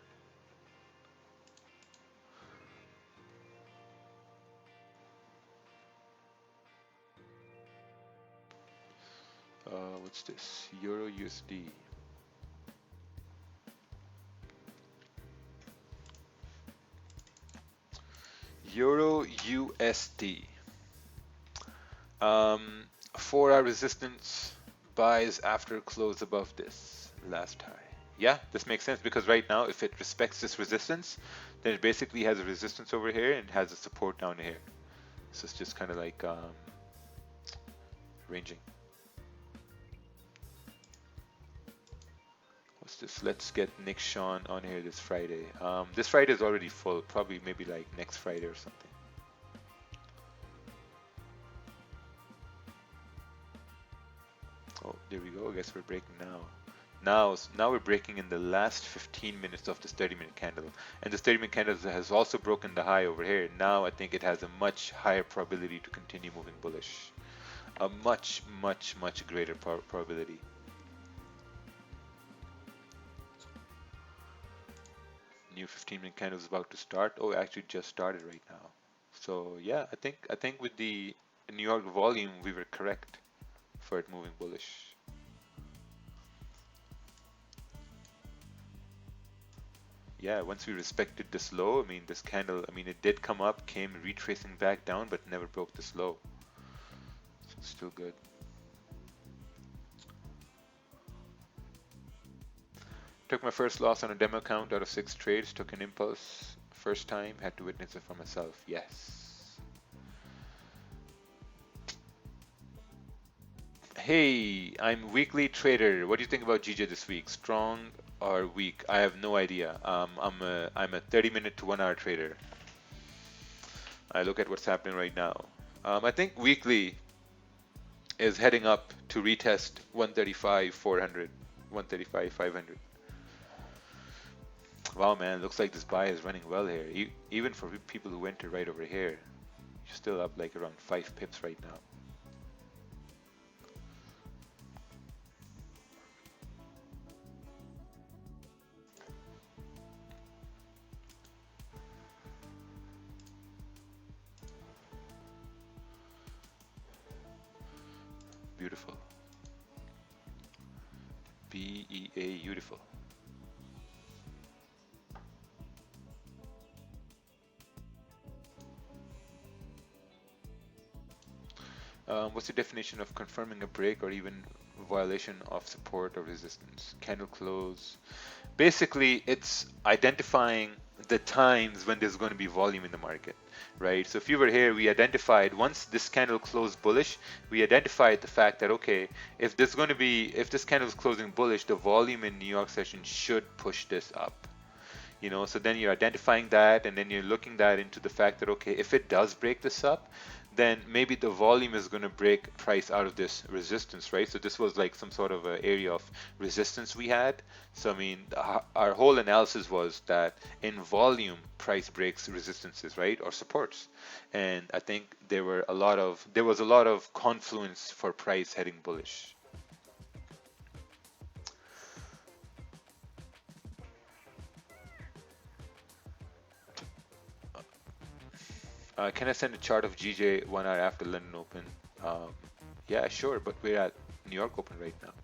What's this? Euro USD. Euro USD. 4-hour resistance, buys after close above this last high. Yeah, this makes sense because right now, if it respects this resistance, then it basically has a resistance over here and has a support down here. So it's just kind of like ranging. What's this? Let's get Nick Sean on here this Friday. This Friday is already full, probably maybe like next Friday or something. Oh, there we go. I guess we're breaking now. Now we're breaking in the last 15 minutes of this 30-minute candle. And this 30-minute candle has also broken the high over here. Now I think it has a much higher probability to continue moving bullish. A much, much, much greater probability. New 15-minute candle is about to start. Oh, it actually just started right now. So yeah, I think with the New York volume, we were correct for it moving bullish. Yeah, once we respected this low, I mean, this candle, I mean, it did come up, came retracing back down, but never broke this low. So it's still good. Took my first loss on a demo account out of 6 trades, took an impulse. First time, had to witness it for myself. Yes. Hey, I'm weekly trader. What do you think about GJ this week? Strong or weak? I have no idea. I'm a 30-minute to 1-hour trader. I look at what's happening right now. I think weekly is heading up to retest 135 400, 135 500. Wow, man, looks like this buy is running well here. Even for people who entered right over here, you're still up like around 5 pips right now. Beautiful. B-E-A, beautiful. What's the definition of confirming a break or even violation of support or resistance? Candle close. Basically, it's identifying the times when there's going to be volume in the market, right? So if you were here, we identified once this candle closed bullish, we identified the fact that, okay, if this candle is closing bullish, the volume in New York session should push this up. You know, so then you're identifying that, and then you're looking that into the fact that, okay, if it does break this up, then maybe the volume is going to break price out of this resistance, right? So this was like some sort of an area of resistance we had. So I mean, our whole analysis was that in volume, price breaks resistances, right, or supports. And I think there was a lot of confluence for price heading bullish. Can I send a chart of GJ 1 hour after London Open? Yeah, sure, but we're at New York Open right now.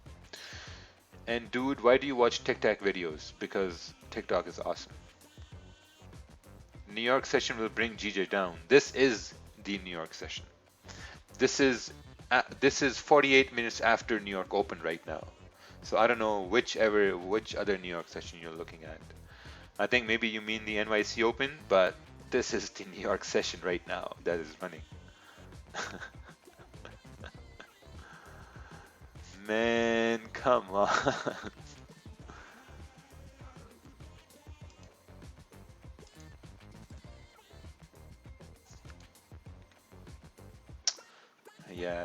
And dude, why do you watch TikTok videos? Because TikTok is awesome. New York session will bring GJ down. This is the New York session. This is 48 minutes after New York Open right now. So I don't know which other New York session you're looking at. I think maybe you mean the NYC Open, but this is the New York session right now that is running. Man, come on.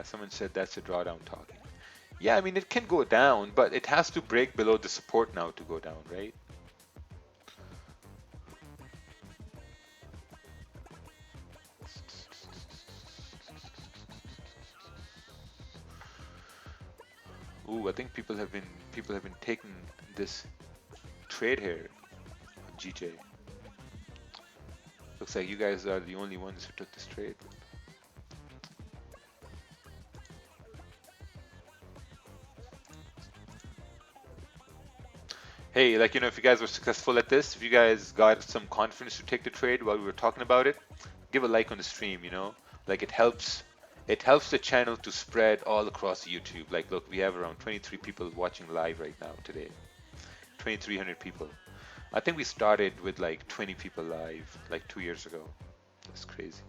Yeah, someone said that's a drawdown talking. Yeah, I mean it can go down, but it has to break below the support now to go down, right? Ooh, I think people have been taking this trade here on GJ. Looks like you guys are the only ones who took this trade. Hey, like, if you guys were successful at this, if you guys got some confidence to take the trade while we were talking about it, give a like on the stream. Like it helps the channel to spread all across YouTube. Like, look, we have around 23 people watching live right now today. 2,300 people. I think we started with like 20 people live like 2 years ago. That's crazy.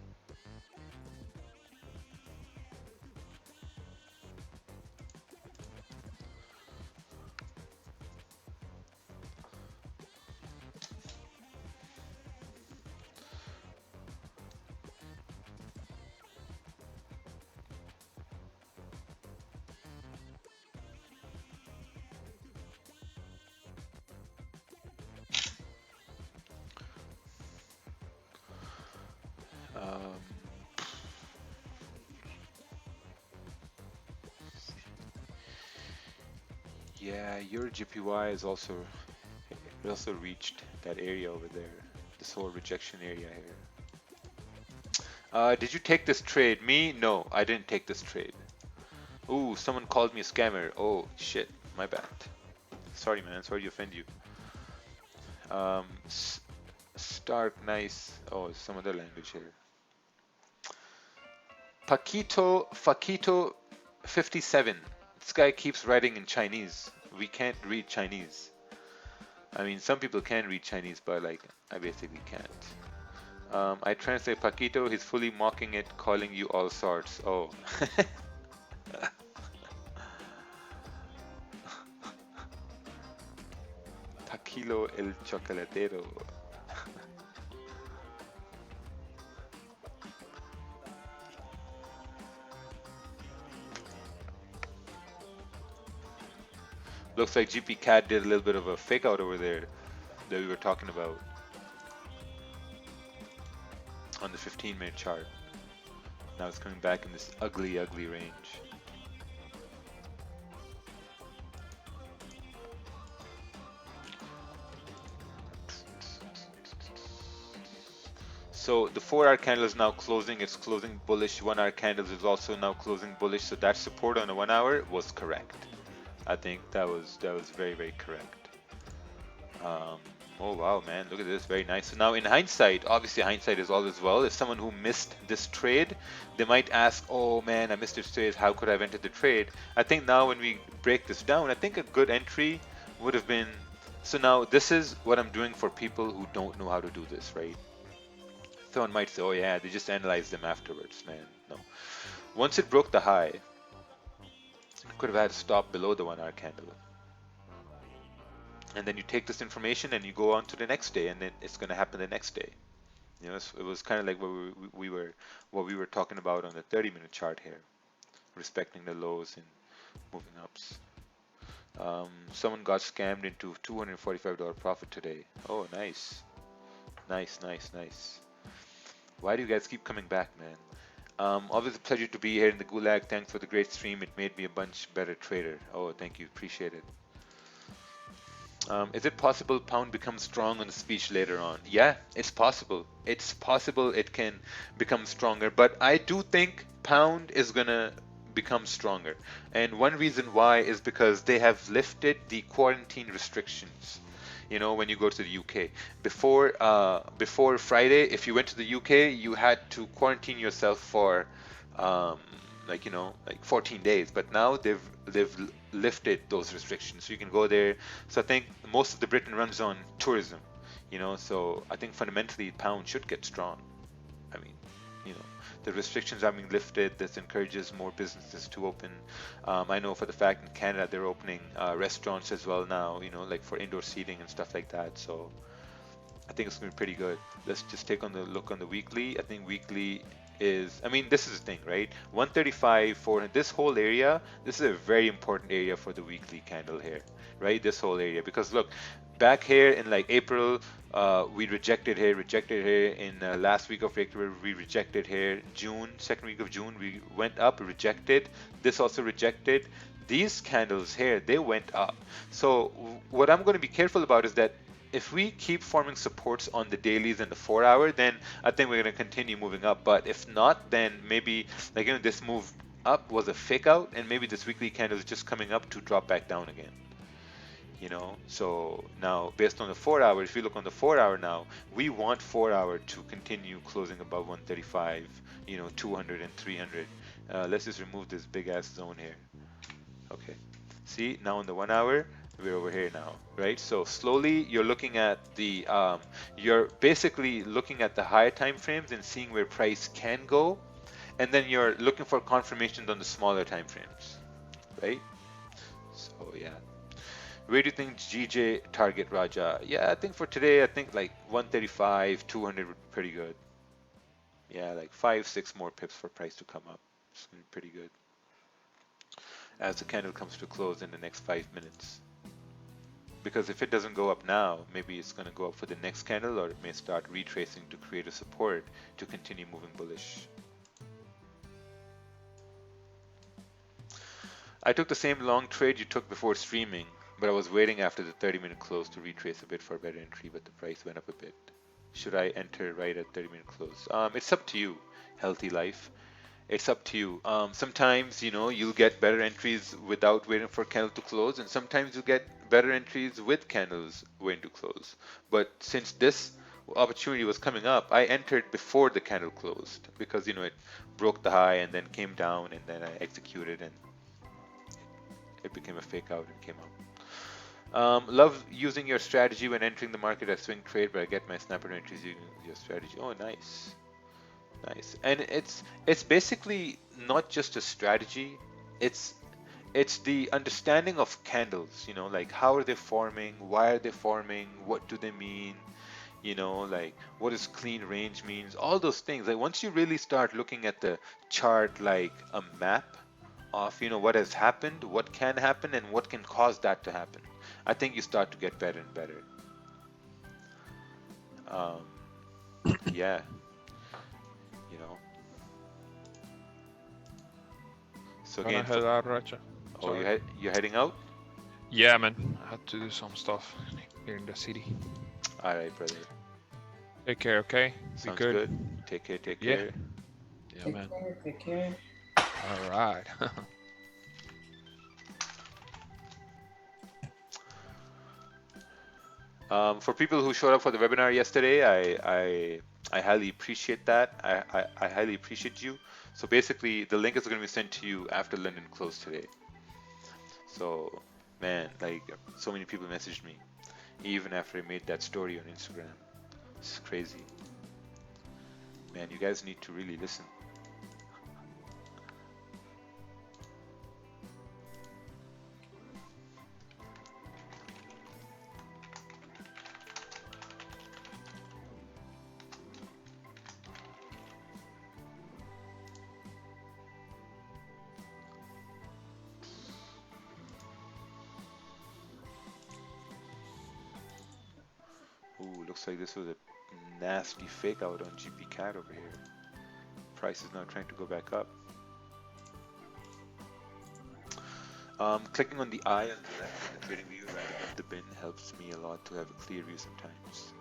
Um, yeah, your GPY is also it also reached that area over there, this whole rejection area here. Did you take this trade? Me? No, I didn't take this trade. Ooh, someone called me a scammer. Oh shit, my bad. Sorry, man. Sorry to offend you. Um, Stark, nice. Oh, some other language here. Fakito 57. This guy keeps writing in Chinese. We can't read Chinese. I mean, some people can read Chinese, but like, I basically can't. I translate Paquito. He's fully mocking it, calling you all sorts. Oh. Paquilo el chocolatero. Looks like GP Cat did a little bit of a fake out over there that we were talking about on the 15-minute chart. Now it's coming back in this ugly, ugly range. So the 4-hour candle is now closing. It's closing bullish. 1-hour candle is also now closing bullish. So that support on the 1 hour was correct. I think that was very, very correct. Oh wow, man, look at this, very nice. So now in hindsight, obviously hindsight is all as well. If someone who missed this trade, they might ask, oh man, I missed this trade, how could I have entered the trade? I think now when we break this down, I think a good entry would have been, so now this is what I'm doing for people who don't know how to do this, right? Someone might say, oh yeah, they just analyze them afterwards, man. No. Once it broke the high, could have had a stop below the 1-hour candle. And then you take this information and you go on to the next day, and then it's going to happen the next day. It was kind of like what we were talking about on the 30-minute chart here, respecting the lows and moving ups. Someone got scammed into $245 profit today. Oh, nice. Nice, nice, nice. Why do you guys keep coming back, man? Always a pleasure to be here in the Gulag. Thanks for the great stream. It made me a much better trader. Oh, thank you. Appreciate it. Is it possible pound becomes strong on the speech later on? Yeah, it's possible. It's possible it can become stronger, but I do think pound is gonna become stronger. And one reason why is because they have lifted the quarantine restrictions. When you go to the UK. Before Friday, if you went to the UK, you had to quarantine yourself for like 14 days. But now they've lifted those restrictions, so you can go there. So I think most of the Britain runs on tourism, so I think fundamentally pound should get strong. I mean, the restrictions are being lifted. This encourages more businesses to open. I know for the fact in Canada they're opening restaurants as well now, like for indoor seating and stuff like that. So I think it's going to be pretty good. Let's just take a look on the weekly. I think weekly is, I mean, this is the thing, right? 135, 400, this whole area, this is a very important area for the weekly candle here, right? This whole area, because look, back here in like April, we rejected here in last week of April, we rejected here. June, second week of June, we went up, rejected. This also rejected. These candles here, they went up. So what I'm going to be careful about is that if we keep forming supports on the dailies and the 4 hour, then I think we're going to continue moving up. But if not, then maybe like this move up was a fake out, and maybe this weekly candle is just coming up to drop back down again. So now based on the 4 hour, if you look on the 4 hour now, we want 4 hour to continue closing above 135, 200 and 300. Let's just remove this big ass zone here. Okay, see, now on the 1 hour, we're over here now, right? So slowly you're looking at the you're basically looking at the higher time frames and seeing where price can go, and then you're looking for confirmations on the smaller time frames, right? So yeah, where do you think GJ target, Raja? Yeah, I think for today, I think like 135, 200 would be pretty good. Yeah, like 5, 6 more pips for price to come up. It's gonna be pretty good as the candle comes to close in the next 5 minutes. Because if it doesn't go up now, maybe it's going to go up for the next candle, or it may start retracing to create a support to continue moving bullish. I took the same long trade you took before streaming, but I was waiting after the 30-minute close to retrace a bit for a better entry, but the price went up a bit. Should I enter right at 30-minute close? It's up to you, Healthy Life. It's up to you. Sometimes, you'll get better entries without waiting for candle to close, and sometimes you'll get better entries with candles waiting to close. But since this opportunity was coming up, I entered before the candle closed because, it broke the high and then came down, and then I executed, and it became a fake out and came out. Love using your strategy when entering the market as swing trade, but I get my snapper entries using your strategy. Oh, nice. Nice. And it's basically not just a strategy. It's the understanding of candles, like how are they forming, why are they forming, what do they mean, like what does clean range means, all those things. Like once you really start looking at the chart like a map of, what has happened, what can happen, and what can cause that to happen, I think you start to get better and better. Yeah. So again, Gonna head out, Racha. oh, you're heading out? Yeah, man. I had to do some stuff here in the city. All right, brother. Take care, okay? Sounds Be good. good. Take care. Take Yeah. care. Yeah, man. Take care. All right. For people who showed up for the webinar yesterday, I highly appreciate that. I highly appreciate you. So basically, the link is going to be sent to you after London closed today. So, man, like so many people messaged me, even after I made that story on Instagram. It's crazy. Man, you guys need to really listen. Ooh, looks like this was a nasty fake out on GP CAD over here. Price is now trying to go back up. Clicking on the eye on the left in the trading view right above the bin helps me a lot to have a clear view sometimes.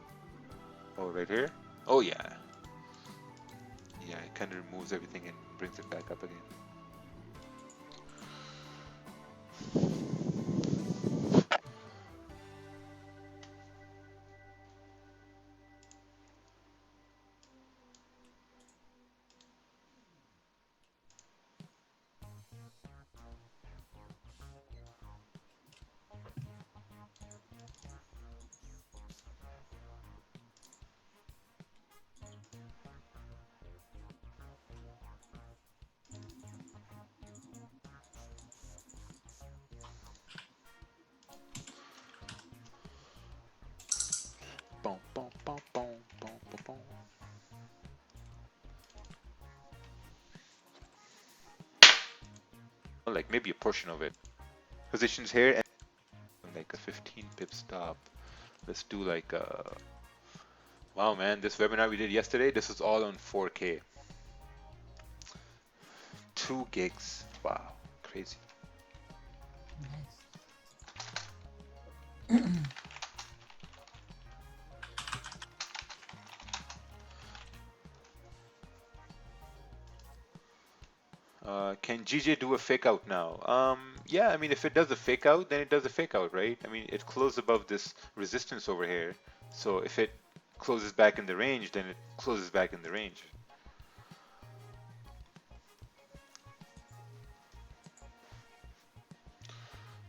Oh, right here? Oh yeah. Yeah, it kind of removes everything and brings it back up again. maybe a portion of it. Positions here and like a 15 pip stop. Let's do like a. Wow, man, this webinar we did yesterday, this was all on 4K. 2 gigs. Wow, crazy. Can GJ do a fake out now? Yeah, I mean, if it does a fake out, then it does a fake out, right? I mean, it closed above this resistance over here. So if it closes back in the range, then it closes back in the range.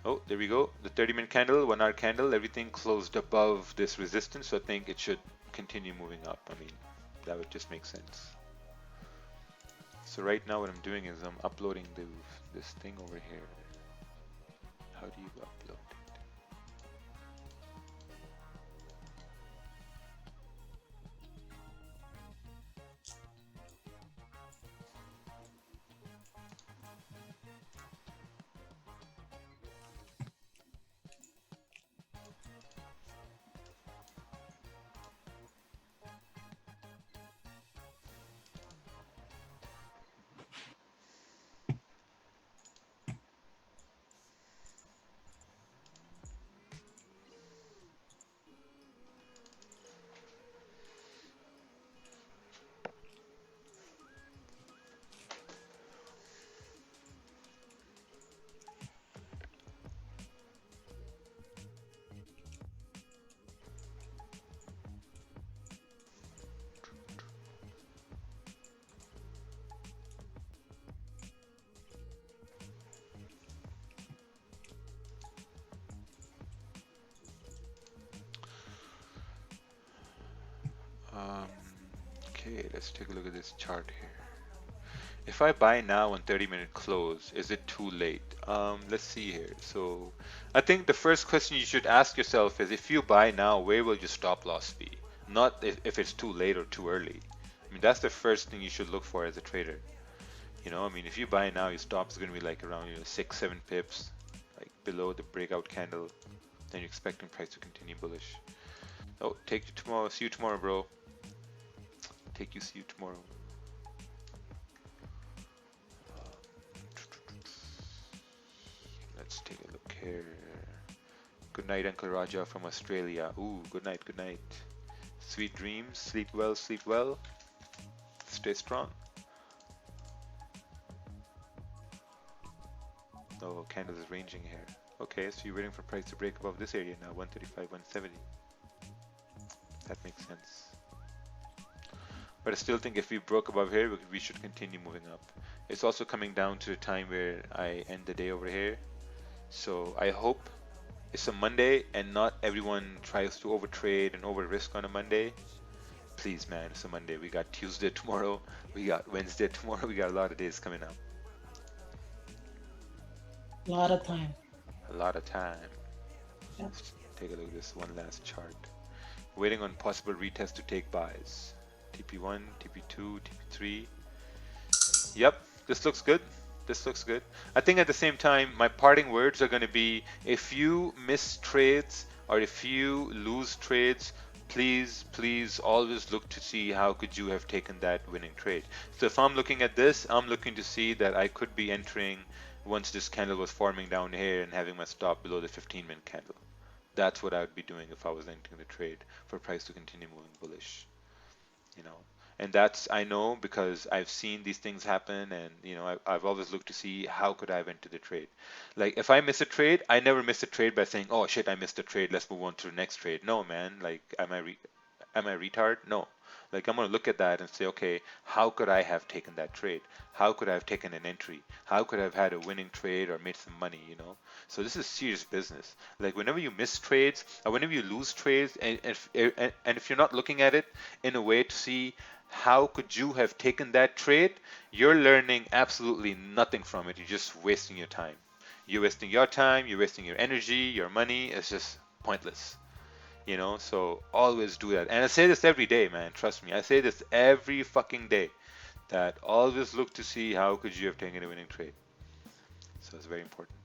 Oh, there we go. The 30-minute candle, 1 hour candle, everything closed above this resistance. So I think it should continue moving up. I mean, that would just make sense. So right now what I'm doing is I'm uploading this thing over here. How do you upload it? Okay, let's take a look at this chart here. If I buy now on 30-minute close, is it too late? Let's see here. So I think the first question you should ask yourself is, if you buy now, where will your stop loss be? Not if it's too late or too early. I mean, that's the first thing you should look for as a trader. You know, I mean, if you buy now, your stop is going to be like around 6, 7 pips, like below the breakout candle. Then you're expecting price to continue bullish. Oh, take you tomorrow. See you tomorrow, bro. See you tomorrow. Let's take a look here. Good night, Uncle Raja from Australia. Ooh, good night, good night. Sweet dreams. Sleep well, sleep well. Stay strong. Oh, candles is ranging here. Okay, so you're waiting for price to break above this area now, 135, 170. That makes sense. But I still think if we broke above here, we should continue moving up. It's also coming down to the time where I end the day over here. So I hope it's a Monday and not everyone tries to overtrade and over risk on a Monday. Please, man, it's a Monday. We got Tuesday tomorrow. We got Wednesday tomorrow. We got a lot of days coming up. A lot of time. A lot of time. Yep. Let's take a look at this one last chart. Waiting on possible retest to take buys. TP1, TP2, TP3. Yep, this looks good. This looks good. I think at the same time, my parting words are going to be, if you miss trades or if you lose trades, please always look to see how could you have taken that winning trade. So if I'm looking at this, I'm looking to see that I could be entering once this candle was forming down here and having my stop below the 15-minute candle. That's what I would be doing if I was entering the trade for price to continue moving bullish. You know, and that's, I know, because I've seen these things happen, and you know, I've always looked to see how could I have entered the trade. Like if I miss a trade, I never miss a trade by saying, oh shit, I missed a trade, let's move on to the next trade. No, man, like am I retard? No. Like I'm gonna look at that and say, okay, how could I have taken that trade? How could I have taken an entry? How could I have had a winning trade or made some money, you know? So this is serious business. Like whenever you miss trades or whenever you lose trades, and if you're not looking at it in a way to see how could you have taken that trade, you're learning absolutely nothing from it. You're just wasting your time. You're wasting your time, you're wasting your energy, your money. It's just pointless. You know, so always do that. And I say this every day, man. Trust me. I say this every fucking day. That always look to see how could you have taken a winning trade. So it's very important.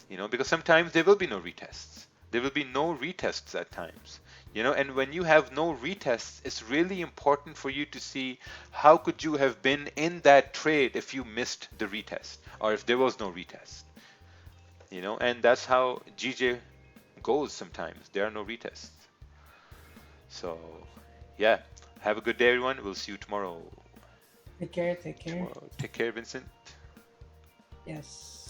You know, because sometimes there will be no retests. There will be no retests at times. You know, and when you have no retests, it's really important for you to see how could you have been in that trade if you missed the retest or if there was no retest. You know, and that's how GJ goes sometimes. There are no retests. So, yeah. Have a good day, everyone. We'll see you tomorrow. Take care. Take care. Tomorrow. Take care, Vincent. Yes.